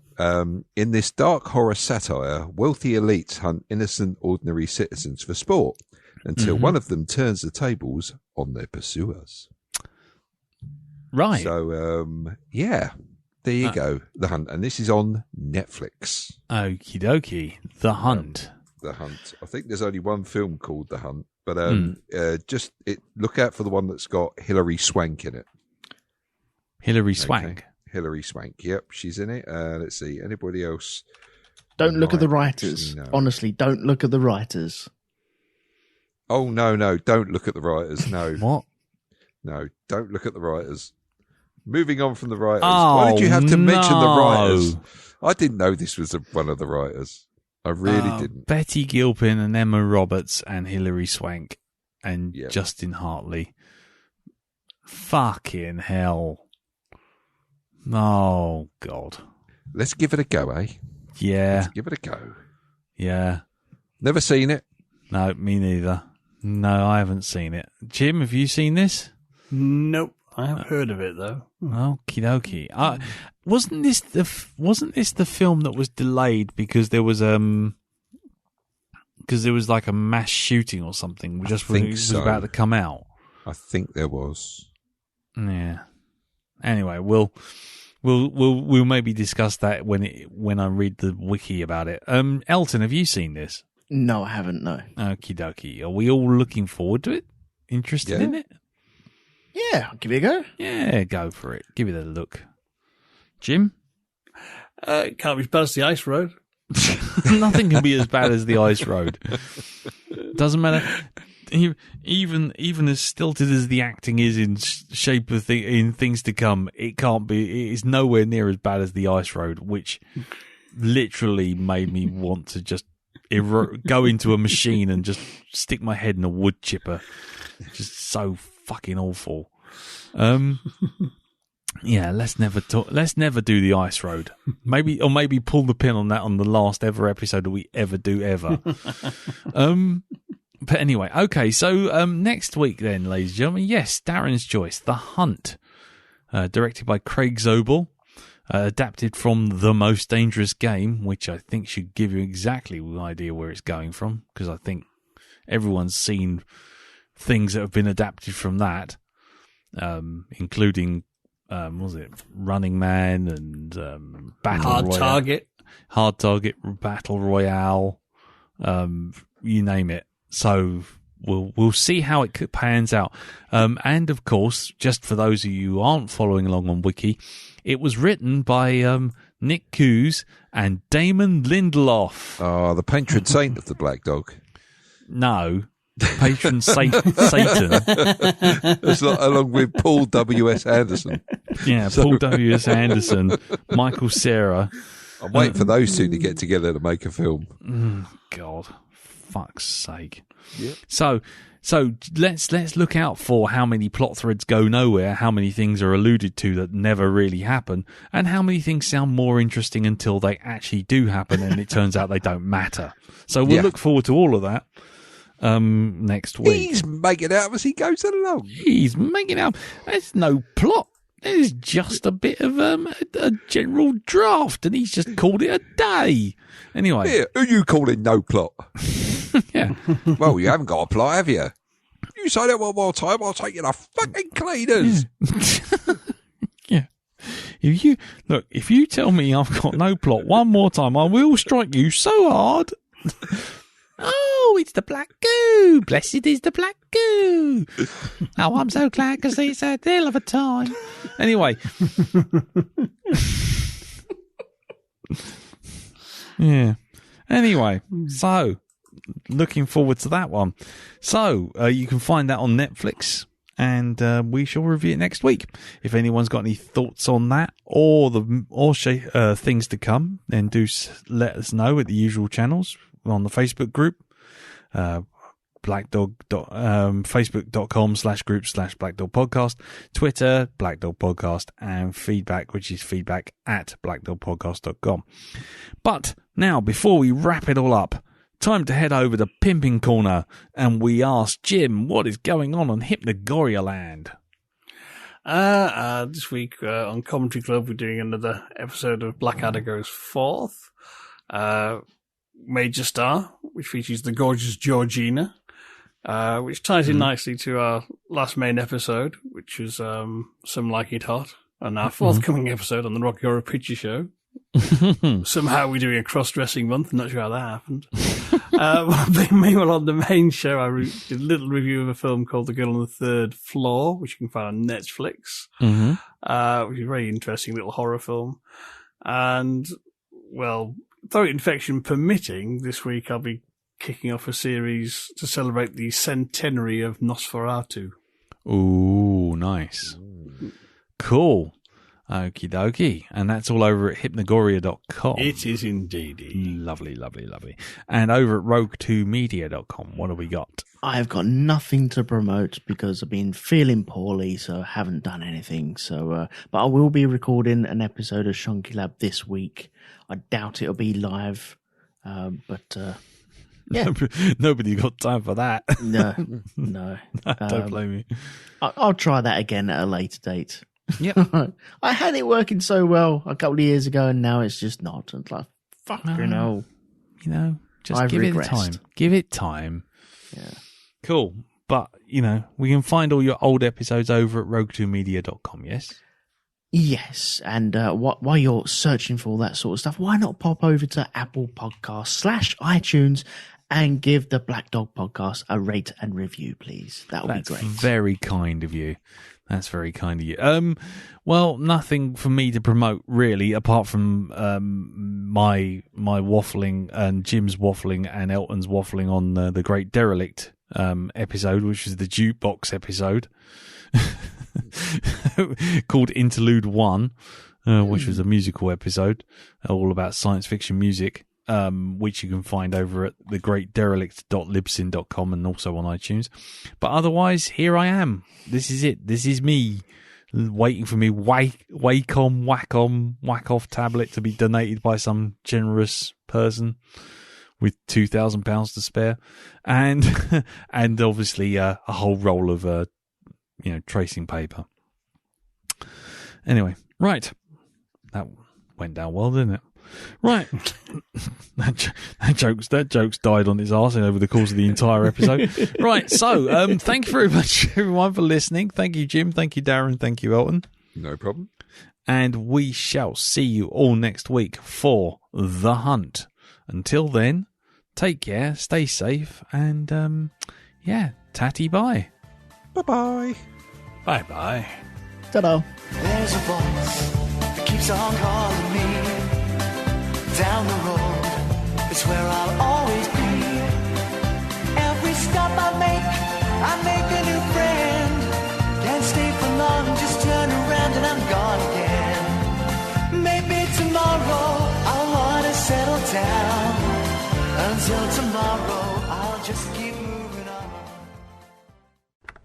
In this dark horror satire, wealthy elites hunt innocent, ordinary citizens for sport until one of them turns the tables on their pursuers. Right. So, yeah, there you go. The Hunt. And this is on Netflix. Okie dokie. The Hunt. The Hunt. I think there's only one film called The Hunt, but just look out for the one that's got Hilary Swank in it. Hilary Swank? Okay. Hilary Swank. Yep, she's in it. Let's see. Anybody else? Don't look at the writers. No. Honestly, don't look at the writers. Oh, no. Don't look at the writers. No. What? No, don't look at the writers. Moving on from the writers. Oh, why did you have to mention the no. writers? I didn't know this was one of the writers. I really didn't. Betty Gilpin and Emma Roberts and Hilary Swank and Yep. Justin Hartley. Fucking hell. Oh, God. Let's give it a go, eh? Yeah. Let's give it a go. Yeah. Never seen it. No, me neither. No, I haven't seen it. Jim, have you seen this? Nope. I haven't heard of it, though. Okie dokie. Wasn't this the film that was delayed because there was like a mass shooting or something just when it was about to come out? I think there was. Yeah. Anyway, we'll maybe discuss that when I read the wiki about it. Elton, have you seen this? No, I haven't, no. Okie dokie. Are we all looking forward to it? Interested in it? Yeah, I'll give it a go. Yeah, go for it. Give it a look. Jim? It can't be as bad as the Ice Road. Nothing can be as bad as the Ice Road. Doesn't matter. even as stilted as the acting is in shape of in Things to Come, it can't be. It is nowhere near as bad as The Ice Road, which literally made me want to just go into a machine and just stick my head in a wood chipper. Just so fucking awful. Yeah, let's never do The Ice Road. Maybe pull the pin on that on the last ever episode that we ever do ever. But anyway, okay, so next week then, ladies and gentlemen, yes, Darren's choice, The Hunt, directed by Craig Zobel, adapted from The Most Dangerous Game, which I think should give you exactly an idea where it's going from, because I think everyone's seen things that have been adapted from that, including was it Running Man and Hard Target, Battle Royale, you name it. So we'll see how it pans out. And of course, just for those of you who aren't following along on Wiki, it was written by Nick Cuse and Damon Lindelof. Oh, the patron saint of the Black Dog. No. Patron Satan. It's along with Paul W.S. Anderson. Yeah, Paul W.S. Anderson, Michael Cera. I'm waiting for those two to get together to make a film. God, fuck's sake. Yep. So let's look out for how many plot threads go nowhere, how many things are alluded to that never really happen, and how many things sound more interesting until they actually do happen and it turns out they don't matter. So we'll look forward to all of that. Next week. He's making out as he goes along. He's making out. There's no plot. There's just a bit of a general draft, and he's just called it a day. Anyway. Yeah, who you calling no plot? Yeah. Well, you haven't got a plot, have you? You say that one more time, I'll take you to fucking cleaners. Yeah. If you tell me I've got no plot one more time, I will strike you so hard. Oh, it's the black goo. Blessed is the black goo. Oh, I'm so glad because it's a hell of a time. Anyway. Yeah. Anyway, so looking forward to that one. So you can find that on Netflix, and we shall review it next week. If anyone's got any thoughts on that or things to come, then do let us know at the usual channels. On the Facebook group, facebook.com/group/Black Dog Podcast, Twitter, Black Dog Podcast, and feedback, which is feedback@blackdogpodcast.com. But now, before we wrap it all up, time to head over to Pimping Corner, and we ask Jim what is going on Hypnagoria Land. This week on Commentary Club, we're doing another episode of Blackadder Goes Forth. Major Star, which features the gorgeous Georgina, which ties in nicely to our last main episode, which was Some Like It Hot, and our forthcoming episode on the Rocky Horror Picture Show. Somehow we're doing a cross-dressing month, not sure how that happened. Meanwhile, on the main show, I did a little review of a film called The Girl on the Third Floor, which you can find on Netflix, which is a very interesting little horror film. And, well, throat infection permitting, this week I'll be kicking off a series to celebrate the centenary of Nosferatu. Ooh, nice. Cool. Okie dokie. And that's all over at hypnagoria.com. It is indeed. Lovely, lovely, lovely. And over at rogue2media.com, what have we got? I've got nothing to promote because I've been feeling poorly, so I haven't done anything. So, but I will be recording an episode of Shonky Lab this week. I doubt it'll be live, but yeah. Nobody got time for that. No. Don't blame me. I'll try that again at a later date. Yep. I had it working so well a couple of years ago, and now it's just not. It's like, fucking hell. Just give it time. Give it time. Yeah. Cool. But, we can find all your old episodes over at rogue2media.com, yes? Yes, and while you're searching for all that sort of stuff, why not pop over to Apple Podcasts /iTunes and give the Black Dog Podcast a rate and review, please. That would be great. That's very kind of you. That's very kind of you. Well, nothing for me to promote really, apart from my waffling and Jim's waffling and Elton's waffling on the Great Derelict episode, which was the jukebox episode, called Interlude 1, which was a musical episode all about science fiction music, which you can find over at thegreatderelict.libsyn.com and also on iTunes. But otherwise, here I am. This is it. This is me waiting for me Wacom whack off tablet to be donated by some generous person with £2,000 to spare, and and obviously a whole roll of tracing paper. Anyway, right, that went down well, didn't it? Right, that joke's died on its arse over the course of the entire episode. Right, so thank you very much, everyone, for listening. Thank you, Jim. Thank you, Darren. Thank you, Elton. No problem. And we shall see you all next week for The Hunt. Until then, take care, stay safe, and tatty bye. Bye-bye. Bye-bye. Ta-da. There's a voice that keeps on calling me. Down the road, it's where I'll always be. Every stop I make a new friend. Can't stay for long, just turn around and I'm gone again. Maybe tomorrow I'll want to settle down. Until tomorrow, I'll just keep moving on.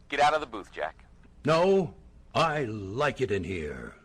Get out of the booth, Jack. No, I like it in here.